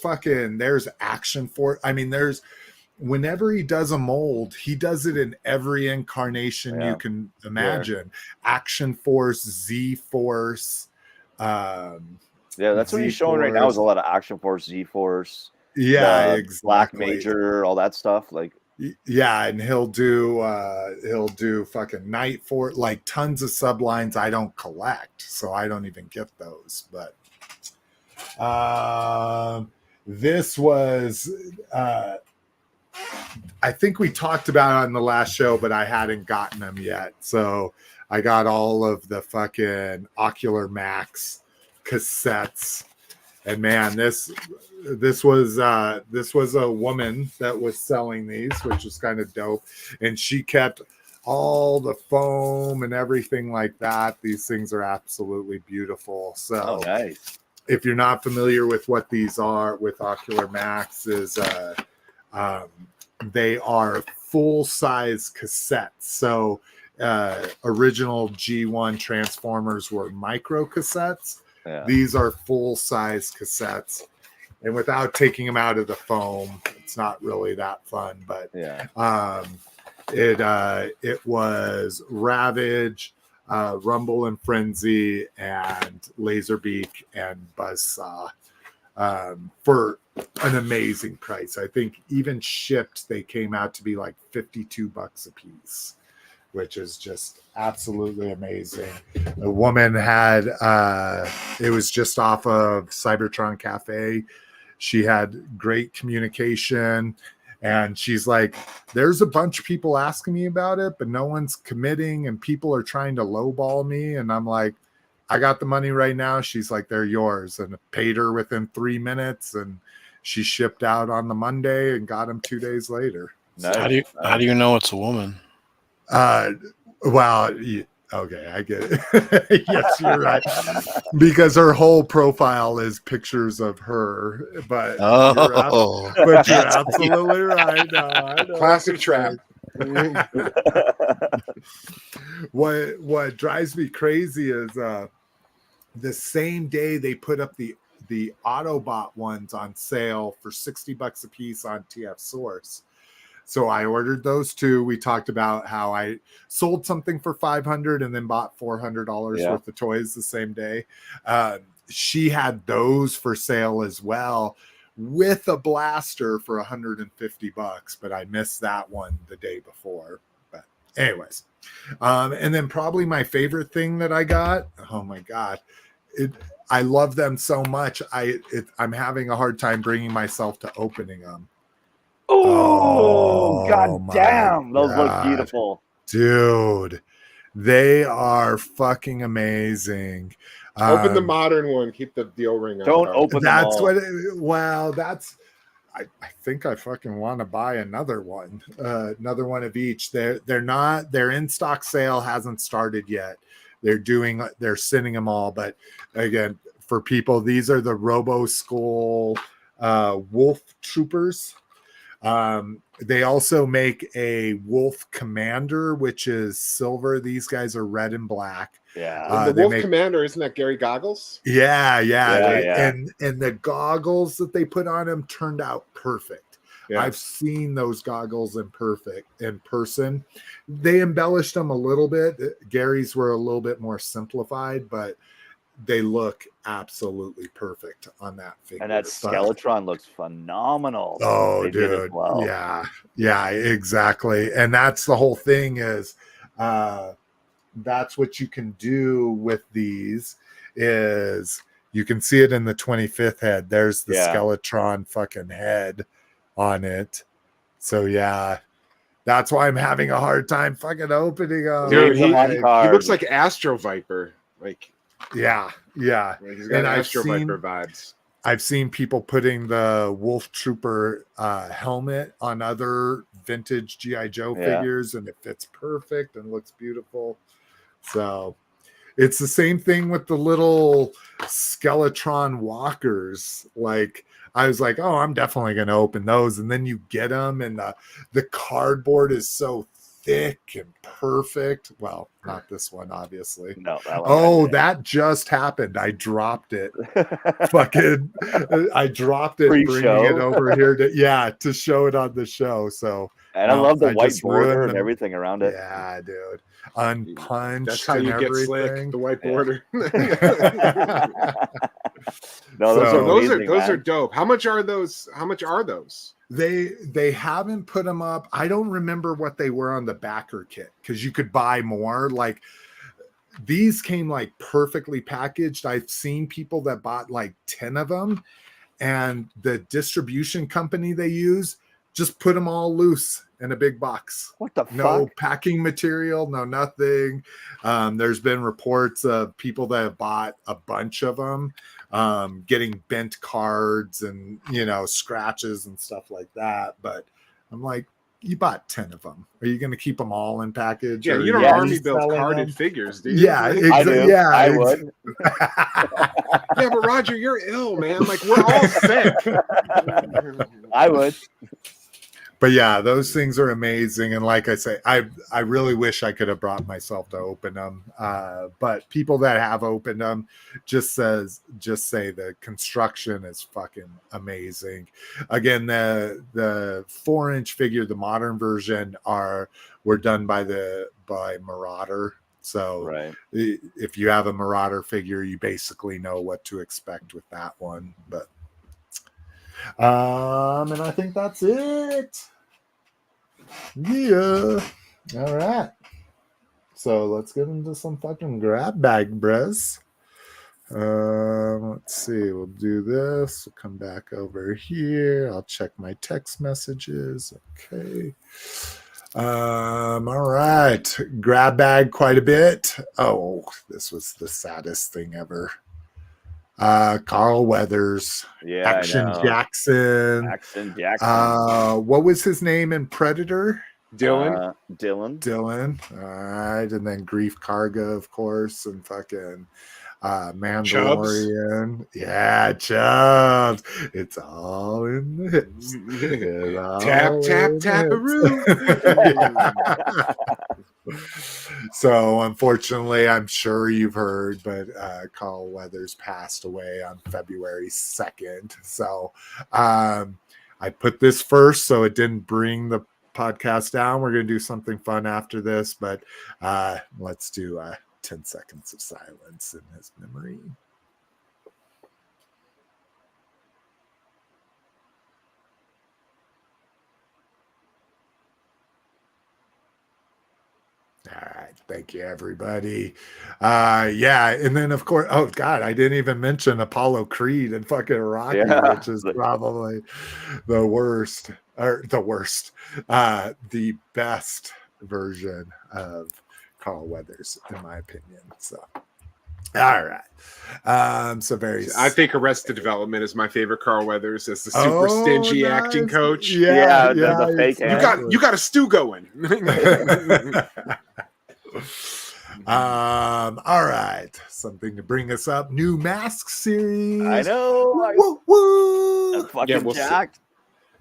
Action Force. I mean, whenever he does a mold, he does it in every incarnation you can imagine. Action Force, Z Force. Yeah, that's what he's showing right now. Is a lot of Action Force, Z Force. Yeah, Black exactly. Major, all that stuff. Like, Yeah, and he'll do fucking night for like tons of sublines I don't collect, so I don't even get those. But this was I think we talked about it on the last show, but I hadn't gotten them yet. So I got all of the fucking Ocular Max cassettes. And man, this was a woman that was selling these, which was kind of dope. And she kept all the foam and everything like that. These things are absolutely beautiful. So nice. If you're not familiar with what these are with Ocular Max, is they are full-size cassettes. So original G1 Transformers were micro cassettes. Yeah. These are full-size cassettes, and without taking them out of the foam, it's not really that fun. But it was Ravage, Rumble and Frenzy, and Laserbeak and Buzzsaw for an amazing price. I think even shipped, they came out to be like $52 a piece, which is just absolutely amazing. The woman had, it was just off of Cybertron Cafe. She had great communication, and she's like, there's a bunch of people asking me about it, but no one's committing, and people are trying to lowball me. And I'm like, I got the money right now. She's like, they're yours. And I paid her within 3 minutes, and she shipped out on the Monday and got them 2 days later. Nice. How do you know it's a woman? Well, okay, I get it. Yes, you're right. Because her whole profile is pictures of her. But you're absolutely right. No, I know. Classic trap. What drives me crazy is the same day they put up the Autobot ones on sale for $60 a piece on TF Source. So I ordered those too. We talked about how I sold something for $500 and then bought $400 worth of toys the same day. She had those for sale as well, with a blaster for $150, but I missed that one the day before. But anyways, and then probably my favorite thing that I got. Oh my God. I love them so much. I'm having a hard time bringing myself to opening them. Oh, god damn. Those look beautiful. Dude, they are fucking amazing. Open the modern one. Keep the O-ring on. Don't open them all. I think I fucking want to buy another one of each. Their in-stock sale hasn't started yet. They're sending them all. But again, for people, these are the Robo Skull Wolf Troopers. They also make a Wolf Commander, which is silver. These guys are red and black. Yeah. The Wolf Commander, isn't that Gary Goggles? Yeah. And the goggles that they put on him turned out perfect. Yeah. I've seen those goggles in person. They embellished them a little bit. Gary's were a little bit more simplified, but they look absolutely perfect on that figure. And that Skeletron looks phenomenal. Oh, dude. Well. Yeah, exactly. And that's the whole thing is that's what you can do with these is you can see it in the 25th head. There's the Skeletron fucking head on it. So yeah, that's why I'm having a hard time fucking opening them. Dude, he looks like Astro Viper. Like yeah. He's got Astro Viper vibes. I've seen people putting the Wolf Trooper helmet on other vintage G.I. Joe figures, and it fits perfect and looks beautiful. So it's the same thing with the little Skeletron walkers. Like I was like, oh, I'm definitely going to open those. And then you get them, and the cardboard is so thick and perfect. Well, not this one, obviously. No. That just happened. I dropped it. I dropped it, Pre-show. bringing it over here to show it on the show. So, and I love the white border and everything around it. Yeah, dude. Unpunched. That's how you get slick. The white border. No, those are dope. How much are those? They haven't put them up. I don't remember what they were on the backer kit because you could buy more. Like these came like perfectly packaged. I've seen people that bought like 10 of them, and the distribution company they use just put them all loose in a big box. What the No fuck? packing material, no nothing. There's been reports of people that have bought a bunch of them, getting bent cards and, you know, scratches and stuff like that. But I'm like, you bought 10 of them. Are you going to keep them all in package? Yeah, or you are don't Yeah. army build reselling carded them? figures, do you? Yeah, I do. yeah, I would. Yeah, but Roger, you're ill, man. Like we're all sick. I would. But yeah, those things are amazing. And like I say, I really wish I could have brought myself to open them. But people that have opened them just say the construction is fucking amazing. Again, the 4-inch figure, the modern version were done by Marauder. So Right. if you have a Marauder figure, you basically know what to expect with that one. But and I think that's it. Yeah. All right. So let's get into some fucking grab bag, bros. Let's see. We'll do this. We'll come back over here. I'll check my text messages. Okay. All right. Grab bag quite a bit. Oh, this was the saddest thing ever. Carl Weathers, Yeah. Action I know. Jackson. Action Jackson. What was his name in Predator? Dylan. Dylan. All right. And then Grief Karga, of course, and fucking Mandalorian. Chubbs. Yeah, Chubbs. It's all in the hips. Tap, tap, taparoo. So unfortunately, I'm sure you've heard, but Carl Weathers passed away on February 2nd. So I put this first so it didn't bring the podcast down. We're going to do something fun after this, but let's do 10 seconds of silence in his memory. All right. Thank you, everybody. Yeah. And then, of course, oh, God, I didn't even mention Apollo Creed and fucking Rocky, Yeah. which is probably the worst, or the best version of Carl Weathers, in my opinion. So, all right. So very. I think Arrested Development is my favorite Carl Weathers as the super Oh, stingy nice. acting coach. Yeah, the fake exactly. You got a stew going. All right, something to bring us up. New Mask series. I know. Woo, woo. I'm fucking Yeah, we'll see. jacked.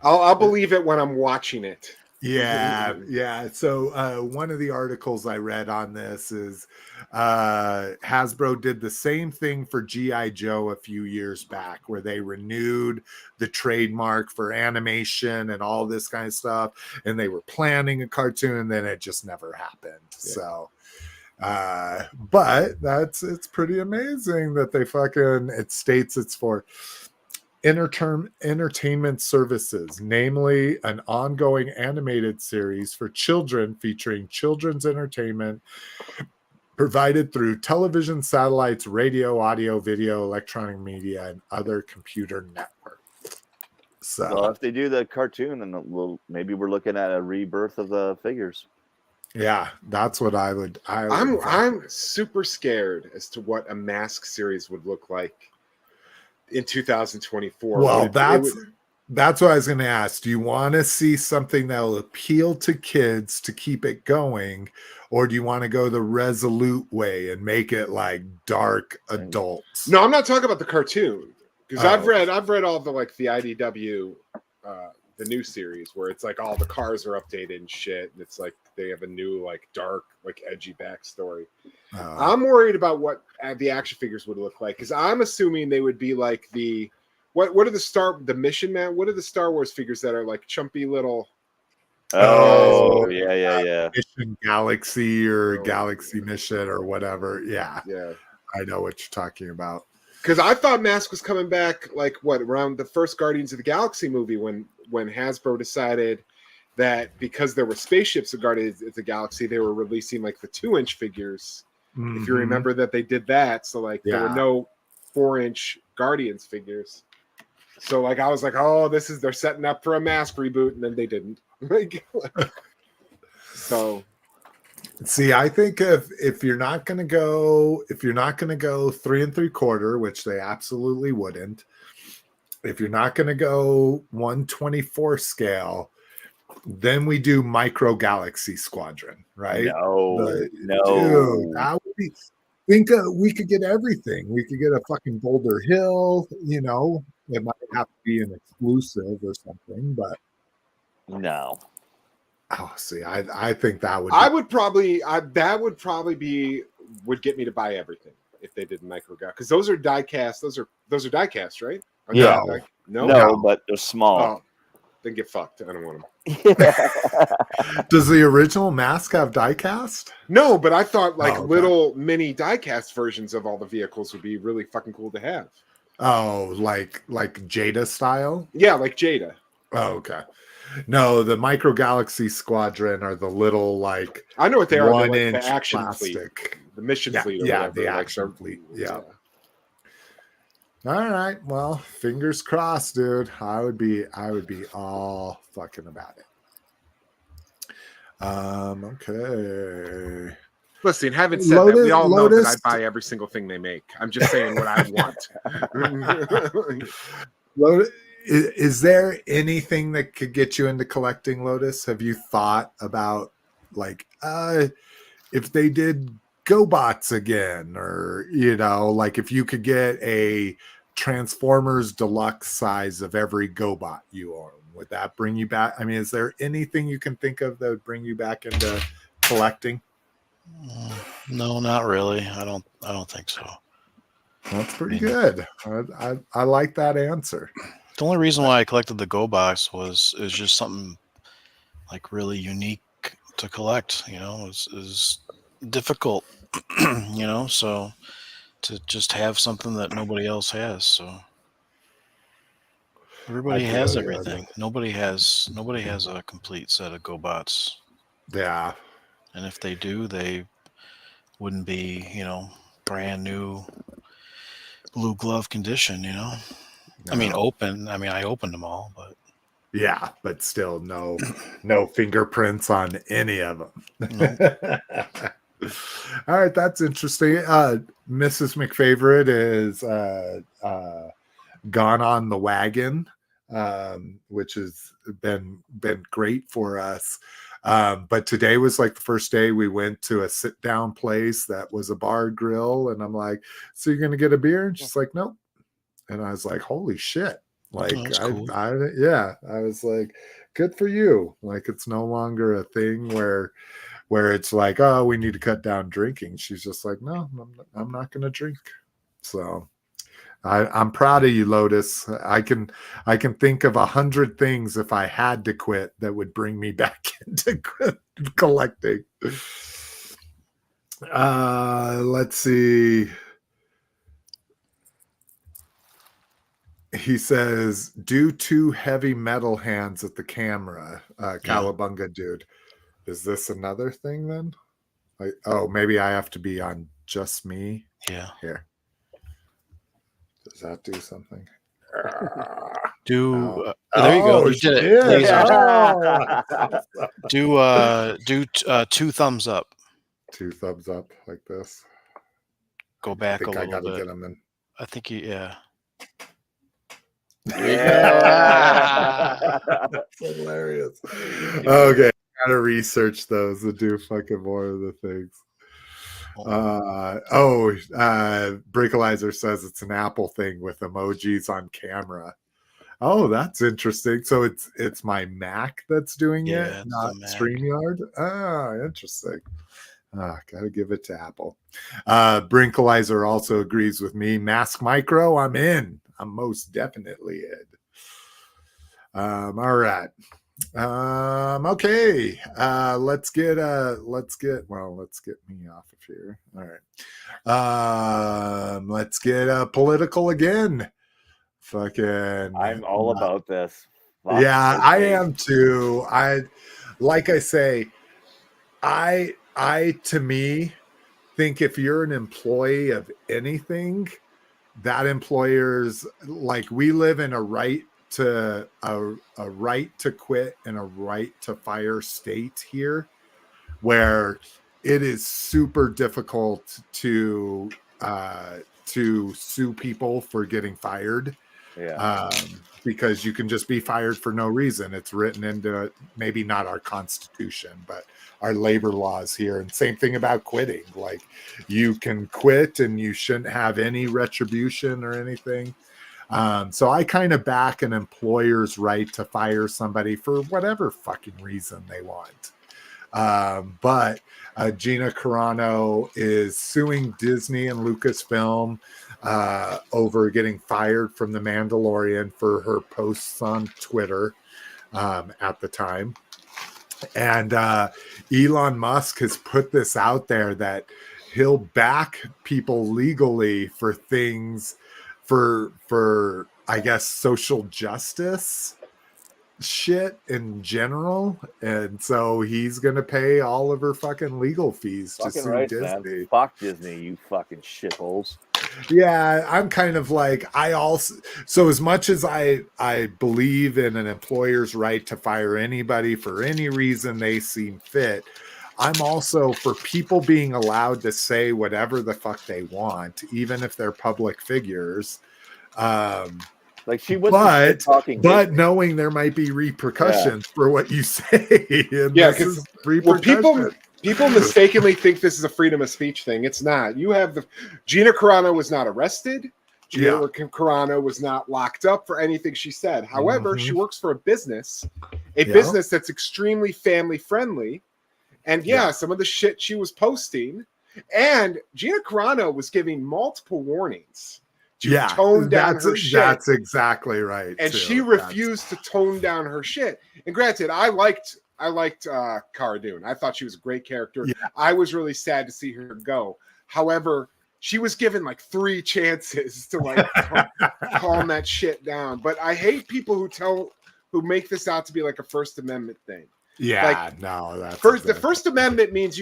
I'll believe it when I'm watching it. Yeah. So one of the articles I read on this is Hasbro did the same thing for G.I. Joe a few years back, where they renewed the trademark for animation and all this kind of stuff, and they were planning a cartoon, and then it just never happened. Yeah. So but it's pretty amazing that they it states it's for entertainment services, namely an ongoing animated series for children featuring children's entertainment provided through television, satellites, radio, audio, video, electronic media, and other computer networks. So, well, if they do the cartoon, then maybe we're looking at a rebirth of the figures. Yeah, that's what I would. I'm super scared as to what a Mask series would look like in 2024. Well, that's what I was going to ask. Do you want to see something that will appeal to kids to keep it going, or do you want to go the Resolute way and make it like dark adults? No, I'm not talking about the cartoon, because I've read all the the IDW the new series where it's like all the cars are updated and shit, and it's like they have a new dark edgy backstory. I'm worried about what the action figures would look like, because I'm assuming they would be like what are the Mission Man? What are the Star Wars figures that are like chumpy little? Yeah. Mission Galaxy or Galaxy Mission or whatever. Yeah. Yeah. I know what you're talking about. Because I thought Mask was coming back like what around the first Guardians of the Galaxy movie when Hasbro decided that because there were spaceships of Guardians of the Galaxy, they were releasing like the 2-inch figures. If you remember that they did that, so like there were no 4-inch Guardians figures. So like I was like, oh, they're setting up for a Mask reboot, and then they didn't. So. See, I think if you're not gonna go 3 3/4, which they absolutely wouldn't, if you're not gonna go 1/24 scale, then we do Micro Galaxy Squadron, right? No. Dude, that would be. We could get everything. We could get a fucking Boulder Hill. You know, it might have to be an exclusive or something, but no. Oh, see, I think that would. That would probably get me to buy everything if they did Micro Gal, because those are die cast. Those are die cast, right? Or Yeah. No, But they're small. Oh, then get fucked. I don't want them. Does the original Mask have diecast? No, but I thought like Oh, okay. little mini diecast versions of all the vehicles would be really fucking cool to have. Oh, like Jada style? Yeah, like Jada. Oh, okay. No, the Micro Galaxy Squadron are the little like I know what they are. They're like 1-inch the action plastic. fleet, the mission fleet. Or Yeah, whatever. the like action fleet. Yeah. All right. Well, fingers crossed, dude. I would be all fucking about it. Okay. Listen, having said that, we all know Lotus- that I buy every single thing they make. I'm just saying what I want. Is there anything that could get you into collecting, Lotus? Have you thought about like if they did GoBots again, or like if you could get a Transformers deluxe size of every GoBot you own, would that bring you back? I mean, is there anything you can think of that would bring you back into collecting? No, not really. I don't think so. That's pretty good. I like that answer. The only reason why I collected the Go Box is just something like really unique to collect. Is difficult. So to just have something that nobody else has. So everybody has everything. Nobody has a complete set of GoBots. Yeah. And if they do, they wouldn't be, brand new blue glove condition, No. I mean, open. I mean, I opened them all, but yeah, but still no fingerprints on any of them. No. All right, that's interesting. Mrs. McFavorite is gone on the wagon, which has been great for us. But today was like the first day we went to a sit down place that was a bar grill, and I'm like, so you're gonna get a beer? And she's like, nope. And I was like, holy shit. Like, cool. I was like, good for you. Like, it's no longer a thing where it's like, oh, we need to cut down drinking. She's just like, no, I'm not going to drink. So I'm proud of you, Lotus. I can think of 100 things if I had to quit that would bring me back into collecting. Let's see. He says, do 2 heavy metal hands at the camera, Cowabunga dude. Is this another thing then? Like, oh, maybe I have to be on just me. Yeah. Here. Does that do something? There you go. You did it. Yeah. Do 2 thumbs up. 2 thumbs up like this. Go back a I little gotta bit. get them in. I think yeah. That's hilarious. Okay, gotta research those to do fucking more of the things. Brinkalizer says it's an Apple thing with emojis on camera. Oh, that's interesting. So it's my Mac that's doing it, not StreamYard. Ah, interesting. Gotta give it to Apple. Brinkalizer also agrees with me. Mask Micro, I'm in. I'm most definitely in. All right. Okay. Let's get me off of here. All right. Let's get political again. Fucking I'm all about this. Fuck yeah, I me. am too. Like I say, I to me think if you're an employee of anything, that employer's like we live in a right to a right to quit and a right to fire state here, where it is super difficult to sue people for getting fired. Yeah. Because you can just be fired for no reason. It's written into maybe not our constitution, but our labor laws here. And same thing about quitting. Like you can quit and you shouldn't have any retribution or anything. So I kind of back an employer's right to fire somebody for whatever fucking reason they want. But Gina Carano is suing Disney and Lucasfilm over getting fired from The Mandalorian for her posts on Twitter at the time. And Elon Musk has put this out there that he'll back people legally for things for I guess social justice shit in general, and so he's gonna pay all of her fucking legal fees to Fucking sue right, Disney. man. Fuck Disney, you fucking shitholes. Yeah, I'm kind of like so as much as I believe in an employer's right to fire anybody for any reason they seem fit, I'm also for people being allowed to say whatever the fuck they want, even if they're public figures. Like she was talking, but knowing there might be repercussions for what you say. Yeah, because people mistakenly think this is a freedom of speech thing. It's not. You have Gina Carano was not arrested. Gina Carano was not locked up for anything she said. However, she works for a business that's extremely family friendly. And some of the shit she was posting, and Gina Carano was giving multiple warnings to tone down her shit. That's exactly right. And she refused to tone down her shit. And granted, I liked Cara Dune. I thought she was a great character. Yeah. I was really sad to see her go. However, she was given like 3 chances to like calm that shit down. But I hate people who make this out to be like a First Amendment thing. Yeah, like, no, that's the First Amendment means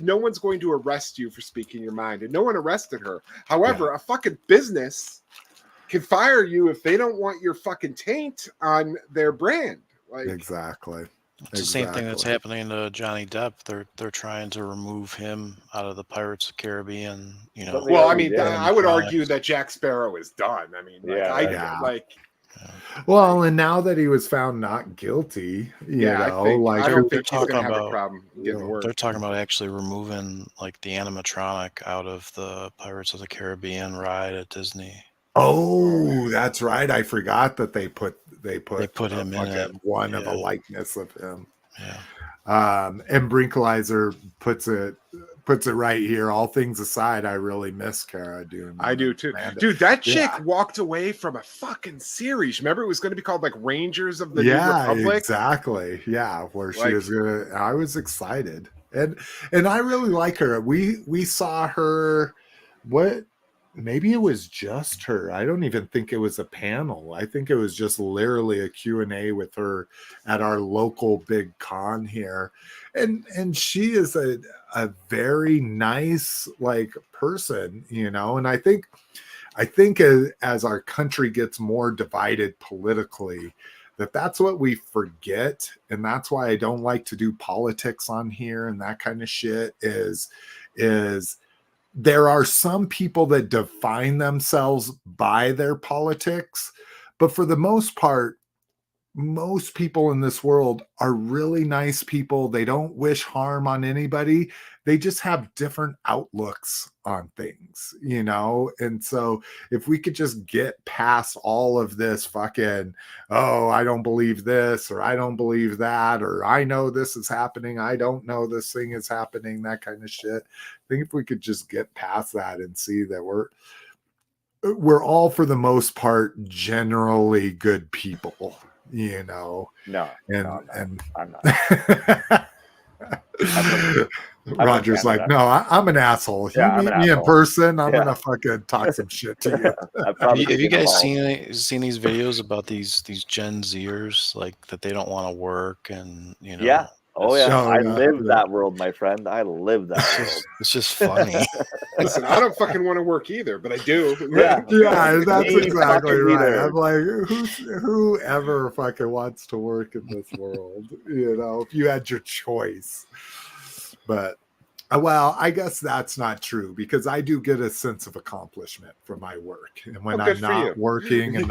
no one's going to arrest you for speaking your mind, and no one arrested her. However, a fucking business can fire you if they don't want your fucking taint on their brand. Like exactly. It's the same thing that's happening to Johnny Depp. They're trying to remove him out of the Pirates of the Caribbean. You know. Well, I mean, I would argue that Jack Sparrow is done. I mean, well, and now that he was found not guilty, I don't think he's gonna have a problem getting work. They're talking about actually removing like the animatronic out of the Pirates of the Caribbean ride at Disney. Oh, that's right. I forgot that they put him in it. One of a likeness of him. Yeah. And Brinklizer puts it right here. All things aside, I really miss Cara Dune. I do too. Dude, that chick walked away from a fucking series. Remember, it was going to be called like Rangers of the New Republic? Exactly. Yeah, where she was gonna. I was excited. And I really like her. We saw her maybe it was just her. I don't even think it was a panel. I think it was just literally a Q&A with her at our local big con here. And she is a very nice like person, you know, and I think as our country gets more divided politically, that's what we forget. And that's why I don't like to do politics on here and that kind of shit is there are some people that define themselves by their politics, but for the most part, most people in this world are really nice people. They don't wish harm on anybody. They just have different outlooks on things, you know? And so if we could just get past all of this fucking, oh, I don't believe this, or I don't believe that, or I know this is happening, I don't know this thing is happening, that kind of shit. I think if we could just get past that and see that we're all, for the most part, generally good people. you know. No, And no, and I'm not. Roger's like, no, I'm an asshole. If Yeah, you I'm meet an me in asshole. person, I'm Yeah. gonna fucking talk some shit to you. I've Have probably you been guys involved. seen these videos about these Gen Zers, like that they don't want to work, and Yeah. Oh it's- yeah. Oh, I yeah, live yeah. that world, my friend. I live that world. it's just funny. Listen, I don't fucking want to work either, but I do. Yeah. Yeah, that's Me exactly fucking right. either. I'm like, whoever fucking wants to work in this world, you know, if you had your choice. But well, I guess that's not true because I do get a sense of accomplishment from my work, and when Well, I'm good for you. not working and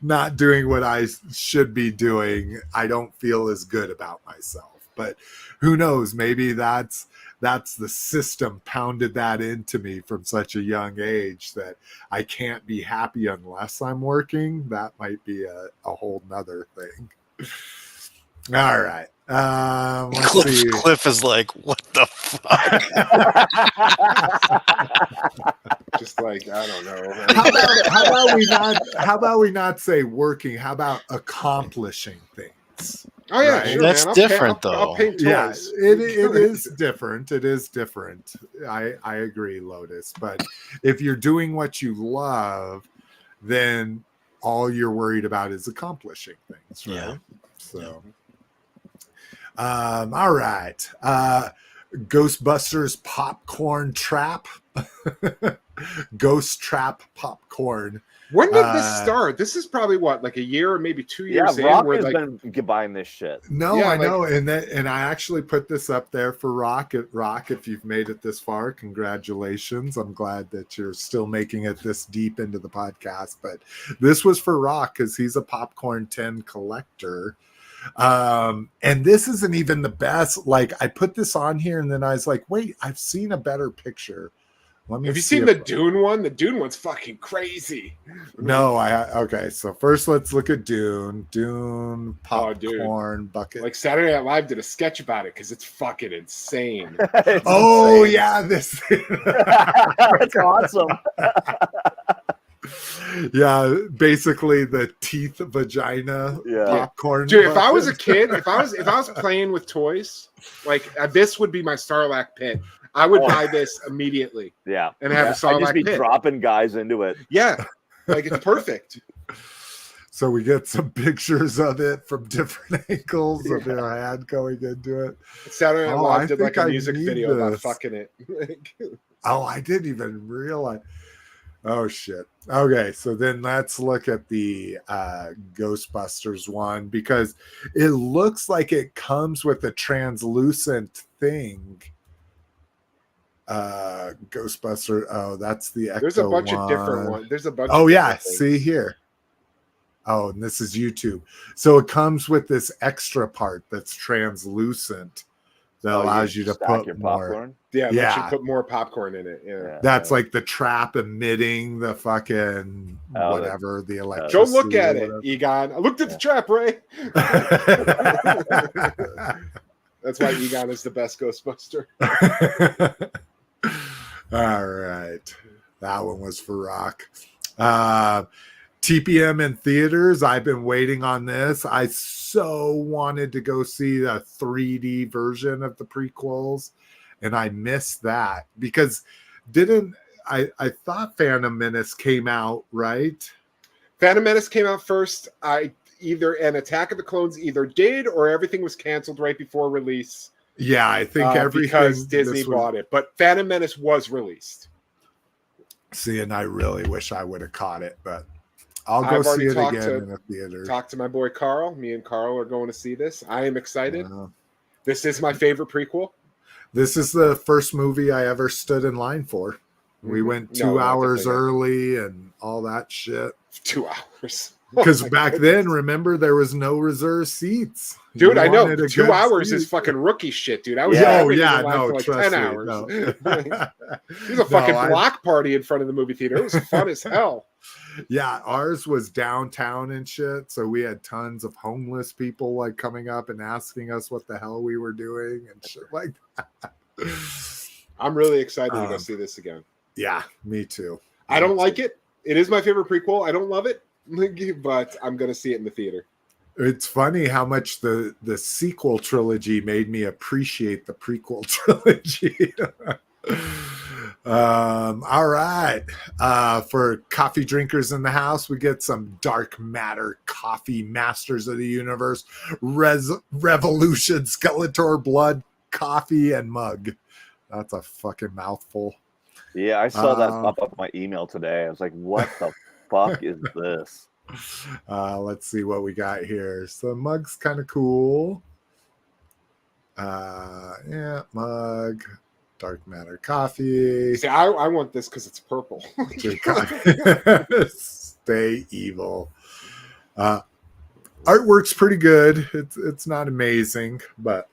not doing what I should be doing, I don't feel as good about myself. But who knows? Maybe that's the system pounded that into me from such a young age that I can't be happy unless I'm working. That might be a whole nother thing. All right. Let's see. Cliff is like, what the fuck? Just like, I don't know. How about we not say working? How about accomplishing things? Oh yeah, Right. sure, That's man. different, I'll though. paint toys. Yeah, it is different. It is different. I agree, Lotus. But if you're doing what you love, then all you're worried about is accomplishing things, right? Yeah. So, all right. Ghostbusters popcorn trap. Ghost trap popcorn. When did this start? This is probably what, like a year or maybe 2 Yeah, years in. Rock Where has like, been buying this shit. No, Yeah, I like- know, and I actually put this up there for Rock. If you've made it this far, congratulations. I'm glad that you're still making it this deep into the podcast. But this was for Rock because he's a popcorn 10 collector. And this isn't even the best. Like, I put this on here, and then I was like, wait, I've seen a better picture. Let me have you see seen if- the Dune one? The Dune one's fucking crazy. No, okay. So first, let's look at Dune. Dune Oh, dude. popcorn bucket. Like Saturday Night Live did a sketch about it because it's fucking insane. It's Oh insane. yeah, this. That's awesome. Yeah, basically the teeth vagina Yeah. popcorn. Dude, if I was a bucket. kid, if I was playing with toys, like this would be my Sarlacc pit. I would buy this immediately Yeah. and have a I'd Sarlacc just be pit. dropping guys into it. Yeah, like it's perfect. So we get some pictures of it from different angles of their hand going into it. Saturday Night Oh, Live I did like think a I music need video about this. fucking it. Like, Oh, I didn't even realize. Oh shit. Okay, so then let's look at the Ghostbusters one because it looks like it comes with a translucent thing. Ghostbuster. Oh, that's the Ecto there's a bunch one. of different ones. There's a bunch. Oh of yeah, different things. see here. Oh, and this is YouTube. So it comes with this extra part that's translucent that Oh, allows you to stack put your more. popcorn. Yeah, let Yeah. you put more popcorn in it. Yeah. Yeah. That's like the trap emitting the fucking Oh, whatever the electricity. Don't look at or it, whatever. Egon. I looked at the trap, Ray. That's why Egon is the best Ghostbuster. All right. That one was for Rock. TPM in theaters. I've been waiting on this. I so wanted to go see the 3D version of the prequels, and I missed that because I thought Phantom Menace came out, right? Phantom Menace came out first. An Attack of the Clones either did or everything was canceled right before release. Yeah, I think everything because Disney this was- bought it. But Phantom Menace was released. See, and I really wish I would have caught it, but I'll go I've see already it talked again to- in the theater. Talk to my boy Carl. Me and Carl are going to see this. I am excited. Uh, This is my favorite prequel. This is the first movie I ever stood in line for. We Mhm. went No, 2 I hours definitely early and all that shit. 2 hours. Because Oh my back goodness. then, remember, there was no reserved seats. Dude, You I know. wanted a 2 good hours is seat. fucking rookie shit, dude. I was Yeah. Oh waiting yeah, in line no, for like trust 10 me. hours. No. There's a fucking No, block party in front of the movie theater. It was fun as hell. Yeah, ours was downtown and shit. So we had tons of homeless people like coming up and asking us what the hell we were doing and shit like that. I'm really excited to go Um, see this again. Yeah, me too. I don't like it. It is my favorite prequel. I don't love it, but I'm gonna see it in the theater. It's funny how much the sequel trilogy made me appreciate the prequel trilogy. All right. For coffee drinkers in the house, we get some Dark Matter Coffee Masters of the Universe Revolution Skeletor Blood Coffee and Mug. That's a fucking mouthful. Yeah, I saw that pop up in my email today. I was like, what the fuck is this? Let's see what we got here. So mug's kind of cool. Yeah, mug. Dark Matter Coffee. See, I want this because it's purple. Stay evil. Artwork's pretty good. It's not amazing, but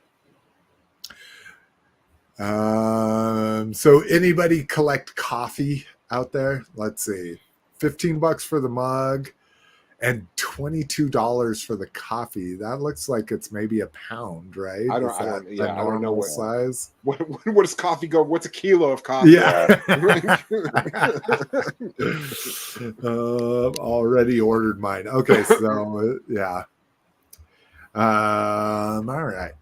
so anybody collect coffee out there? Let's see. $15 for the mug and $22 for the coffee. That looks like it's maybe a pound, right? I don't know what size. What does coffee go? What's a kilo of coffee? Yeah. Already ordered mine. Okay, so yeah. All right.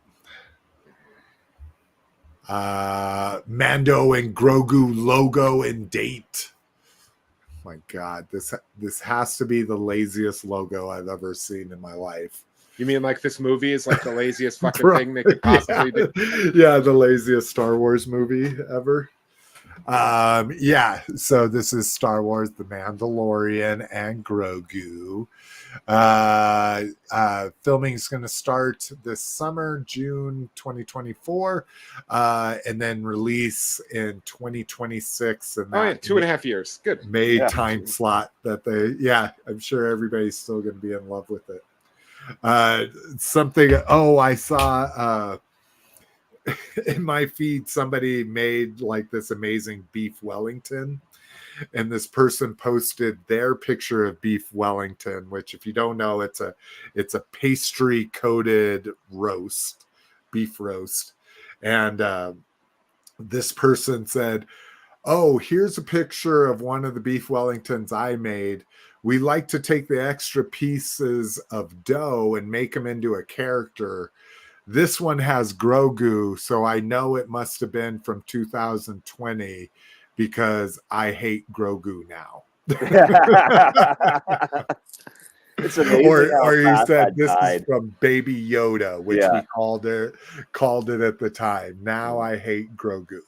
Mando and Grogu logo and date. My God, this has to be the laziest logo I've ever seen in my life. You mean like this movie is like the laziest fucking thing they could possibly do? Yeah, the laziest Star Wars movie ever. Yeah, so this is Star Wars, The Mandalorian, and Grogu. Filming is going to start this summer, June 2024, and then release in 2026. And oh, yeah, 2.5 years. Good. May time slot that I'm sure everybody's still going to be in love with it. I saw in my feed somebody made like this amazing beef Wellington, and this person posted their picture of beef Wellington, which, if you don't know, it's a pastry coated beef roast. And this person said, oh, here's a picture of one of the beef Wellingtons I made. We like to take the extra pieces of dough and make them into a character. This one has Grogu, so I know it must have been from 2020 because I hate Grogu now. It's amazing. Or you said this is from Baby Yoda, which we called it at the time. Now I hate Grogu.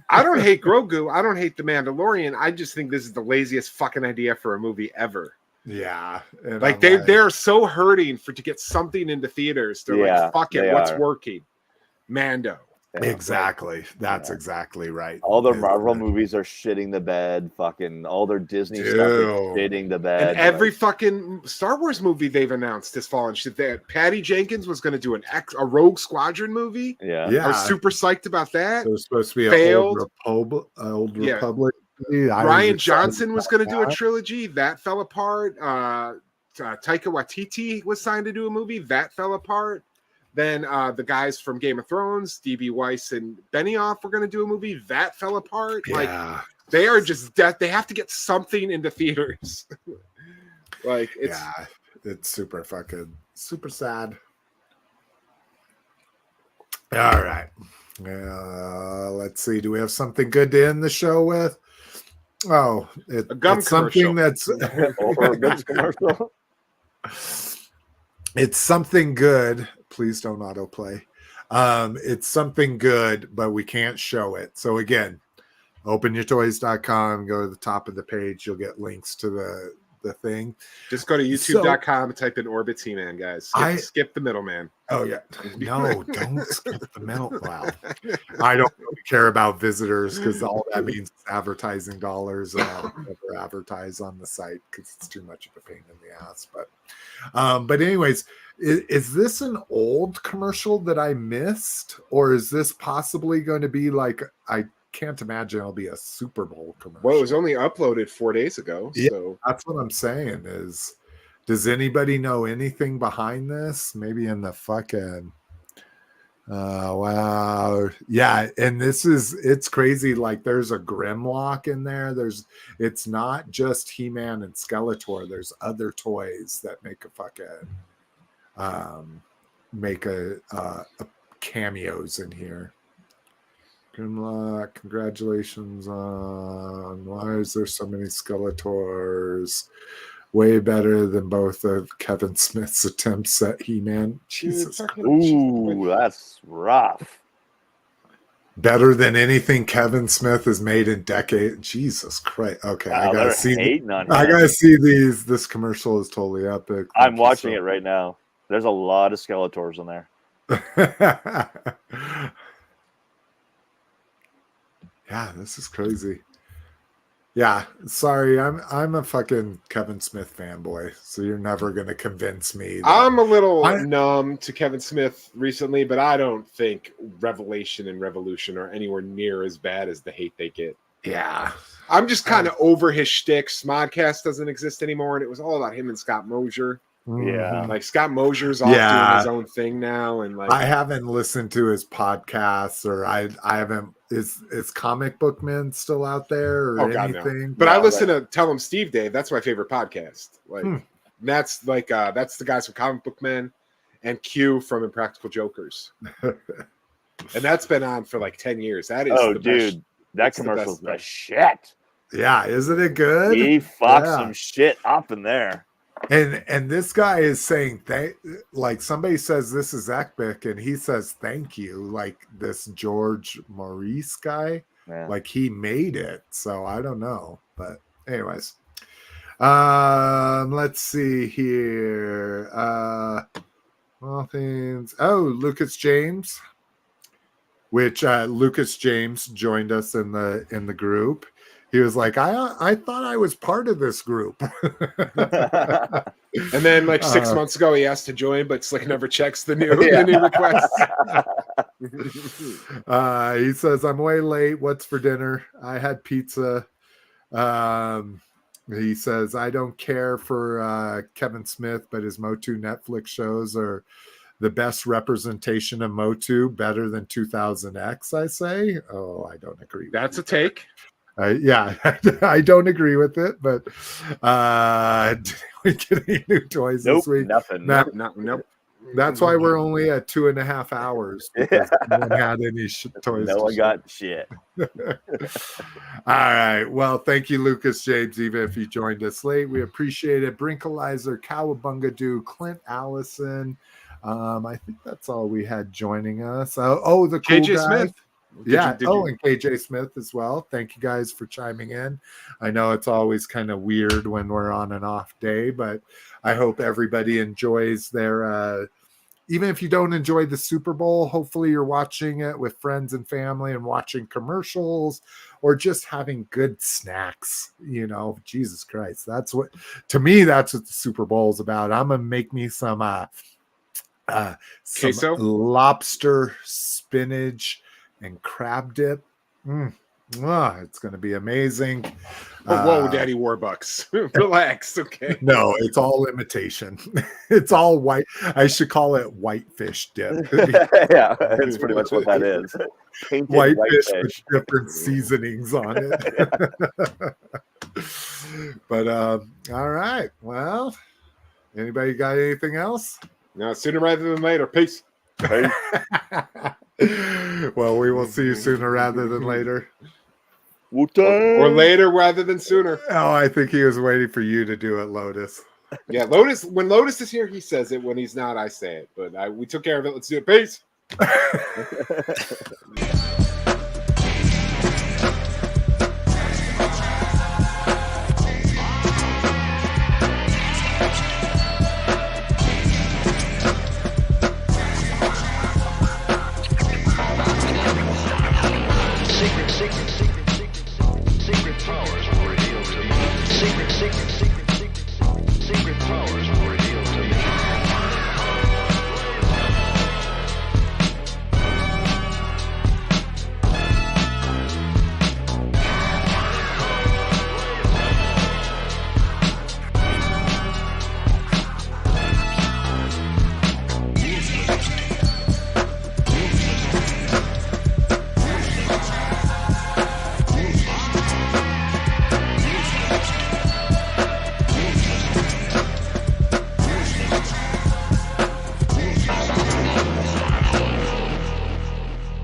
I don't hate Grogu. I don't hate The Mandalorian. I just think this is the laziest fucking idea for a movie ever. Yeah. Like they're so hurting to get something into theaters. They're like, fuck it, what's working? Mando. Exactly. That's exactly right. All their Marvel movies are shitting the bed. Fucking all their Disney stuff is shitting the bed. And every fucking Star Wars movie they've announced has fallen shit. That Patty Jenkins was going to do a Rogue Squadron movie. Yeah. I was super psyced about that. So it was supposed to be Failed. an old Republic. Ryan Johnson was going to do a trilogy. That fell apart. Taika Waititi was signed to do a movie. That fell apart. Then the guys from Game of Thrones, D.B. Weiss and Benioff, were going to do a movie. That fell apart. Yeah. Like, they are just they have to get something into theaters. Like, it's super sad. All right. Let's see. Do we have something good to end the show with? Oh, a gum it's something that's commercial. It's something good. Please don't autoplay. It's something good, but we can't show it. So again, openyourtoys.com, go to the top of the page. You'll get links to the thing. Just go to youtube.com and type in Orbit T-Man, guys. Skip the middleman. Oh, yeah. No, don't skip the middle. Wow. I don't really care about visitors because all that means is advertising dollars. And I'll never advertise on the site because it's too much of a pain in the ass. But anyways, is this an old commercial that I missed? Or is this possibly going to be like, I can't imagine it'll be a Super Bowl commercial. Well, it was only uploaded 4 days ago. Yeah, so that's what I'm saying is, does anybody know anything behind this? Maybe in the fucking Wow. Yeah, and it's crazy. Like there's a Grimlock in there. It's not just He-Man and Skeletor. There's other toys that make a cameos in here. Grimlock, congratulations on why is there so many Skeletors? Way better than both of Kevin Smith's attempts at He-Man. Jesus Christ. Ooh, that's rough. Better than anything Kevin Smith has made in decades. Jesus Christ. Okay, Wow, I gotta see. I gotta see these. This commercial is totally epic. I'm watching it right now. There's a lot of Skeletors in there. Yeah, this is crazy. Yeah, sorry, I'm a fucking Kevin Smith fanboy, so you're never gonna convince me. I'm a little numb to Kevin Smith recently, but I don't think Revelation and Revolution are anywhere near as bad as the hate they get. Yeah, I'm just kind of over his shtick. Smodcast doesn't exist anymore, and it was all about him and Scott Mosier. Yeah, like Scott Mosier's off doing his own thing now, and like I haven't listened to his podcasts, or I haven't. Is Comic Book Man still out there or anything? No. But I listen to Tell Him Steve Dave. That's my favorite podcast. Like that's the guys from Comic Book Men and Q from Impractical Jokers. And that's been on for like 10 years. That is best. That commercial's the shit. Yeah, isn't it good? He fucked some shit up in there. And this guy is saying like somebody says this is epic and he says thank you, like this George Maurice guy, like he made it. So I don't know, but anyways, let's see here. Lucas James, which Lucas James joined us in the group. He was like, I thought I was part of this group. And then like 6 months ago, he asked to join, but Slick never checks the new requests. He says, I'm way late. What's for dinner? I had pizza. He says, I don't care for Kevin Smith, but his MOTU Netflix shows are the best representation of MOTU, better than 2000X, I say. Oh, I don't agree. That's a take. Yeah, I don't agree with it, but did we get any new toys this week? Nothing. Nope. That's why we're only at 2.5 hours. Because no one had any toys. No one got shit. All right. Well, thank you, Lucas James, even if you joined us late. We appreciate it. Brinkalizer, Cowabunga Do, Clint Allison. I think that's all we had joining us. The cool KJ guy. Smith. And KJ Smith as well. Thank you guys for chiming in. I know it's always kind of weird when we're on an off day, but I hope everybody enjoys their even if you don't enjoy the Super Bowl, hopefully you're watching it with friends and family and watching commercials or just having good snacks. You know, Jesus Christ. That's what the Super Bowl is about. I'm gonna make me some queso, lobster, spinach, and crab dip. It's going to be amazing. Whoa, Daddy Warbucks. Relax, okay? No, it's all imitation. It's all white. I should call it whitefish dip. Yeah, that's pretty much what that is. Whitefish with different seasonings on it. But all right. Well, anybody got anything else? No, sooner rather than later. Peace. Well, we will see you sooner rather than later. Or later rather than sooner. Oh, I think he was waiting for you to do it, Lotus. Yeah, Lotus. When Lotus is here, he says it. When he's not, I say it. But we took care of it. Let's do it. Peace.